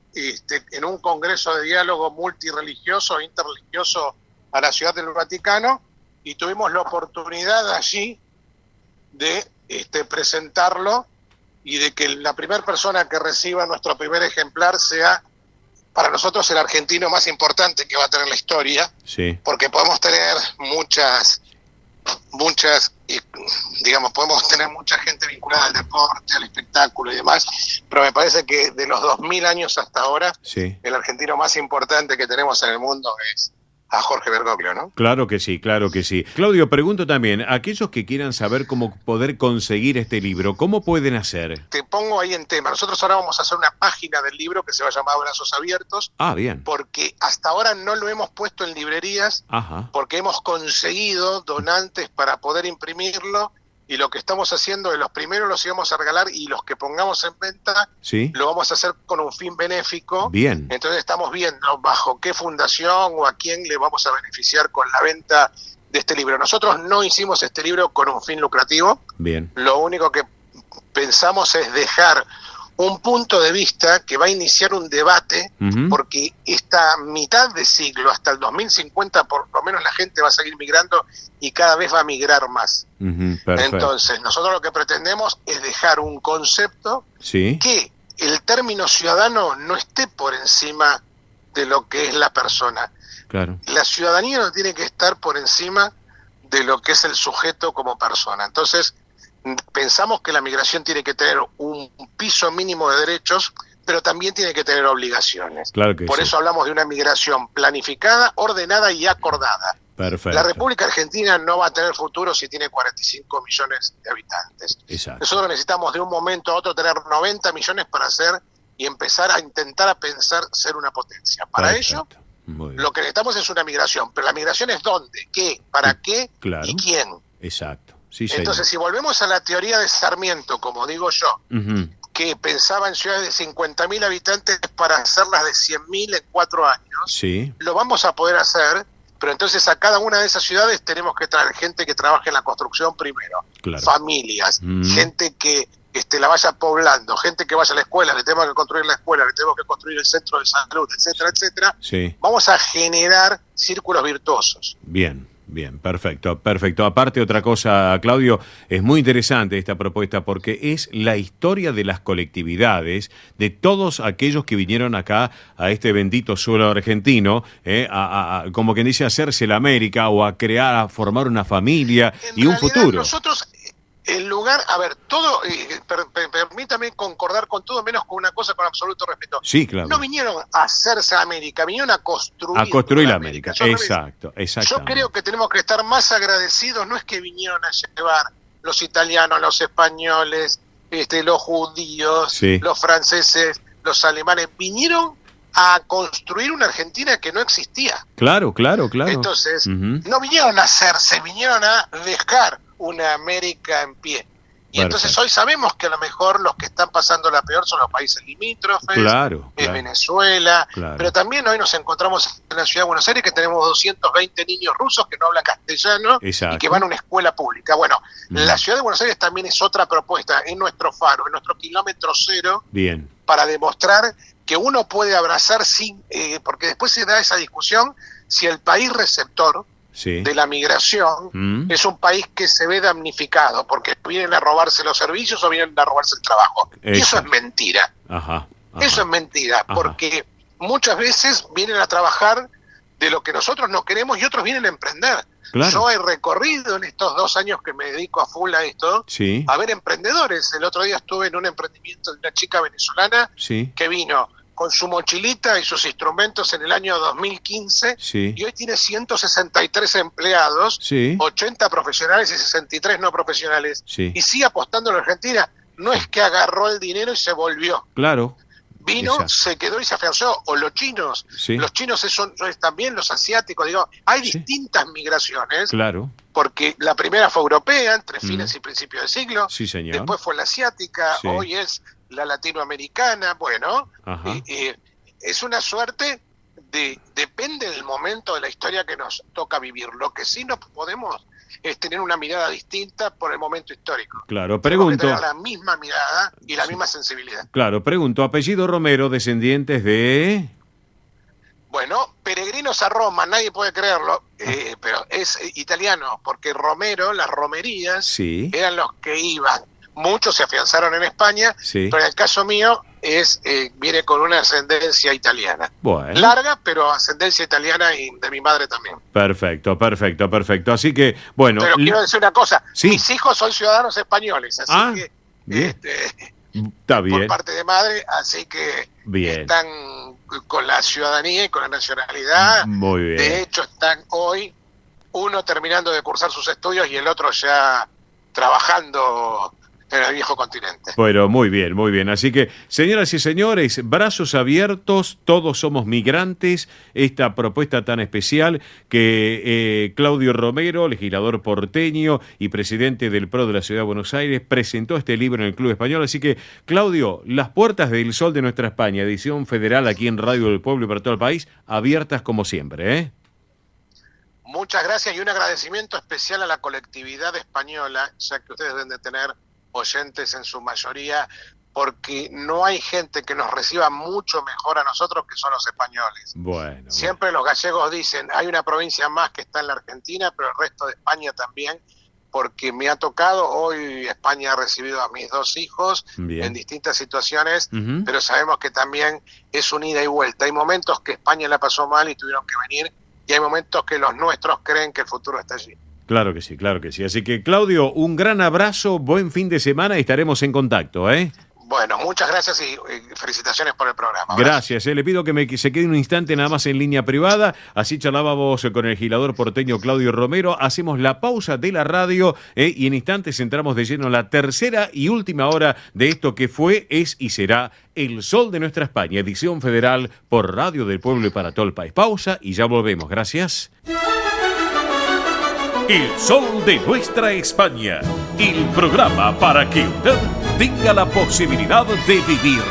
en un congreso de diálogo multirreligioso, interreligioso a la Ciudad del Vaticano, y tuvimos la oportunidad allí de presentarlo y de que la primera persona que reciba nuestro primer ejemplar sea para nosotros el argentino más importante que va a tener la historia, Sí. porque podemos tener muchas, digamos, podemos tener mucha gente vinculada al deporte, al espectáculo y demás, pero me parece que de los 2000 años hasta ahora, Sí. el argentino más importante que tenemos en el mundo es a Jorge Bergoglio, ¿no? Claro que sí, claro que sí. Claudio, pregunto también, aquellos que quieran saber cómo poder conseguir este libro, ¿cómo pueden hacer? Te pongo ahí en tema. Nosotros ahora vamos a hacer una página del libro que se va a llamar Brazos Abiertos, Ah, bien. porque hasta ahora no lo hemos puesto en librerías, Ajá. porque hemos conseguido donantes para poder imprimirlo, y lo que estamos haciendo es los primeros los íbamos a regalar y los que pongamos en venta Sí. lo vamos a hacer con un fin benéfico. Bien. Entonces estamos viendo bajo qué fundación o a quién le vamos a beneficiar con la venta de este libro. Nosotros no hicimos este libro con un fin lucrativo, Bien. lo único que pensamos es dejar un punto de vista que va a iniciar un debate, Ujú. porque esta mitad de siglo, hasta el 2050, por lo menos la gente va a seguir migrando y cada vez va a migrar más. Ujú, perfecto. Entonces, nosotros lo que pretendemos es dejar un concepto Sí. que el término ciudadano no esté por encima de lo que es la persona. Claro. La ciudadanía no tiene que estar por encima de lo que es el sujeto como persona. Entonces, pensamos que la migración tiene que tener un piso mínimo de derechos, pero también tiene que tener obligaciones. Claro que Por sí. eso hablamos de una migración planificada, ordenada y acordada. Perfecto. La República Argentina no va a tener futuro si tiene 45 millones de habitantes. Exacto. Nosotros necesitamos de un momento a otro tener 90 millones para hacer y empezar a intentar a pensar ser una potencia. Para ello, Perfecto. Muy bien. lo que necesitamos es una migración. Pero la migración es dónde, qué, para qué Claro. y quién. Exacto. Sí, señor. Entonces, si volvemos a la teoría de Sarmiento, como digo yo, Ujú. que pensaba en ciudades de 50.000 habitantes para hacerlas de 100.000 en 4 años, Sí. lo vamos a poder hacer, pero entonces a cada una de esas ciudades tenemos que traer gente que trabaje en la construcción primero, Claro. familias, Mm. gente que la vaya poblando, gente que vaya a la escuela, le tenemos que construir la escuela, le tenemos que construir el centro de salud, etcétera, etcétera. Sí. Vamos a generar círculos virtuosos. Bien, bien, perfecto, perfecto. Aparte, otra cosa, Claudio, es muy interesante esta propuesta porque es la historia de las colectividades, de todos aquellos que vinieron acá a este bendito suelo argentino, como quien dice, a hacerse la América o a crear, a formar una familia En y un realidad, futuro. Nosotros, el lugar, a ver, todo, permítame concordar con todo, menos con una cosa con absoluto respeto. Sí, claro. No vinieron a hacerse América, vinieron a construir. A construir la América. Yo al revés. Exacto, Yo exactamente. creo que tenemos que estar más agradecidos, no es que vinieron a llevar los italianos, los españoles, los judíos, Sí. los franceses, los alemanes, vinieron a construir una Argentina que no existía. Claro, claro, claro. Entonces, Ujú. no vinieron a hacerse, vinieron a dejar una América en pie. Y entonces Perfecto. hoy sabemos que a lo mejor los que están pasando la peor son los países limítrofes, Claro, es claro, Venezuela, claro. pero también hoy nos encontramos en la ciudad de Buenos Aires que tenemos 220 niños rusos que no hablan castellano Exacto. y que van a una escuela pública. Bueno, Mm. la ciudad de Buenos Aires también es otra propuesta, es nuestro faro, es nuestro kilómetro cero Bien, para demostrar que uno puede abrazar sin, porque después se da esa discusión si el país receptor sí. de la migración Mm. es un país que se ve damnificado porque vienen a robarse los servicios o vienen a robarse el trabajo. Y eso es Exacto. mentira. Ajá, ajá. Eso es mentira, Ajá. porque muchas veces vienen a trabajar de lo que nosotros no queremos y otros vienen a emprender. Claro. Yo he recorrido en estos 2 años que me dedico a full a esto, Sí, a ver emprendedores. El otro día estuve en un emprendimiento de una chica venezolana sí, que vino con su mochilita y sus instrumentos en el año 2015 sí, y hoy tiene 163 empleados, sí, 80 profesionales y 63 no profesionales. sí. Y sigue apostando en la Argentina. No es que agarró el dinero y se volvió. Claro, Vino, Exacto. se quedó y se afianzó. O los chinos. sí, Los chinos son también los asiáticos. Digo, hay Sí. distintas migraciones, claro, porque la primera fue europea, entre Mm. fines y principios del siglo. sí, señor. Después fue la asiática, Sí. hoy es la latinoamericana. Bueno, Ajá, es una suerte depende del momento de la historia que nos toca vivir. Lo que sí no podemos es tener una mirada distinta por el momento histórico. Claro, Tenemos que pregunto. tener la misma mirada y la misma sensibilidad. Claro, pregunto, apellido Romero, descendientes de... Bueno, peregrinos a Roma, nadie puede creerlo, pero es italiano, porque Romero, las romerías, Sí. eran los que iban. Muchos se afianzaron en España, Sí. pero en el caso mío viene con una ascendencia italiana. Bueno. Larga, pero ascendencia italiana y de mi madre también. Perfecto, perfecto, perfecto. Así que, bueno... Pero quiero decir una cosa, Sí. mis hijos son ciudadanos españoles, así que bien. Está bien. por parte de madre, así que Bien. están con la ciudadanía y con la nacionalidad. Muy bien. De hecho, están hoy uno terminando de cursar sus estudios y el otro ya trabajando en el viejo continente. Bueno, muy bien, muy bien. Así que, señoras y señores, brazos abiertos, todos somos migrantes. Esta propuesta tan especial que Claudio Romero, legislador porteño y presidente del PRO de la Ciudad de Buenos Aires, presentó este libro en el Club Español. Así que, Claudio, las puertas del Sol de Nuestra España, edición federal aquí en Radio del Pueblo y para todo el país, abiertas como siempre, ¿eh? Muchas gracias y un agradecimiento especial a la colectividad española, ya que ustedes deben de tener oyentes en su mayoría, porque no hay gente que nos reciba mucho mejor a nosotros que son los españoles. Bueno. Siempre los gallegos dicen, hay una provincia más que está en la Argentina, pero el resto de España también, porque me ha tocado, hoy España ha recibido a mis dos hijos Bien. en distintas situaciones, Ujú. pero sabemos que también es un ida y vuelta. Hay momentos que España la pasó mal y tuvieron que venir, y hay momentos que los nuestros creen que el futuro está allí. Claro que sí, claro que sí. Así que, Claudio, un gran abrazo, buen fin de semana y estaremos en contacto, ¿eh? Bueno, muchas gracias y felicitaciones por el programa. Gracias, le pido que se quede un instante nada más en línea privada, así charlábamos con el legislador porteño Claudio Romero, hacemos la pausa de la radio y en instantes entramos de lleno en la tercera y última hora de esto que fue, es y será El Sol de Nuestra España, edición federal por Radio del Pueblo y para todo el país. Pausa y ya volvemos, gracias. El Sol de Nuestra España, el programa para que usted tenga la posibilidad de vivir,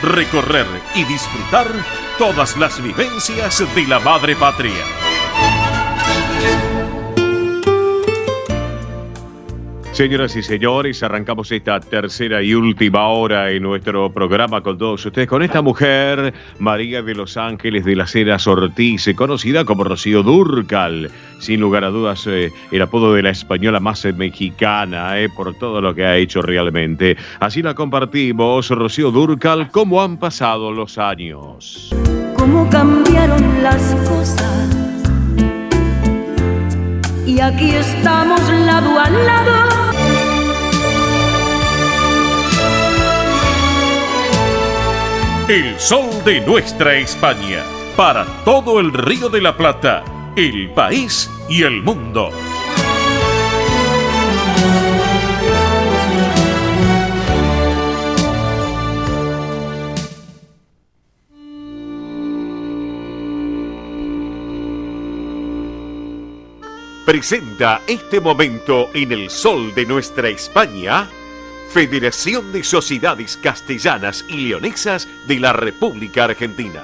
recorrer y disfrutar todas las vivencias de la madre patria. Señoras y señores, arrancamos esta tercera y última hora en nuestro programa con todos ustedes, con esta mujer, María de los Ángeles de las Heras Ortiz, conocida como Rocío Dúrcal, sin lugar a dudas el apodo de la española más mexicana, por todo lo que ha hecho realmente. Así la compartimos, Rocío Dúrcal, cómo han pasado los años. Cómo cambiaron las cosas. Y aquí estamos lado a lado. El Sol de Nuestra España, para todo el Río de la Plata, el país y el mundo. Presenta este momento en El Sol de Nuestra España, Federación de Sociedades Castellanas y Leonesas de la República Argentina.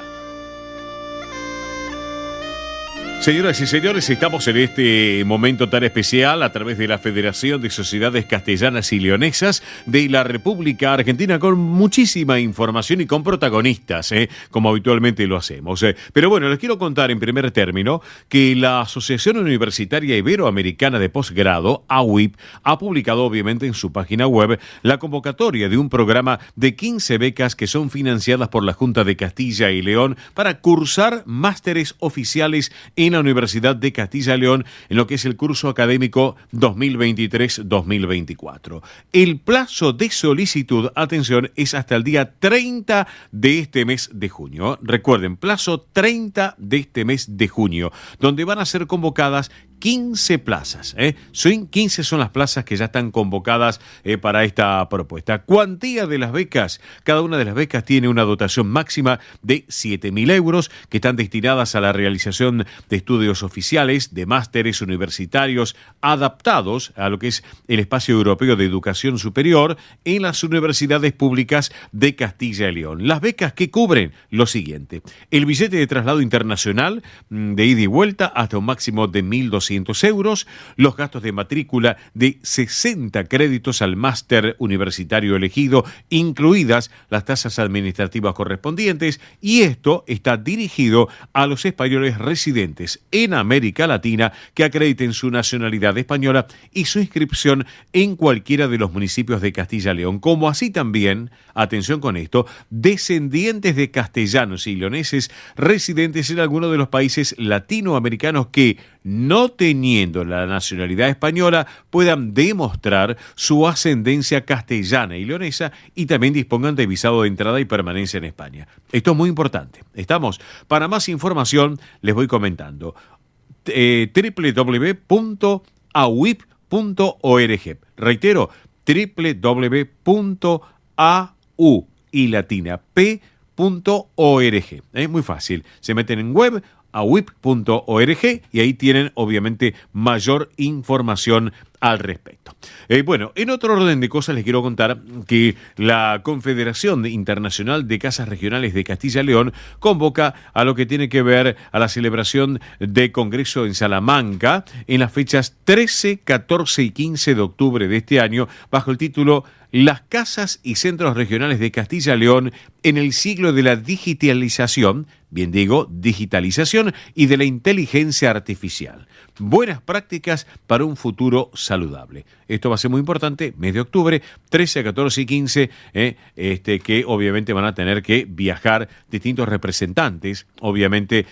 Señoras y señores, estamos en este momento tan especial a través de la Federación de Sociedades Castellanas y Leonesas de la República Argentina con muchísima información y con protagonistas, como habitualmente lo hacemos. Pero bueno, les quiero contar en primer término que la Asociación Universitaria Iberoamericana de Posgrado, AUIP, ha publicado obviamente en su página web la convocatoria de un programa de 15 becas que son financiadas por la Junta de Castilla y León para cursar másteres oficiales en la Universidad de Castilla y León en lo que es el curso académico 2023-2024. El plazo de solicitud, atención, es hasta el día 30 de este mes de junio. Recuerden, plazo 30 de este mes de junio, donde van a ser convocadas 15 plazas. 15 son las plazas que ya están convocadas para esta propuesta. Cuantía de las becas. Cada una de las becas tiene una dotación máxima de 7.000 euros que están destinadas a la realización de estudios oficiales, de másteres universitarios adaptados a lo que es el espacio europeo de educación superior en las universidades públicas de Castilla y León. Las becas que cubren lo siguiente: el billete de traslado internacional de ida y vuelta hasta un máximo de 1.200 200 euros, los gastos de matrícula de 60 créditos al máster universitario elegido, incluidas las tasas administrativas correspondientes, y esto está dirigido a los españoles residentes en América Latina que acrediten su nacionalidad española y su inscripción en cualquiera de los municipios de Castilla y León, como así también, atención con esto, descendientes de castellanos y leoneses residentes en alguno de los países latinoamericanos que, no teniendo la nacionalidad española, puedan demostrar su ascendencia castellana y leonesa y también dispongan de visado de entrada y permanencia en España. Esto es muy importante. ¿Estamos? Para más información les voy comentando www.auip.org. Reitero, www.auip.org. Es muy fácil. Se meten en web auip.org y ahí tienen obviamente mayor información al respecto. Bueno, en otro orden de cosas les quiero contar que la Confederación Internacional de Casas Regionales de Castilla y León convoca a lo que tiene que ver a la celebración de Congreso en Salamanca en las fechas 13, 14 y 15 de octubre de este año bajo el título Las casas y centros regionales de Castilla y León en el siglo de la digitalización, bien digo, digitalización y de la inteligencia artificial. Buenas prácticas para un futuro saludable. Esto va a ser muy importante, mes de octubre, 13, 14 y 15, que obviamente van a tener que viajar distintos representantes, obviamente,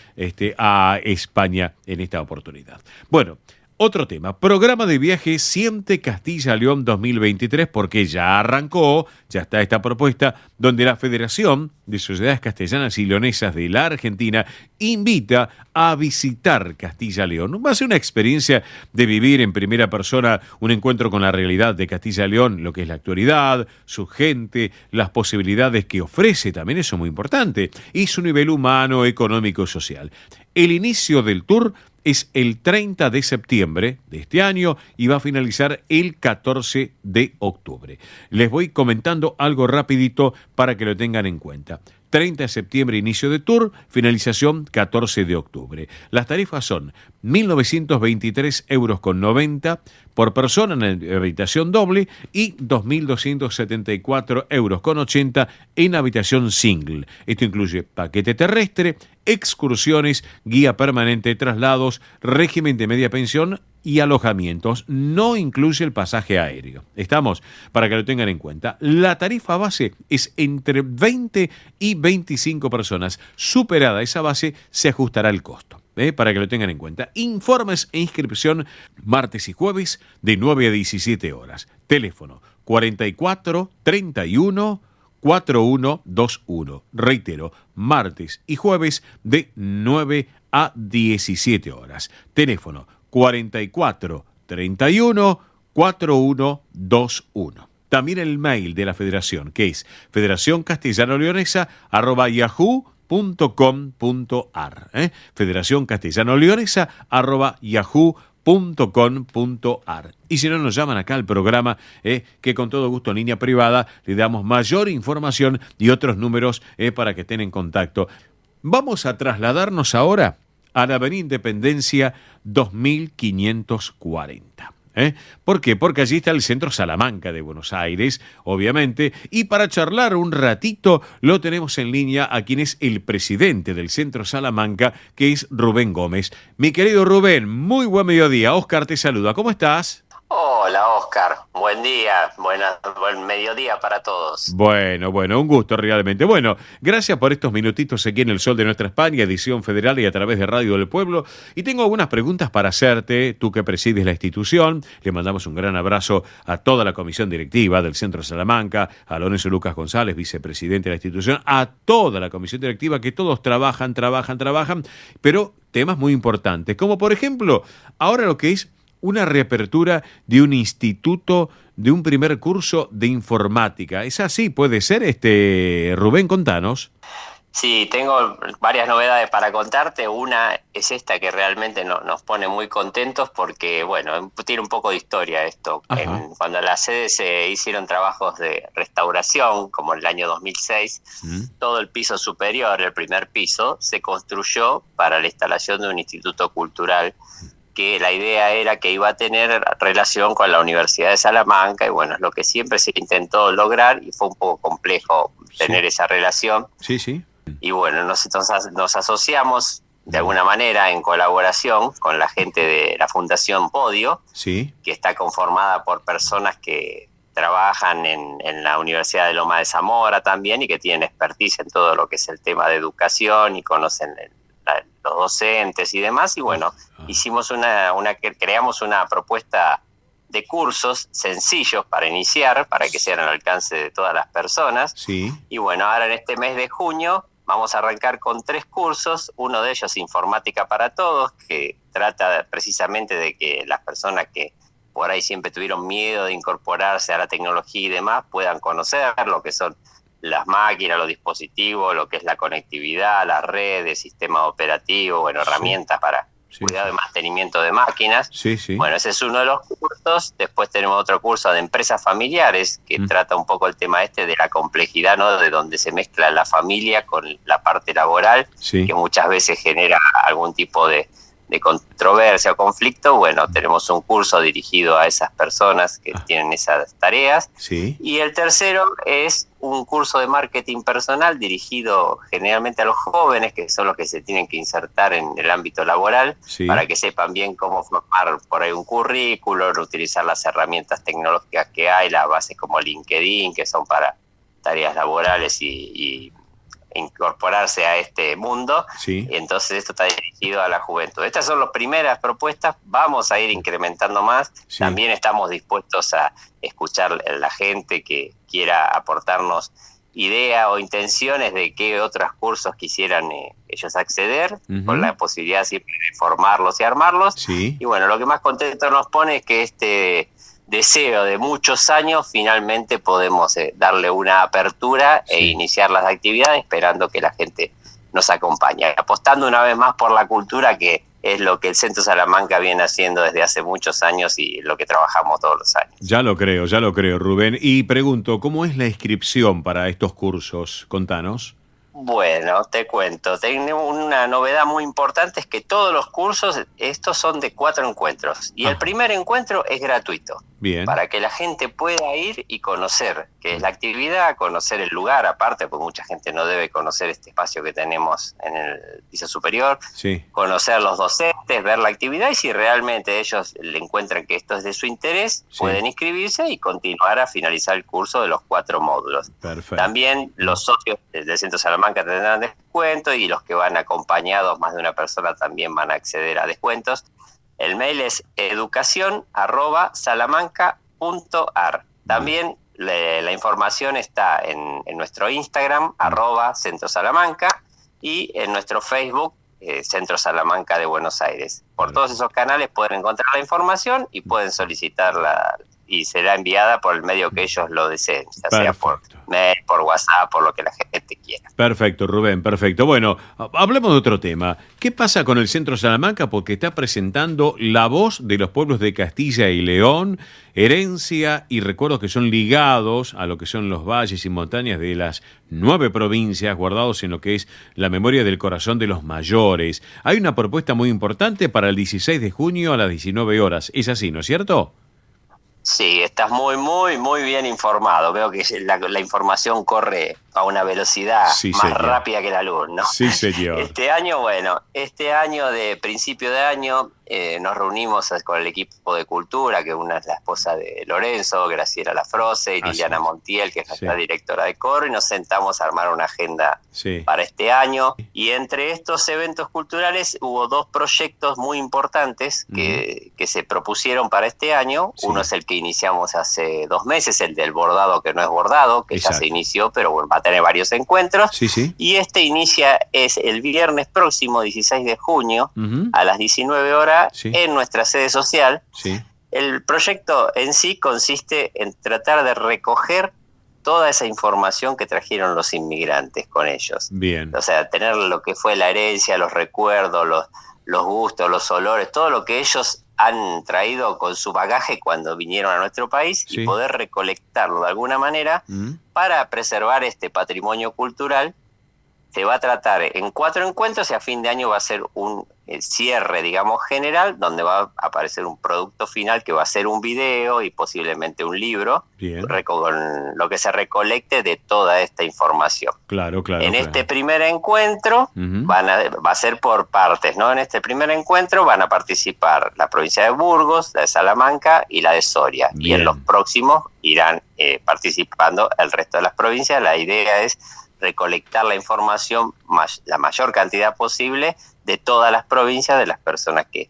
a España en esta oportunidad. Bueno, otro tema, programa de viaje Siente Castilla y León 2023, porque ya arrancó, ya está esta propuesta, donde la Federación de Sociedades Castellanas y Leonesas de la Argentina invita a visitar Castilla y León. Va a ser una experiencia de vivir en primera persona un encuentro con la realidad de Castilla y León, lo que es la actualidad, su gente, las posibilidades que ofrece, también eso es muy importante, y su nivel humano, económico y social. El inicio del tour es el 30 de septiembre de este año y va a finalizar el 14 de octubre. Les voy comentando algo rapidito para que lo tengan en cuenta. 30 de septiembre, inicio de tour, finalización 14 de octubre. Las tarifas son 1.923,90 euros por persona en habitación doble y 2.274,80 euros en habitación single. Esto incluye paquete terrestre, excursiones, guía permanente, traslados, régimen de media pensión y alojamientos. No incluye el pasaje aéreo. ¿Estamos? Para que lo tengan en cuenta. La tarifa base es entre 20 y 25 personas. Superada esa base, se ajustará el costo. Para que lo tengan en cuenta. Informes e inscripción martes y jueves de 9 a 17 horas. Teléfono 44 31 4121. Reitero, martes y jueves de 9 a 17 horas. Teléfono 44 31 4121. También el mail de la Federación, que es federacioncastellanoleonesa@yahoo.com.ar. federacioncastellanoleonesa@yahoo.com.ar. Y si no, nos llaman acá al programa, que con todo gusto en línea privada le damos mayor información y otros números para que estén en contacto. Vamos a trasladarnos ahora a la Avenida Independencia 2540. ¿Por qué? Porque allí está el Centro Salamanca de Buenos Aires, obviamente, y para charlar un ratito lo tenemos en línea a quien es el presidente del Centro Salamanca, que es Rubén Gómez. Mi querido Rubén, muy buen mediodía. Óscar te saluda. ¿Cómo estás? Hola, Óscar. Buen día, buen mediodía para todos. Bueno, un gusto realmente. Bueno, gracias por estos minutitos aquí en El Sol de Nuestra España, edición federal y a través de Radio del Pueblo. Y tengo algunas preguntas para hacerte, tú que presides la institución. Le mandamos un gran abrazo a toda la comisión directiva del Centro Salamanca, a Lorenzo Lucas González, vicepresidente de la institución, a toda la comisión directiva, que todos trabajan, pero temas muy importantes, como por ejemplo, ahora lo que es una reapertura de un instituto, de un primer curso de informática. ¿Es así? ¿Puede ser, Rubén? Contanos. Sí, tengo varias novedades para contarte. Una es esta que realmente nos pone muy contentos porque, bueno, tiene un poco de historia esto. Cuando en la sede se hicieron trabajos de restauración, como en el año 2006, todo el piso superior, el primer piso, se construyó para la instalación de un instituto cultural que la idea era que iba a tener relación con la Universidad de Salamanca, y bueno, es lo que siempre se intentó lograr, y fue un poco complejo tener esa relación. Sí. Y bueno, nosotros nos asociamos de alguna manera en colaboración con la gente de la Fundación Podio, Sí. que está conformada por personas que trabajan en la Universidad de Loma de Zamora también, y que tienen expertise en todo lo que es el tema de educación y conocen los docentes y demás. Y bueno, hicimos creamos una propuesta de cursos sencillos para iniciar, para que sean al alcance de todas las personas. Sí. Y bueno, ahora en este mes de junio vamos a arrancar con 3 cursos. Uno de ellos, Informática para Todos, que trata precisamente de que las personas que por ahí siempre tuvieron miedo de incorporarse a la tecnología y demás puedan conocer lo que son las máquinas, los dispositivos, lo que es la conectividad, las redes, sistema operativo, bueno, herramientas para cuidado y mantenimiento de máquinas. Sí. Bueno, ese es uno de los cursos. Después tenemos otro curso de empresas familiares, que trata un poco el tema de la complejidad, ¿no? De donde se mezcla la familia con la parte laboral, que muchas veces genera algún tipo de controversia o conflicto. Bueno, tenemos un curso dirigido a esas personas que tienen esas tareas. Sí. Y el tercero es un curso de marketing personal dirigido generalmente a los jóvenes, que son los que se tienen que insertar en el ámbito laboral, para que sepan bien cómo formar por ahí un currículo, utilizar las herramientas tecnológicas que hay, las bases como LinkedIn, que son para tareas laborales y incorporarse a este mundo. Entonces esto está dirigido a la juventud. Estas son las primeras propuestas, vamos a ir incrementando más. También estamos dispuestos a escuchar a la gente que quiera aportarnos ideas o intenciones de qué otros cursos quisieran ellos acceder, con la posibilidad siempre de formarlos y armarlos. Y bueno, lo que más contento nos pone es que este deseo de muchos años, finalmente podemos darle una apertura e iniciar las actividades, esperando que la gente nos acompañe, apostando una vez más por la cultura, que es lo que el Centro Salamanca viene haciendo desde hace muchos años y lo que trabajamos todos los años. Ya lo creo, Rubén. Y pregunto, ¿cómo es la inscripción para estos cursos? Contanos. Bueno, te cuento. Tengo una novedad muy importante, es que todos los cursos, estos son de 4 encuentros. Y el primer encuentro es gratuito. Bien. Para que la gente pueda ir y conocer qué es la actividad, conocer el lugar, aparte, porque mucha gente no debe conocer este espacio que tenemos en el piso superior. Conocer los docentes, ver la actividad, y si realmente ellos le encuentran que esto es de su interés, pueden inscribirse y continuar a finalizar el curso de los 4 módulos. Perfecto. También los socios del Centro Salamanca tendrán descuento, y los que van acompañados, más de una persona, también van a acceder a descuentos. El mail es educacion@salamanca.ar. También la información está en nuestro Instagram, @Centro Salamanca, y en nuestro Facebook, Centro Salamanca de Buenos Aires. Por todos esos canales pueden encontrar la información y pueden solicitarla, y será enviada por el medio que ellos lo deseen, ya sea por mail, por WhatsApp, por lo que la gente quiera. Perfecto, Rubén, perfecto. Bueno, hablemos de otro tema. ¿Qué pasa con el Centro Salamanca? Porque está presentando La Voz de los Pueblos de Castilla y León, herencia y recuerdos que son ligados a lo que son los valles y montañas de las 9 provincias, guardados en lo que es la memoria del corazón de los mayores. Hay una propuesta muy importante para el 16 de junio a las 19 horas. Es así, ¿no es cierto? Sí, estás muy bien informado. Veo que la información corre a una velocidad más rápida que la luz, ¿no? Sí, señor. Este año de principio de año, nos reunimos con el equipo de cultura, que una es la esposa de Lorenzo, Graciela Lafroce, y Liliana Montiel, que es nuestra directora de coro, y nos sentamos a armar una agenda para este año. Y entre estos eventos culturales hubo 2 proyectos muy importantes que se propusieron para este año. Uno es el que iniciamos hace 2 meses, el del bordado que no es bordado, que ya se inició, pero bueno, va a tener varios encuentros. Y es el viernes próximo, 16 de junio, a las 19 horas, en nuestra sede social. El proyecto en sí consiste en tratar de recoger toda esa información que trajeron los inmigrantes con ellos. Bien. O sea, tener lo que fue la herencia, los recuerdos, los gustos, los olores, todo lo que ellos han traído con su bagaje cuando vinieron a nuestro país, y poder recolectarlo de alguna manera para preservar este patrimonio cultural. Se va a tratar en 4 encuentros, y a fin de año va a ser un el cierre, digamos, general, donde va a aparecer un producto final que va a ser un video y posiblemente un libro, con lo que se recolecte de toda esta información. Claro. En este primer encuentro va a ser por partes, ¿no? En este primer encuentro van a participar la provincia de Burgos, la de Salamanca y la de Soria. Bien. Y en los próximos irán participando el resto de las provincias. La idea es recolectar la información, la mayor cantidad posible, de todas las provincias, de las personas que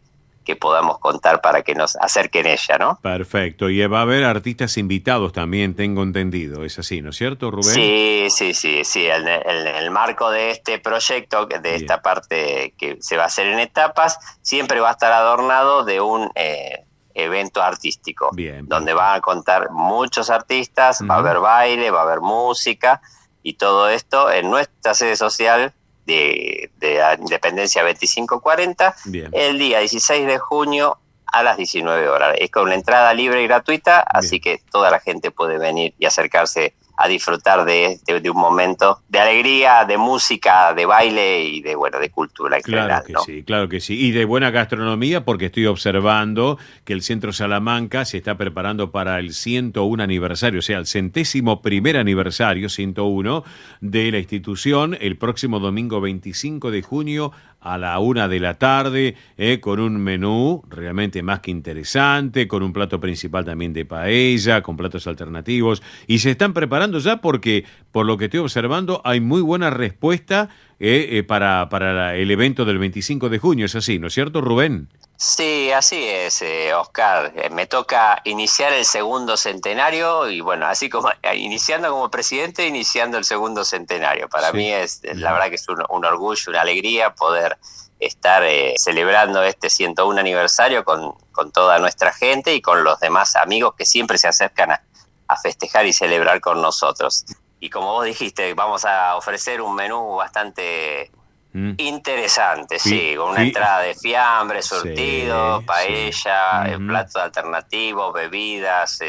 podamos contar para que nos acerquen ella, ¿no? Perfecto. Y va a haber artistas invitados también, tengo entendido. ¿Es así, no es cierto, Rubén? Sí. En el marco de este proyecto, de esta parte que se va a hacer en etapas, siempre va a estar adornado de un evento artístico, donde van a contar muchos artistas, va a haber baile, va a haber música, y todo esto en nuestra sede social de Independencia 2540, el día 16 de junio a las 19 horas. Es con una entrada libre y gratuita, así que toda la gente puede venir y acercarse a disfrutar de un momento de alegría, de música, de baile y de cultura en general, ¿no? Claro que sí. Y de buena gastronomía, porque estoy observando que el Centro Salamanca se está preparando para el 101 aniversario, o sea, el 101º aniversario, 101, de la institución, el próximo domingo 25 de junio a la 1 de la tarde, con un menú realmente más que interesante, con un plato principal también de paella, con platos alternativos, y se están preparando ya porque, por lo que estoy observando, hay muy buena respuesta para el evento del 25 de junio. Es así, ¿no es cierto, Rubén? Sí, así es, Oscar. Me toca iniciar el segundo centenario y así como iniciando como presidente, iniciando el segundo centenario. Para mí es, la verdad que es un orgullo, una alegría poder estar celebrando este 101 aniversario con toda nuestra gente y con los demás amigos que siempre se acercan a festejar y celebrar con nosotros. Y como vos dijiste, vamos a ofrecer un menú bastante interesante, con una entrada de fiambre, surtido, paella, platos alternativos, bebidas,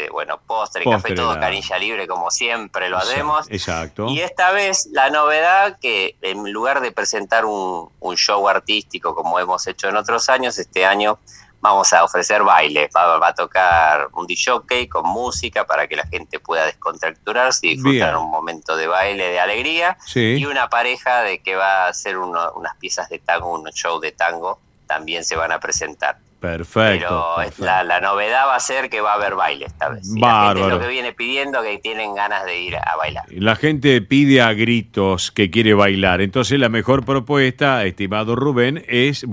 postre, café, todo canilla libre como siempre lo hacemos. Exacto. Y esta vez la novedad que en lugar de presentar un show artístico como hemos hecho en otros años, este año vamos a ofrecer baile, va a tocar un DJ con música para que la gente pueda descontracturarse y disfrutar un momento de baile, de alegría, y una pareja de que va a hacer unas piezas de tango, un show de tango, también se van a presentar. Perfecto. Pero la novedad va a ser que va a haber baile esta vez. Y la gente es lo que viene pidiendo, que tienen ganas de ir a bailar. La gente pide a gritos que quiere bailar. Entonces la mejor propuesta, estimado Rubén, es,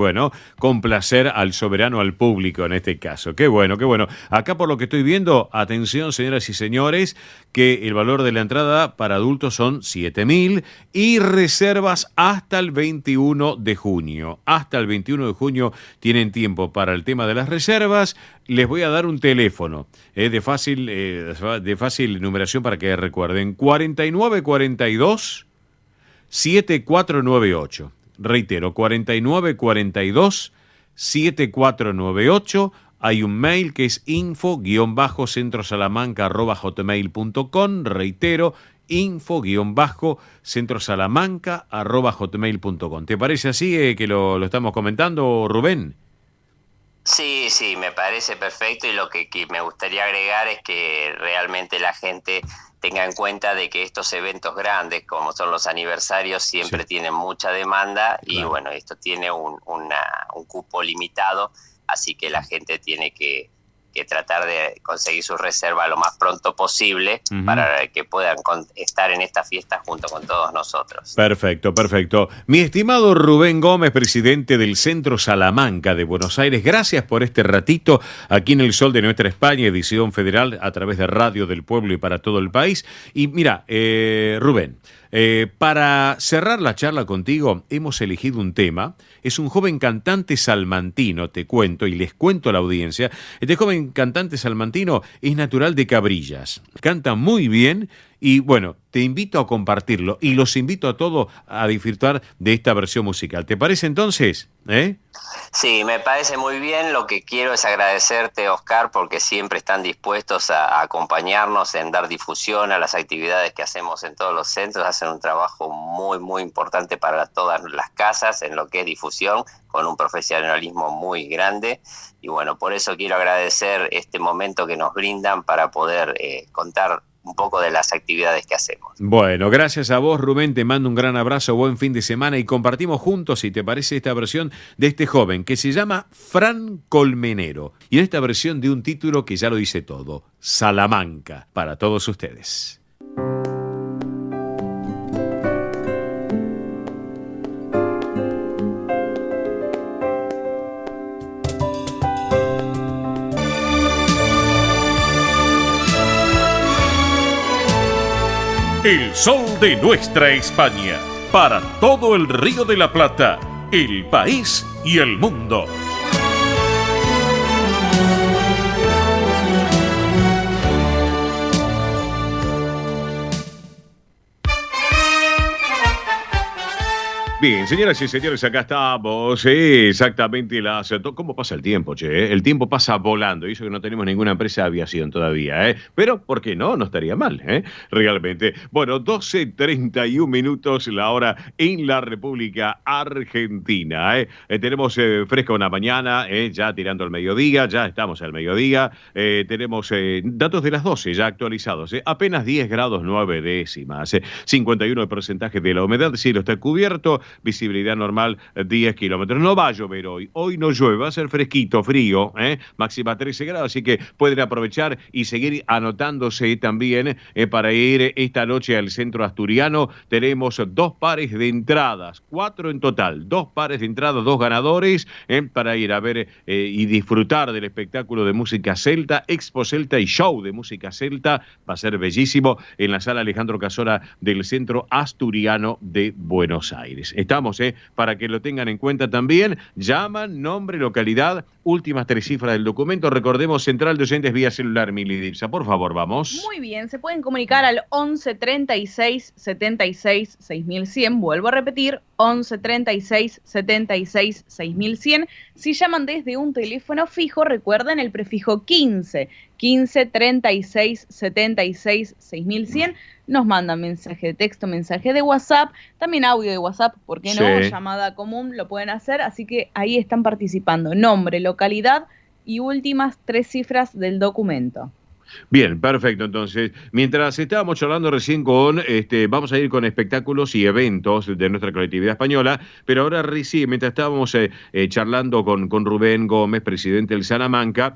complacer al soberano, al público en este caso. Qué bueno. Acá por lo que estoy viendo, atención señoras y señores, que el valor de la entrada para adultos son 7.000 y reservas hasta el 21 de junio. Hasta el 21 de junio tienen tiempo para el tema de las reservas. Les voy a dar un teléfono de fácil numeración para que recuerden: 4942 7498. Reitero, 4942 7498. Hay un mail que es info-centrosalamanca@hotmail.com. Reitero, info-centrosalamanca@hotmail.com. ¿Te parece así que lo estamos comentando, Rubén? Sí, me parece perfecto, y lo que me gustaría agregar es que realmente la gente tenga en cuenta de que estos eventos grandes, como son los aniversarios, siempre tienen mucha demanda. Claro. Y esto tiene un cupo limitado, así que la gente tiene que tratar de conseguir su reserva lo más pronto posible para que puedan estar en esta fiesta junto con todos nosotros. Perfecto. Mi estimado Rubén Gómez, presidente del Centro Salamanca de Buenos Aires, gracias por este ratito aquí en El Sol de Nuestra España, edición federal a través de Radio del Pueblo y para todo el país. Y mira, Rubén, para cerrar la charla contigo, hemos elegido un tema. Es un joven cantante salmantino, te cuento y les cuento a la audiencia. Este joven cantante salmantino es natural de Cabrillas. Canta muy bien Y bueno, te invito a compartirlo y los invito a todos a disfrutar de esta versión musical. ¿Te parece entonces? Sí, me parece muy bien. Lo que quiero es agradecerte, Oscar, porque siempre están dispuestos a acompañarnos en dar difusión a las actividades que hacemos en todos los centros. Hacen un trabajo muy, muy importante para todas las casas en lo que es difusión, con un profesionalismo muy grande. Y bueno, por eso quiero agradecer este momento que nos brindan para poder contar un poco de las actividades que hacemos. Bueno, gracias a vos, Rubén, te mando un gran abrazo, buen fin de semana y compartimos juntos, si te parece, esta versión de este joven que se llama Fran Colmenero y en esta versión de un título que ya lo dice todo, Salamanca, para todos ustedes. El sol de nuestra España, para todo el Río de la Plata, el país y el mundo. Bien, señoras y señores, acá estamos. Exactamente las... ¿Cómo pasa el tiempo, che? El tiempo pasa volando. Y eso que no tenemos ninguna empresa de aviación todavía, Pero, ¿por qué no? No estaría mal, Realmente. Bueno, 12:31 minutos la hora en la República Argentina, Tenemos fresca una mañana, ya tirando al mediodía. Ya estamos al mediodía. Tenemos datos de las 12 ya actualizados, Apenas 10 grados 9 décimas. 51 el porcentaje de la humedad. El cielo está cubierto. Visibilidad normal 10 kilómetros. No va a llover hoy. Hoy no llueve. Va a ser fresquito, frío. Máxima 13 grados. Así que pueden aprovechar y seguir anotándose también para ir esta noche al centro asturiano. Tenemos 2 pares de entradas. 4 en total. 2 pares de entradas, 2 ganadores para ir a ver y disfrutar del espectáculo de música celta, Expo Celta y show de música celta. Va a ser bellísimo en la sala Alejandro Casora del centro asturiano de Buenos Aires. Estamos, para que lo tengan en cuenta también. Llaman, nombre, localidad, últimas 3 cifras del documento. Recordemos, central de oyentes vía celular, Milidipsa. Por favor, vamos. Muy bien, se pueden comunicar al 11 36 76 6100. Vuelvo a repetir, 11 36 76 6100. Si llaman desde un teléfono fijo, recuerden el prefijo 15 36 76 6100. Nos mandan mensaje de texto, mensaje de WhatsApp, también audio de WhatsApp, ¿por qué no? Sí. Llamada común, lo pueden hacer, así que ahí están participando. Nombre, localidad y últimas 3 cifras del documento. Bien, perfecto. Entonces, mientras estábamos charlando recién vamos a ir con espectáculos y eventos de nuestra colectividad española, pero ahora recién, mientras estábamos charlando con Rubén Gómez, presidente del Salamanca,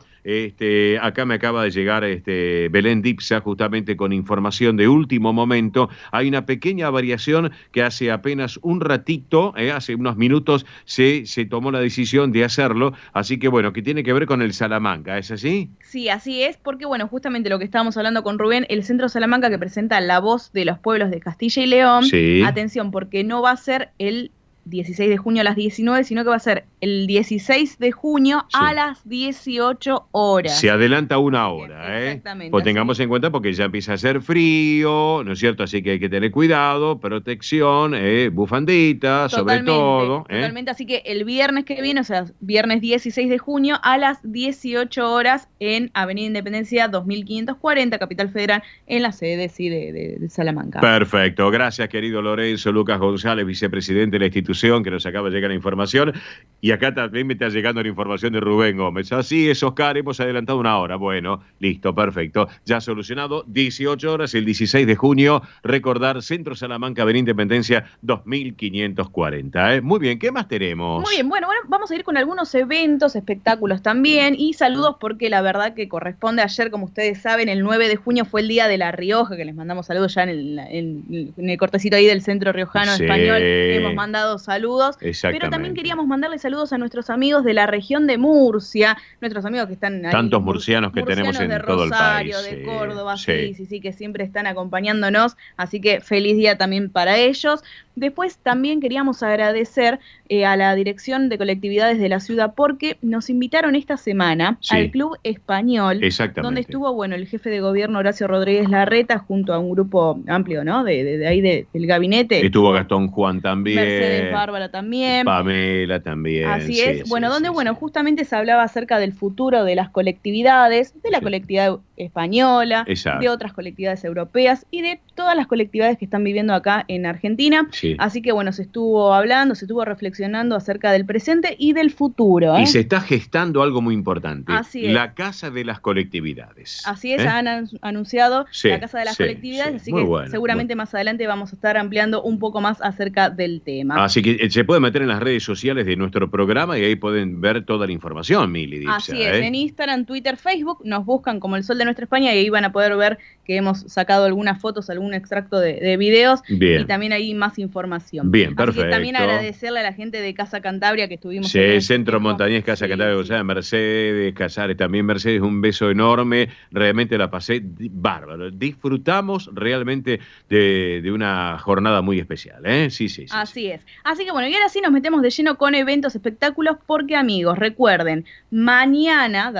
acá me acaba de llegar Belén Dipsa, justamente con información de último momento. Hay una pequeña variación que hace apenas un ratito, hace unos minutos, se tomó la decisión de hacerlo, así que bueno, que tiene que ver con el Salamanca, ¿es así? Sí, así es, porque bueno, justamente lo que estábamos hablando con Rubén, el Centro Salamanca que presenta La Voz de los Pueblos de Castilla y León, sí. Atención, porque no va a ser el 16 de junio a las 19, sino que va a ser el 16 de junio sí. a las 18 horas. Se adelanta una hora, Exactamente. Pues tengamos en cuenta porque ya empieza a hacer frío, ¿no es cierto? Así que hay que tener cuidado, protección, bufandita, sobre todo. Totalmente, así que el viernes que viene, o sea, viernes 16 de junio a las 18 horas en Avenida Independencia 2540, Capital Federal, en la sede de Salamanca. Perfecto, gracias querido Lorenzo Lucas González, vicepresidente de la institución, que nos acaba de llegar la información. Y acá también me está llegando la información de Rubén Gómez. Así es, Oscar, hemos adelantado una hora. Bueno, listo, perfecto. Ya solucionado, 18 horas, el 16 de junio. Recordar, Centro Salamanca, Avenida Independencia 2540. Muy bien, ¿qué más tenemos? Muy bien, bueno, vamos a ir con algunos eventos, espectáculos también, y saludos porque la verdad que corresponde ayer, como ustedes saben, el 9 de junio fue el Día de La Rioja, que les mandamos saludos ya en el cortecito ahí del Centro Riojano Sí. Español. Hemos mandado saludos, pero también queríamos mandarle saludos a nuestros amigos de la región de Murcia, nuestros amigos que están ahí. Tantos murcianos que tenemos en de todo el Rosario, país. de Córdoba, sí. sí, que siempre están acompañándonos, así que feliz día también para ellos. Después también queríamos agradecer a la Dirección de Colectividades de la Ciudad porque nos invitaron esta semana al Club Español, donde estuvo, bueno, el jefe de gobierno Horacio Rodríguez Larreta junto a un grupo amplio, ¿no? De ahí del gabinete. Estuvo Gastón Juan también. Mercedes Bárbara también. Pamela también. Así es. Bueno, donde justamente se hablaba acerca del futuro de las colectividades, de la colectividad española, de otras colectividades europeas y de todas las colectividades que están viviendo acá en Argentina. Así que bueno, se estuvo hablando, se estuvo reflexionando acerca del presente y del futuro. Y se está gestando algo muy importante. Así es. La Casa de las Colectividades. Así es, han anunciado la Casa de las Colectividades, así que seguramente más adelante vamos a estar ampliando un poco más acerca del tema. Así que se puede meter en las redes sociales de nuestro programa y ahí pueden ver toda la información, Mili Dipsa. Así es, en Instagram, Twitter, Facebook, nos buscan como El Sol de Nuestra España y ahí van a poder ver que hemos sacado algunas fotos, algún extracto de videos y también hay más información. Bien, perfecto. Así que también agradecerle a la gente de Casa Cantabria que estuvimos. Centro Montañés, Casa Cantabria, o sea, Mercedes, Casares, también Mercedes, un beso enorme, realmente la pasé bárbaro, disfrutamos realmente de una jornada muy especial, Sí. Así es. Así que bueno, y ahora sí nos metemos de lleno con eventos, espectáculos, porque amigos, recuerden, mañana,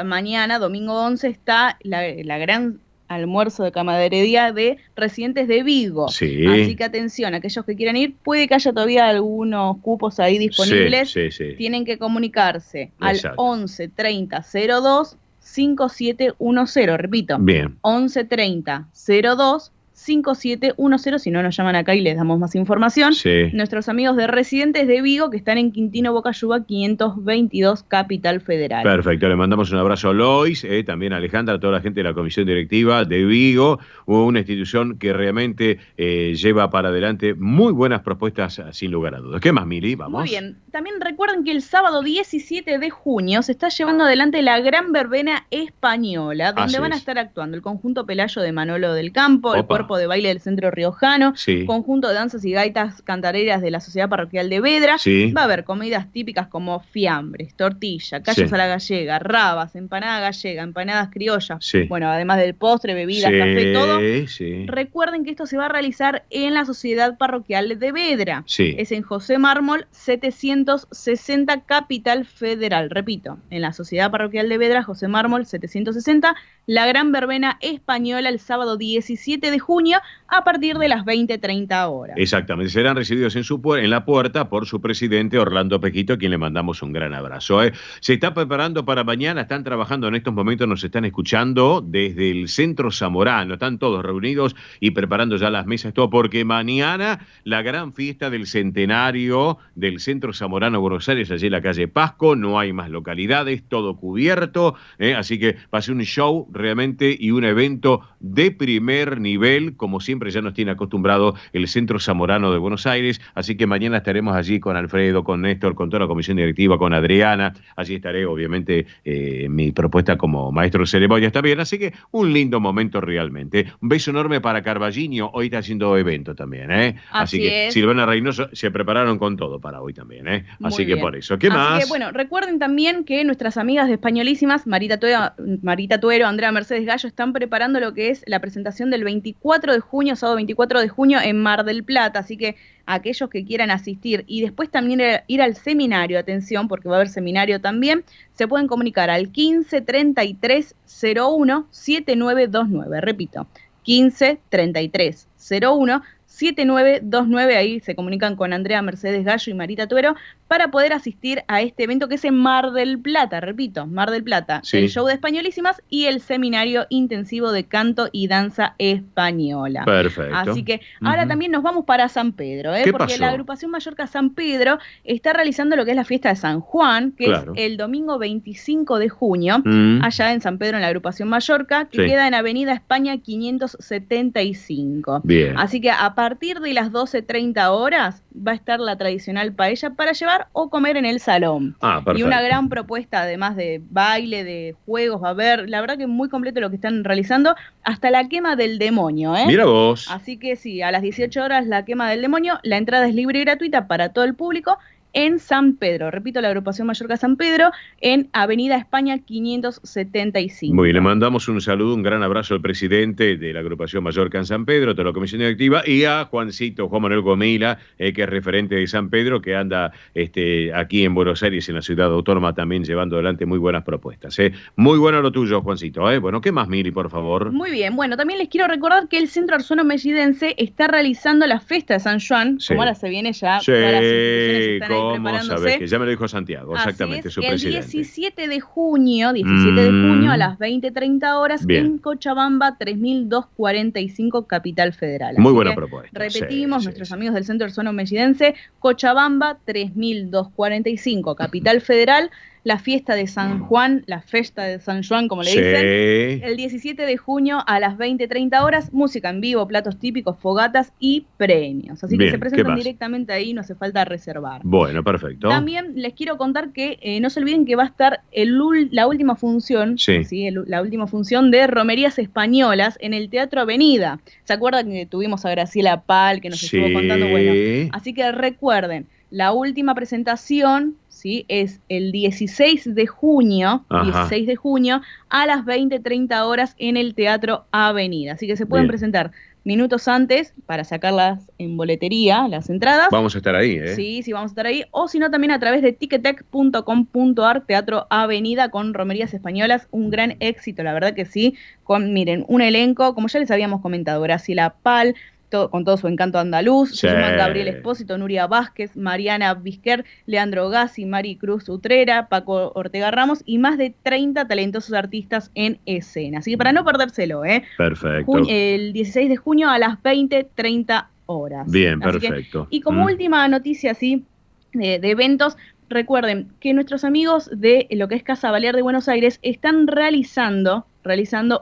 domingo 11, está la gran almuerzo de camaradería de residentes de Vigo. Así que atención, aquellos que quieran ir, puede que haya todavía algunos cupos ahí disponibles. Tienen que comunicarse al 11 30 02 5710. Repito, 11 30 02 5710, si no nos llaman acá y les damos más información. Nuestros amigos de Residentes de Vigo, que están en Quintino Bocayuba 522, Capital Federal. Perfecto, le mandamos un abrazo a Lois, también a Alejandra, a toda la gente de la Comisión Directiva de Vigo, una institución que realmente lleva para adelante muy buenas propuestas sin lugar a dudas. ¿Qué más, Mili? Vamos. Muy bien, también recuerden que el sábado 17 de junio se está llevando adelante la Gran Verbena Española, donde van a estar actuando el conjunto Pelayo de Manolo del Campo, el cuerpo de baile del Centro Riojano, conjunto de danzas y gaitas cantareras de la Sociedad Parroquial de Vedra. Va a haber comidas típicas como fiambres, tortilla, callos a la gallega, rabas, empanada gallega, empanadas criollas, bueno, además del postre, bebidas, café, todo. Recuerden que esto se va a realizar en la Sociedad Parroquial de Vedra. Es en José Mármol 760, Capital Federal. Repito, en la Sociedad Parroquial de Vedra, José Mármol 760, la Gran Verbena Española el sábado 17 de junio a partir de las 20:30 horas. Exactamente, serán recibidos en la puerta por su presidente Orlando Pequito, a quien le mandamos un gran abrazo. Se está preparando para mañana, están trabajando en estos momentos, nos están escuchando desde el Centro Zamorano, están todos reunidos y preparando ya las mesas, todo, porque mañana la gran fiesta del centenario del Centro Zamorano Buenos Aires, allí en la calle Pasco, no hay más localidades, todo cubierto, así que va a ser un show realmente y un evento de primer nivel, como siempre ya nos tiene acostumbrado el Centro Zamorano de Buenos Aires, así que mañana estaremos allí con Alfredo, con Néstor, con toda la comisión directiva, con Adriana, allí estaré obviamente mi propuesta como maestro de ceremonia también, así que un lindo momento realmente. Un beso enorme para Carballiño, hoy está haciendo evento también, así que Silvana Reynoso se prepararon con todo para hoy también, así que por eso. ¿Qué más? Así que bueno, recuerden también que nuestras amigas de Españolísimas, Marita Tuero, Andrea Mercedes Gallo, están preparando lo que es la presentación del 24 de junio, sábado 24 de junio en Mar del Plata, así que aquellos que quieran asistir y después también ir al seminario, atención, porque va a haber seminario también, se pueden comunicar al 15 33 01 7929, repito, 15 33 01 7929, ahí se comunican con Andrea Mercedes Gallo y Marita Tuero para poder asistir a este evento que es en Mar del Plata, repito, Mar del Plata, el show de Españolísimas y el seminario intensivo de canto y danza española. Perfecto. Así que ahora también nos vamos para San Pedro, porque la agrupación Mallorca San Pedro está realizando lo que es la fiesta de San Juan, que es el domingo 25 de junio, allá en San Pedro, en la agrupación Mallorca, que queda en Avenida España 575. Bien. Así que a partir de las 12:30 horas va a estar la tradicional paella para llevar o comer en el salón. Y una gran propuesta, además de baile, de juegos, va a haber, la verdad que muy completo lo que están realizando, hasta la quema del demonio, Mira vos. Así que sí, a las 18 horas la quema del demonio, la entrada es libre y gratuita para todo el público. en San Pedro. Repito, la agrupación Mallorca San Pedro, en Avenida España 575. Muy bien, le mandamos un saludo, un gran abrazo al presidente de la agrupación Mallorca en San Pedro, de la comisión directiva, y a Juan Manuel Gomila, que es referente de San Pedro, que anda aquí en Buenos Aires, en la ciudad autónoma, también llevando adelante muy buenas propuestas. Muy bueno lo tuyo, Juancito. Bueno, ¿qué más, Mili, por favor? Muy bien, bueno, también les quiero recordar que el Centro Arzuano Mellidense está realizando la fiesta de San Juan, Sí. como ahora se viene ya, Sí, todas las instituciones están ahí ¿cómo preparándose. sabes? Que ya me lo dijo Santiago, Así exactamente, es, su el presidente. 17 de junio a las 20:30 horas Bien. en Cochabamba 3245 Capital Federal. Muy Así buena que propuesta. repetimos, Sí, nuestros amigos del Centro Arzuano Mellidense, Cochabamba 3245 Capital Federal, la fiesta de San Juan, la festa de San Juan, como le dicen, el 17 de junio a las 20:30 horas, música en vivo, platos típicos, fogatas y premios. Así Bien, que se ¿qué presentan más? directamente ahí, no hace falta reservar. Bueno, perfecto. También les quiero contar que no se olviden que va a estar la última función, Sí. la última función de Romerías Españolas en el Teatro Avenida. ¿Se acuerdan que tuvimos a Graciela Pal que nos estuvo contando? Bueno, así que recuerden, la última presentación, ¿sí?, es el 16 de junio, Ajá. 16 de junio a las 20:30 horas en el Teatro Avenida. Así que se pueden Bien. presentar minutos antes para sacarlas en boletería, las entradas. Vamos a estar ahí, Sí, vamos a estar ahí. O si no, también a través de ticketek.com.ar, Teatro Avenida con Romerías Españolas. Un gran éxito, la verdad que sí. Miren, un elenco, como ya les habíamos comentado, Graciela Pal, con todo su encanto andaluz, Sí. Guzmán Gabriel Espósito, Nuria Vázquez, Mariana Vizquer, Leandro Gassi, Mari Cruz Utrera, Paco Ortega Ramos y más de 30 talentosos artistas en escena. Así que para no perdérselo, Perfecto. el 16 de junio a las 20:30 horas. Bien, Así que- perfecto. y como última noticia así de eventos, recuerden que nuestros amigos de lo que es Casa Balear de Buenos Aires están realizando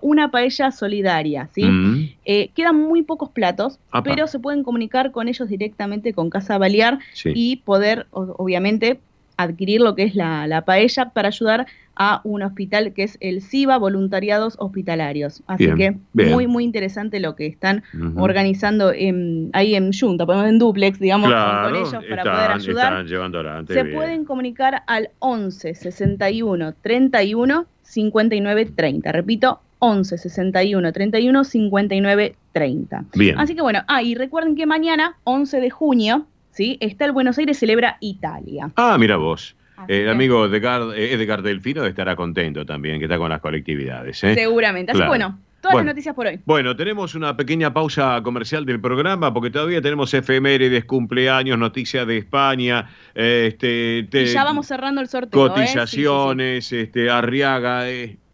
una paella solidaria, ¿sí? Quedan muy pocos platos, Apa. pero se pueden comunicar con ellos directamente con Casa Balear Sí. y poder, obviamente, adquirir lo que es la paella para ayudar a un hospital que es el SIVA, Voluntariados Hospitalarios. Así Bien, que bien. muy, muy interesante lo que están Ujú. organizando ahí en Junta, en duplex, digamos, Claro, con ellos para poder ayudar. están llevando adelante. Se bien. pueden comunicar al 11 61 31 59 30. Repito, 11 61 31 59 30. Bien. Así que bueno, y recuerden que mañana, 11 de junio, ¿sí?, está el Buenos Aires Celebra Italia. Mira vos. El que- amigo Edgar Delfino estará contento también, que está con las colectividades. Seguramente. Así Claro. que bueno, todas Bueno. las noticias por hoy. Bueno, tenemos una pequeña pausa comercial del programa porque todavía tenemos efemérides, cumpleaños, noticias de España, Y ya vamos cerrando el sorteo. cotizaciones, Arriaga.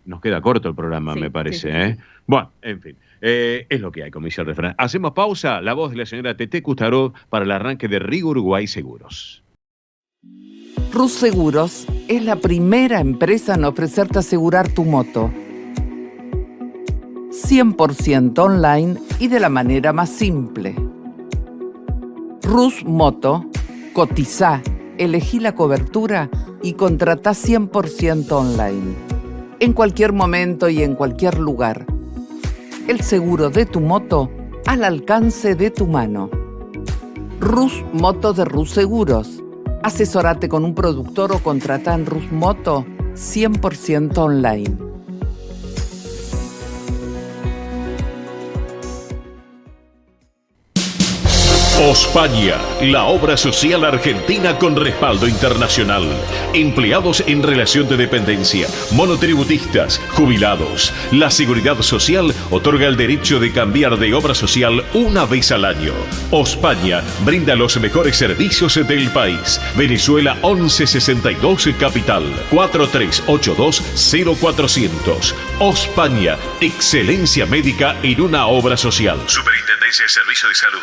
Nos queda corto el programa, me parece. sí. Bueno, en fin. Es lo que hay, como dice el refrán. Hacemos pausa. La voz de la señora Tete Custaró para el arranque de Rigo Uruguay Seguros. Rus Seguros es la primera empresa en ofrecerte asegurar tu moto. 100% online y de la manera más simple. Rus Moto, cotizá, elegí la cobertura y contratá 100% online. En cualquier momento y en cualquier lugar. El seguro de tu moto al alcance de tu mano. Rus Moto de Rus Seguros. Asesorate con un productor o contrata en Rus Moto 100% online. Ospaña, la obra social argentina con respaldo internacional. Empleados en relación de dependencia, monotributistas, jubilados. La Seguridad Social otorga el derecho de cambiar de obra social una vez al año. Ospaña brinda los mejores servicios del país. Venezuela 1162 Capital 4382-0400. Ospaña, excelencia médica en una obra social. Superintendencia de Servicio de Salud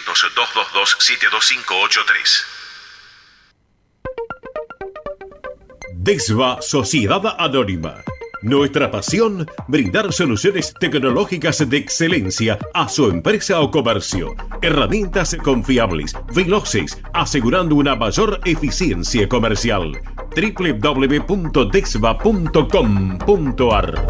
0800-222-72583. DESVA Sociedad Anónima. Nuestra pasión, brindar soluciones tecnológicas de excelencia a su empresa o comercio. Herramientas confiables, veloces, asegurando una mayor eficiencia comercial. www.desva.com.ar.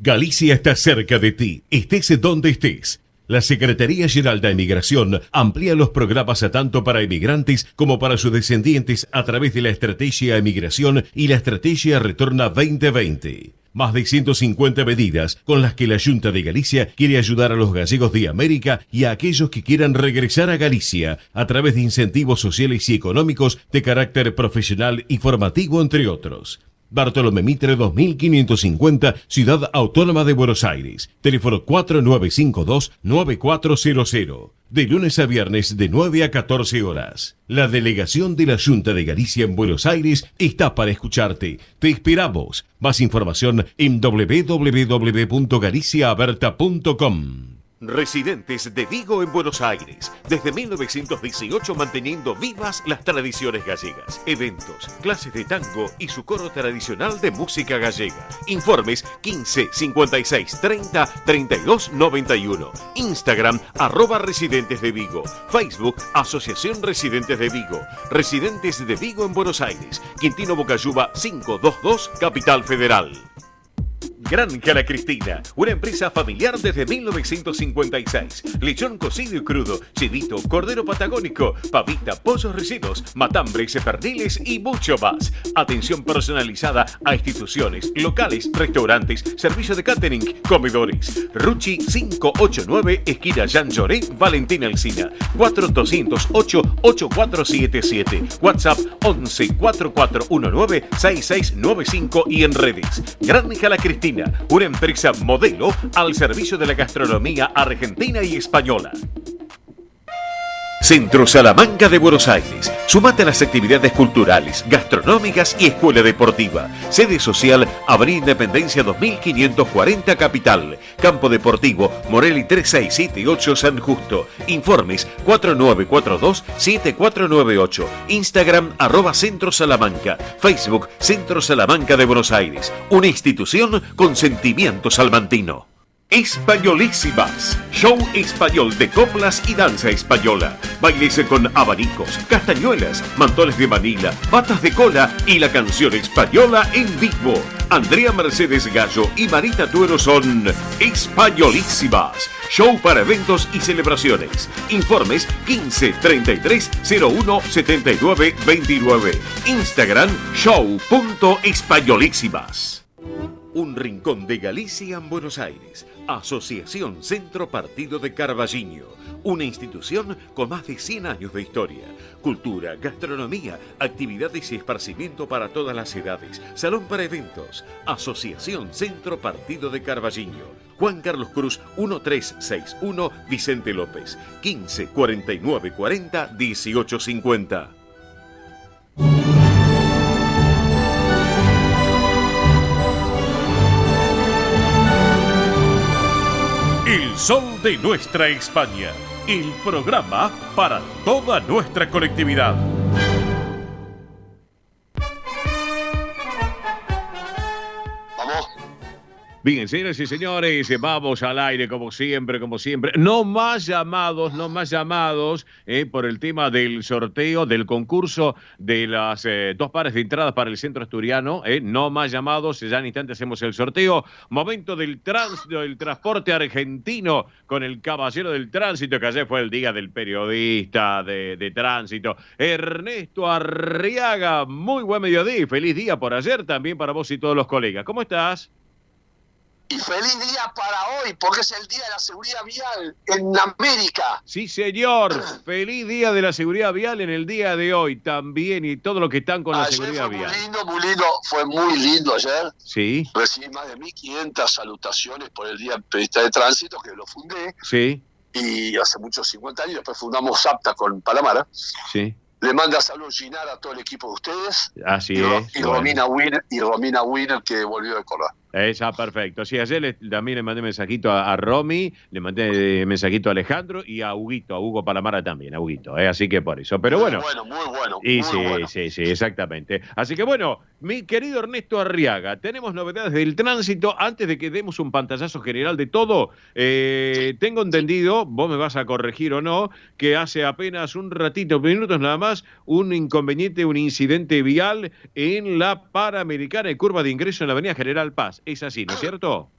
Galicia está cerca de ti, estés donde estés. La Secretaría General de Emigración amplía los programas tanto para emigrantes como para sus descendientes a través de la Estrategia Emigración y la Estrategia Retorna 2020. Más de 150 medidas con las que la Junta de Galicia quiere ayudar a los gallegos de América y a aquellos que quieran regresar a Galicia a través de incentivos sociales y económicos de carácter profesional y formativo, entre otros. Bartolomé Mitre 2550, Ciudad Autónoma de Buenos Aires. Teléfono 4952-9400. De lunes a viernes de 9 a 14 horas. La delegación de la Junta de Galicia en Buenos Aires está para escucharte. Te esperamos. Más información en www.galiciaaberta.com. Residentes de Vigo en Buenos Aires, desde 1918 manteniendo vivas las tradiciones gallegas, eventos, clases de tango y su coro tradicional de música gallega. Informes 15 56 30 32 91. Instagram @Residentes de Vigo. Facebook Asociación Residentes de Vigo. Residentes de Vigo en Buenos Aires. Quintino Bocayuba 522, Capital Federal. Granja La Cristina, una empresa familiar desde 1956. Lechón cocido y crudo, chivito, cordero patagónico, pavita, pollos recidos, matambres, perdiles y mucho más. Atención personalizada a instituciones, locales, restaurantes, servicio de catering, comedores. Ruchi 589, esquina Jean Lloré, Valentín Alsina. 4208-8477. WhatsApp 11 4419 6695 y en redes. Granja La Cristina, una empresa modelo al servicio de la gastronomía argentina y española. Centro Salamanca de Buenos Aires. Sumate a las actividades culturales, gastronómicas y escuela deportiva. Sede social, Avenida Independencia 2540 Capital. Campo Deportivo, Morelli 3678 San Justo. Informes 4942-7498. Instagram @Centro Salamanca. Facebook Centro Salamanca de Buenos Aires. Una institución con sentimiento salmantino. Españolísimas, show español de coplas y danza española, bailes con abanicos, castañuelas, mantones de Manila, batas de cola y la canción española en vivo. Andrea Mercedes Gallo y Marita Tuero son Españolísimas, show para eventos y celebraciones. Informes 15 33 01 79 29. Instagram show.españolísimas. Un rincón de Galicia en Buenos Aires. Asociación Centro Partido de Carballiño. Una institución con más de 100 años de historia. Cultura, gastronomía, actividades y esparcimiento para todas las edades. Salón para eventos. Asociación Centro Partido de Carballiño. Juan Carlos Cruz 1361 Vicente López. 15 49 40 18 50. El sol de nuestra España, el programa para toda nuestra colectividad. Bien, señoras y señores, vamos al aire como siempre, como siempre. No más llamados por el tema del sorteo, del concurso de las 2 pares de entradas para el centro asturiano. No más llamados, ya en instante hacemos el sorteo. Momento del transporte argentino con el caballero del tránsito, que ayer fue el día del periodista de tránsito. Ernesto Arriaga, muy buen mediodía y feliz día por ayer también para vos y todos los colegas. ¿Cómo estás? Y feliz día para hoy, porque es el Día de la Seguridad Vial en América. Sí, señor. Feliz Día de la Seguridad Vial en el día de hoy también y todo lo que están con la seguridad vial. Muy lindo, fue muy lindo ayer. Sí. Recibí más de 1500 salutaciones por el Día del Periodista de Tránsito, que lo fundé. Sí. Y hace muchos 50 años, después fundamos SAPTA con Palamara. Sí. Le manda saludos Ginar a todo el equipo de ustedes. Así y, es. Y Romina Wiener, que volvió de Córdoba. Perfecto. Sí, ayer también le mandé mensajito a Romy, le mandé mensajito a Alejandro y a Huguito, a Hugo Palamara también, a Huguito, así que por eso. Pero muy bueno. Muy bueno. Y sí, exactamente. Así que bueno, mi querido Ernesto Arriaga, tenemos novedades del tránsito. Antes de que demos un pantallazo general de todo, tengo entendido, vos me vas a corregir o no, que hace apenas un ratito, minutos nada más, un incidente vial en la Panamericana y curva de ingreso en la avenida General Paz. Es así, ¿no es cierto?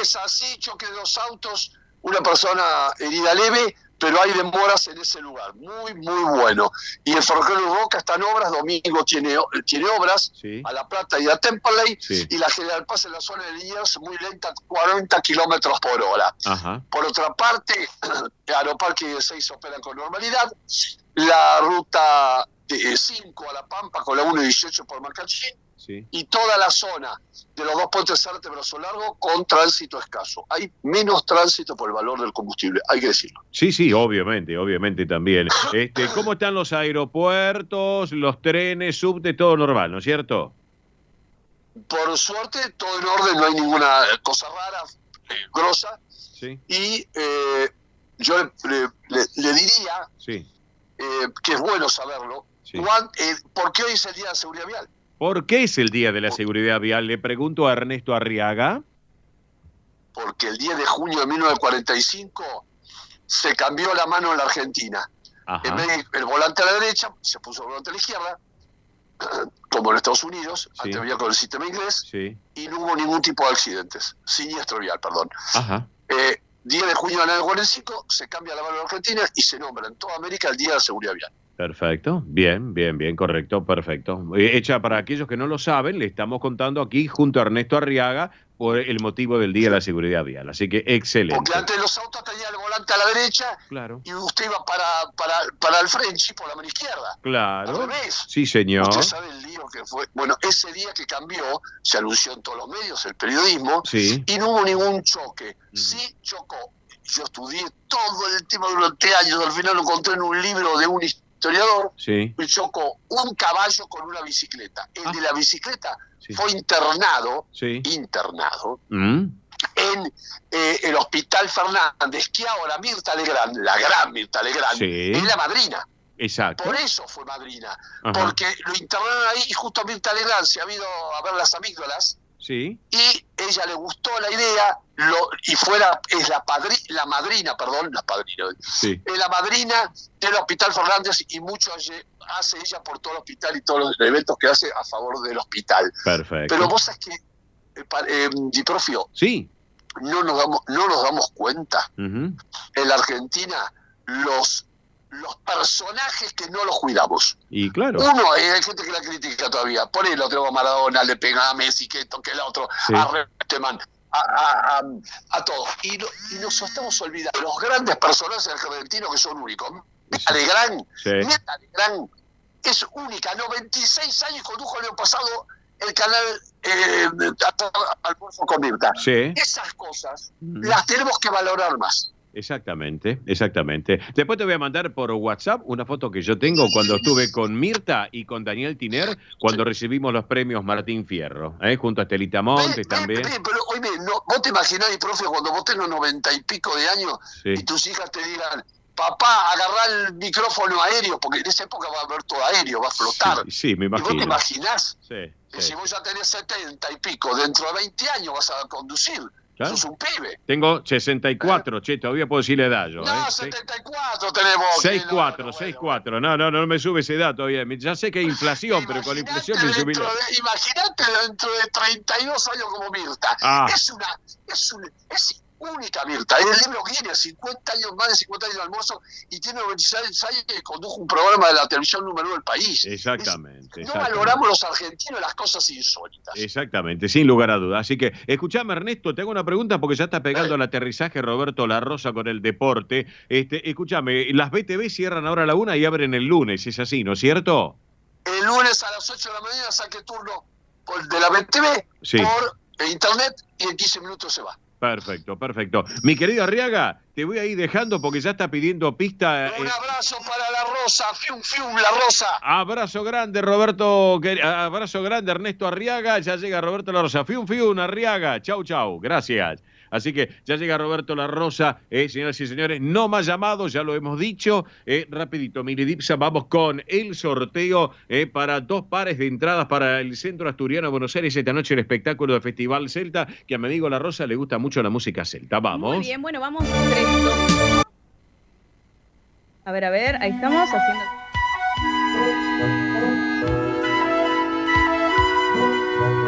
Es así, choque de 2 autos una persona herida leve, pero hay demoras en ese lugar. Muy, muy bueno. Y el ferrocarril Roca está en obras, domingo tiene obras, Sí. a La Plata y a Temperley, Sí. y la General Paz en la zona de Liniers muy lenta, 40 kilómetros por hora. Ajá. Por otra parte, Aeroparque 6 opera con normalidad. La ruta de 5 a La Pampa con la 1.18 por Macachín. Sí. Y toda la zona de los 2 puentes Arte Brazo Largo con tránsito escaso. Hay menos tránsito por el valor del combustible, hay que decirlo. Sí, sí, obviamente también. ¿Cómo están los aeropuertos, los trenes, subte, todo normal, ¿no es cierto? Por suerte, todo en orden, no hay ninguna cosa rara, grosa. Sí. Y yo le diría Sí. que es bueno saberlo. Sí. ¿Por qué hoy es el Día de la Seguridad Vial? ¿Por qué es el Día de la Seguridad Vial? Le pregunto a Ernesto Arriaga. Porque el 10 de junio de 1945 se cambió la mano en la Argentina. En vez de el volante a la derecha, se puso el volante a la izquierda, como en Estados Unidos, Sí. antes había con el sistema inglés, Sí. y no hubo ningún tipo de accidentes. Siniestro vial, perdón. Ajá. 10 de junio de 1945 se cambia la mano en la Argentina y se nombra en toda América el Día de la Seguridad Vial. Perfecto, bien, correcto, perfecto. Hecha para aquellos que no lo saben, le estamos contando aquí junto a Ernesto Arriaga por el motivo del Día de la Seguridad Vial. Así que excelente. Porque antes los autos tenían el volante a la derecha, Claro. y usted iba para el frente por la mano izquierda. Claro. Al revés. Sí, señor. Usted sabe el lío que fue. Bueno, ese día que cambió, se anunció en todos los medios, el periodismo, Sí. y no hubo ningún choque. Sí chocó. Yo estudié todo el tema durante años, al final lo encontré en un libro de un historiador, Sí. y chocó un caballo con una bicicleta. El de la bicicleta Sí. fue internado Sí. en el Hospital Fernández, que ahora Mirta Legrand, la gran Mirta Legrand, Sí. es la madrina. Exacto. Por eso fue madrina. Ajá. Porque lo internaron ahí y justo Mirta Legrand se ha ido a ver las amígdalas Sí. y ella le gustó la idea es la madrina Sí. es la madrina del Hospital Fernández y mucho hace ella por todo el hospital y todos los eventos que hace a favor del hospital. Perfecto. Pero vos sabés que, Diprofio, Sí. no nos damos cuenta Ujú. en la Argentina los personajes que no los cuidamos. Y claro. Uno, hay gente que la critica todavía. Por ahí lo tengo a Maradona, le pega a Messi, que esto, que el otro, Sí. a Reutemann, a todos. Y nos estamos olvidando los grandes personajes argentinos que son únicos. Mirta Legrand, Sí. Mirta Legrand es única. 96 años condujo el año pasado el canal Almuerzo con Mirta. Sí. Esas cosas las tenemos que valorar más. Exactamente. Después te voy a mandar por WhatsApp una foto que yo tengo cuando estuve con Mirta y con Daniel Tiner cuando recibimos los premios Martín Fierro, junto a Estelita Montes también. Pero oye, vos te imaginás, profe, cuando vos tenés 90 y pico de años Sí. y tus hijas te digan, papá, agarrá el micrófono aéreo, porque en esa época va a haber todo aéreo, va a flotar. Sí, me ¿Y vos te imagino. imaginás? Sí, Que si vos ya tenés 70 y pico, dentro de 20 años vas a conducir. Claro. Sos un pibe. Tengo 64, che, todavía puedo decir la edad yo. No, 74 tenemos. 6'4", no me sube esa edad todavía. Ya sé que hay inflación, pero con la inflación me subí la... Imagínate dentro de 32 años como Mirta. Ah. Es única Mirta. El libro viene 50 años, más de 50 años de almuerzo, y tiene 96 años y condujo un programa de la televisión número 1 del país. Exactamente. No valoramos los argentinos las cosas insólitas. Exactamente, sin lugar a dudas. Así que, escuchame, Ernesto, te hago una pregunta porque ya está pegando el aterrizaje Roberto La Rosa con el deporte. Escúchame, las BTV cierran ahora a la 1 y abren el lunes, es así, ¿no es cierto? El lunes a las 8 de la mañana saque turno de la BTV Sí. por internet y en 15 minutos se va. Perfecto. Mi querido Arriaga, te voy a ir dejando porque ya está pidiendo pista. Un abrazo para la Rosa, fium, la Rosa. Abrazo grande, Roberto. Abrazo grande, Ernesto Arriaga. Ya llega Roberto La Rosa. Fium, Arriaga. Chau. Gracias. Así que ya llega Roberto La Rosa, señoras y señores, no más llamados, ya lo hemos dicho. Rapidito, Milidipsa, vamos con el sorteo para 2 pares de entradas para el Centro Asturiano de Buenos Aires esta noche, el espectáculo de Festival Celta, que a mi amigo La Rosa le gusta mucho la música celta. Vamos. Muy bien, bueno, vamos entre esto. A ver, ahí estamos haciendo...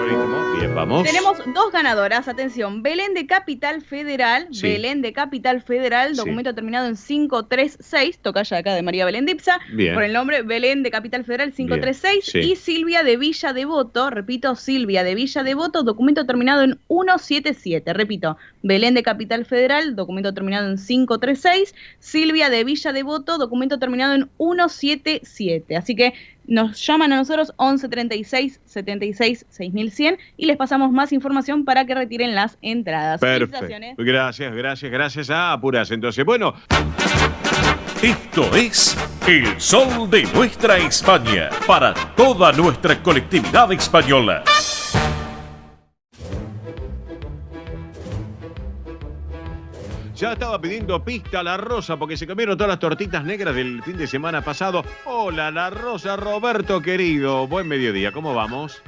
Ritmo, bien, Vamos. Tenemos 2 ganadoras, atención, Belén de Capital Federal, Sí. Belén de Capital Federal, Sí. documento terminado en 536, tocaya acá de María Belén Dipsa, Bien. por el nombre Belén de Capital Federal 536, Bien, sí. y Silvia de Villa Devoto, repito, Silvia de Villa Devoto, documento terminado en 177, repito, Belén de Capital Federal, documento terminado en 536, Silvia de Villa Devoto, documento terminado en 177, así que nos llaman a nosotros 11 36 76 6100 y les pasamos más información para que retiren las entradas. Perfecto. Felicitaciones. Gracias. Apuras. Entonces, bueno, Esto es El Sol de Nuestra España, para toda nuestra colectividad española. ya estaba pidiendo pista la Rosa porque se comieron todas las tortitas negras del fin de semana pasado. Hola, la Rosa, Roberto querido. Buen mediodía, ¿cómo vamos?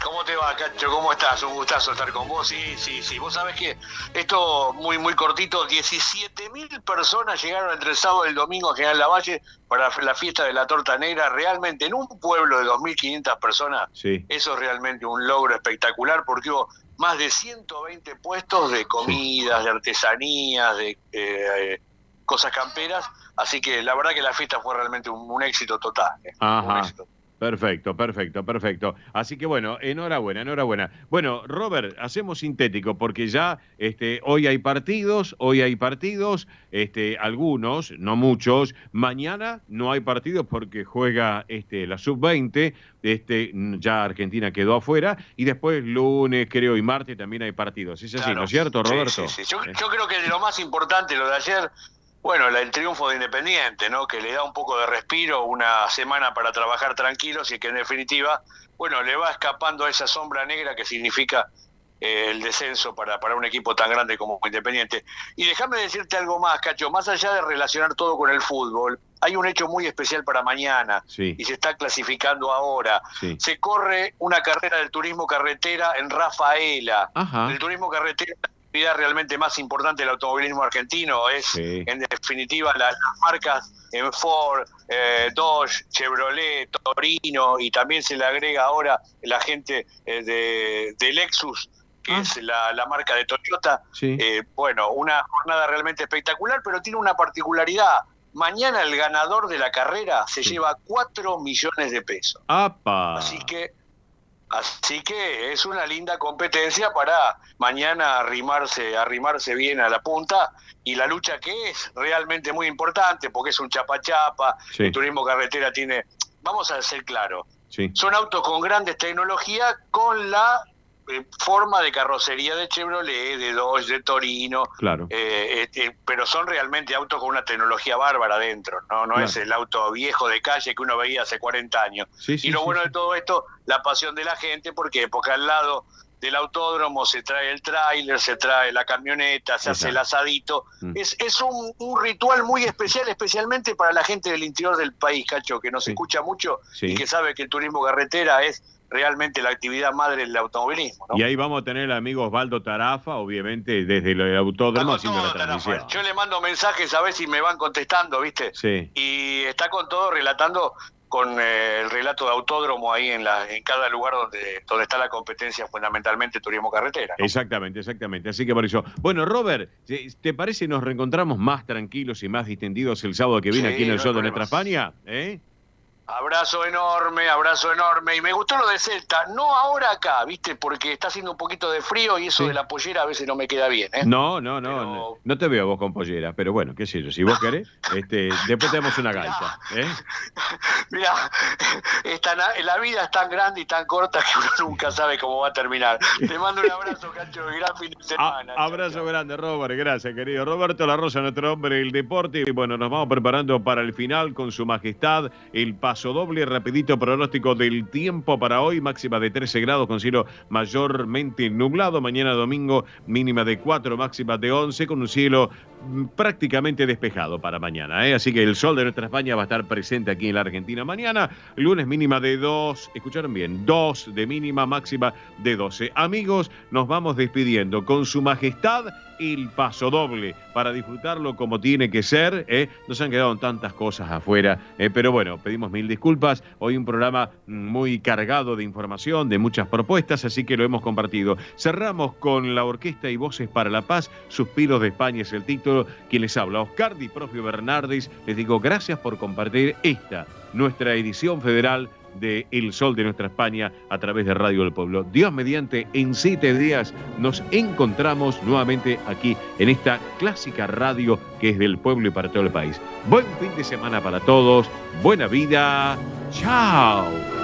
¿Cómo te va, Cacho? ¿Cómo estás? Un gustazo estar con vos. Sí. Vos sabés que esto, muy cortito, 17.000 personas llegaron entre el sábado y el domingo a General Lavalle para la fiesta de la torta negra. Realmente, en un pueblo de 2.500 personas, Sí. eso es realmente un logro espectacular porque hubo más de 120 puestos de comidas, de artesanías, de cosas camperas. Así que la verdad que la fiesta fue realmente un éxito total. Un Ajá. éxito. Perfecto. Así que bueno, enhorabuena. Bueno, Robert, hacemos sintético porque ya hoy hay partidos, algunos, no muchos. Mañana no hay partidos porque juega la sub-20, ya Argentina quedó afuera y después lunes, creo, y martes también hay partidos. Es así, Claro. ¿no es cierto, Roberto? Sí. Yo creo que de lo más importante, lo de ayer, bueno, el triunfo de Independiente, ¿no? Que le da un poco de respiro, una semana para trabajar tranquilos y que en definitiva, bueno, le va escapando a esa sombra negra que significa el descenso para un equipo tan grande como Independiente. Y déjame decirte algo más, Cacho, más allá de relacionar todo con el fútbol, hay un hecho muy especial para mañana Sí. y se está clasificando ahora. Sí. Se corre una carrera del turismo carretera en Rafaela. Ajá. El turismo carretera, la actividad realmente más importante del automovilismo argentino, es Sí. en definitiva las marcas en Ford, Dodge, Chevrolet, Torino, y también se le agrega ahora la gente de Lexus, que es la marca de Toyota. Sí. Bueno, una jornada realmente espectacular, pero tiene una particularidad. Mañana el ganador de la carrera se lleva 4 millones de pesos. ¡Apa! Así que es una linda competencia para mañana arrimarse bien a la punta, y la lucha que es realmente muy importante porque es un chapa-chapa. Sí. El turismo carretera tiene, vamos a ser claros, Sí. son autos con grandes tecnologías con la forma de carrocería de Chevrolet, de Dodge, de Torino, Claro. pero son realmente autos con una tecnología bárbara dentro, no Claro. es el auto viejo de calle que uno veía hace 40 años. Sí, Y lo bueno de todo esto, la pasión de la gente, porque al lado del autódromo se trae el tráiler, se trae la camioneta, se hace el asadito. Es un ritual muy especial, especialmente para la gente del interior del país, Cacho, que nos escucha mucho Sí. y que sabe que el turismo carretera es realmente la actividad madre del automovilismo, ¿no? Y ahí vamos a tener al amigo Osvaldo Tarafa, obviamente desde el autódromo haciendo la transmisión. Yo le mando mensajes a ver si me van contestando, ¿viste? Sí. Y está con todo relatando con el relato de autódromo ahí en cada lugar donde está la competencia, fundamentalmente turismo carretera, ¿no? Exactamente. Así que por eso. Bueno, Robert, ¿te parece nos reencontramos más tranquilos y más distendidos el sábado que viene Sí, aquí en el no hay show de problema. Nuestra España? Abrazo enorme. Y me gustó lo de Celta, no ahora acá, ¿viste? Porque está haciendo un poquito de frío y eso Sí. de la pollera a veces no me queda bien, ¿eh? No te veo vos con pollera, pero bueno, qué sé yo, si vos querés, después tenemos una gaita, ¿eh? Mirá, la vida es tan grande y tan corta que uno nunca sabe cómo va a terminar. Te mando un abrazo, Cacho, y gran fin de semana. Abrazo grande, Robert, gracias, querido. Roberto La Rosa, nuestro hombre del deporte. Y bueno, nos vamos preparando para el final con su majestad, el paso doble, rapidito pronóstico del tiempo para hoy, máxima de 13 grados con cielo mayormente nublado. Mañana domingo, mínima de 4, máxima de 11, con un cielo prácticamente despejado para mañana, ¿eh? Así que el sol de nuestra España va a estar presente aquí en la Argentina mañana. Lunes mínima de 2, escucharon bien, 2 de mínima, máxima de 12. Amigos, nos vamos despidiendo con su majestad el paso doble para disfrutarlo como tiene que ser, ¿eh? Nos han quedado tantas cosas afuera, pero bueno, pedimos mil disculpas. Hoy un programa muy cargado de información, de muchas propuestas, así que lo hemos compartido. Cerramos con la Orquesta y Voces para la Paz, Suspiros de España es el título. Quien les habla, Oscar Di Propio Bernardis, les digo gracias por compartir nuestra edición federal de El Sol de Nuestra España a través de Radio del Pueblo. Dios mediante, en 7 días nos encontramos nuevamente aquí en esta clásica radio que es del pueblo y para todo el país. Buen fin de semana para todos, buena vida, chao.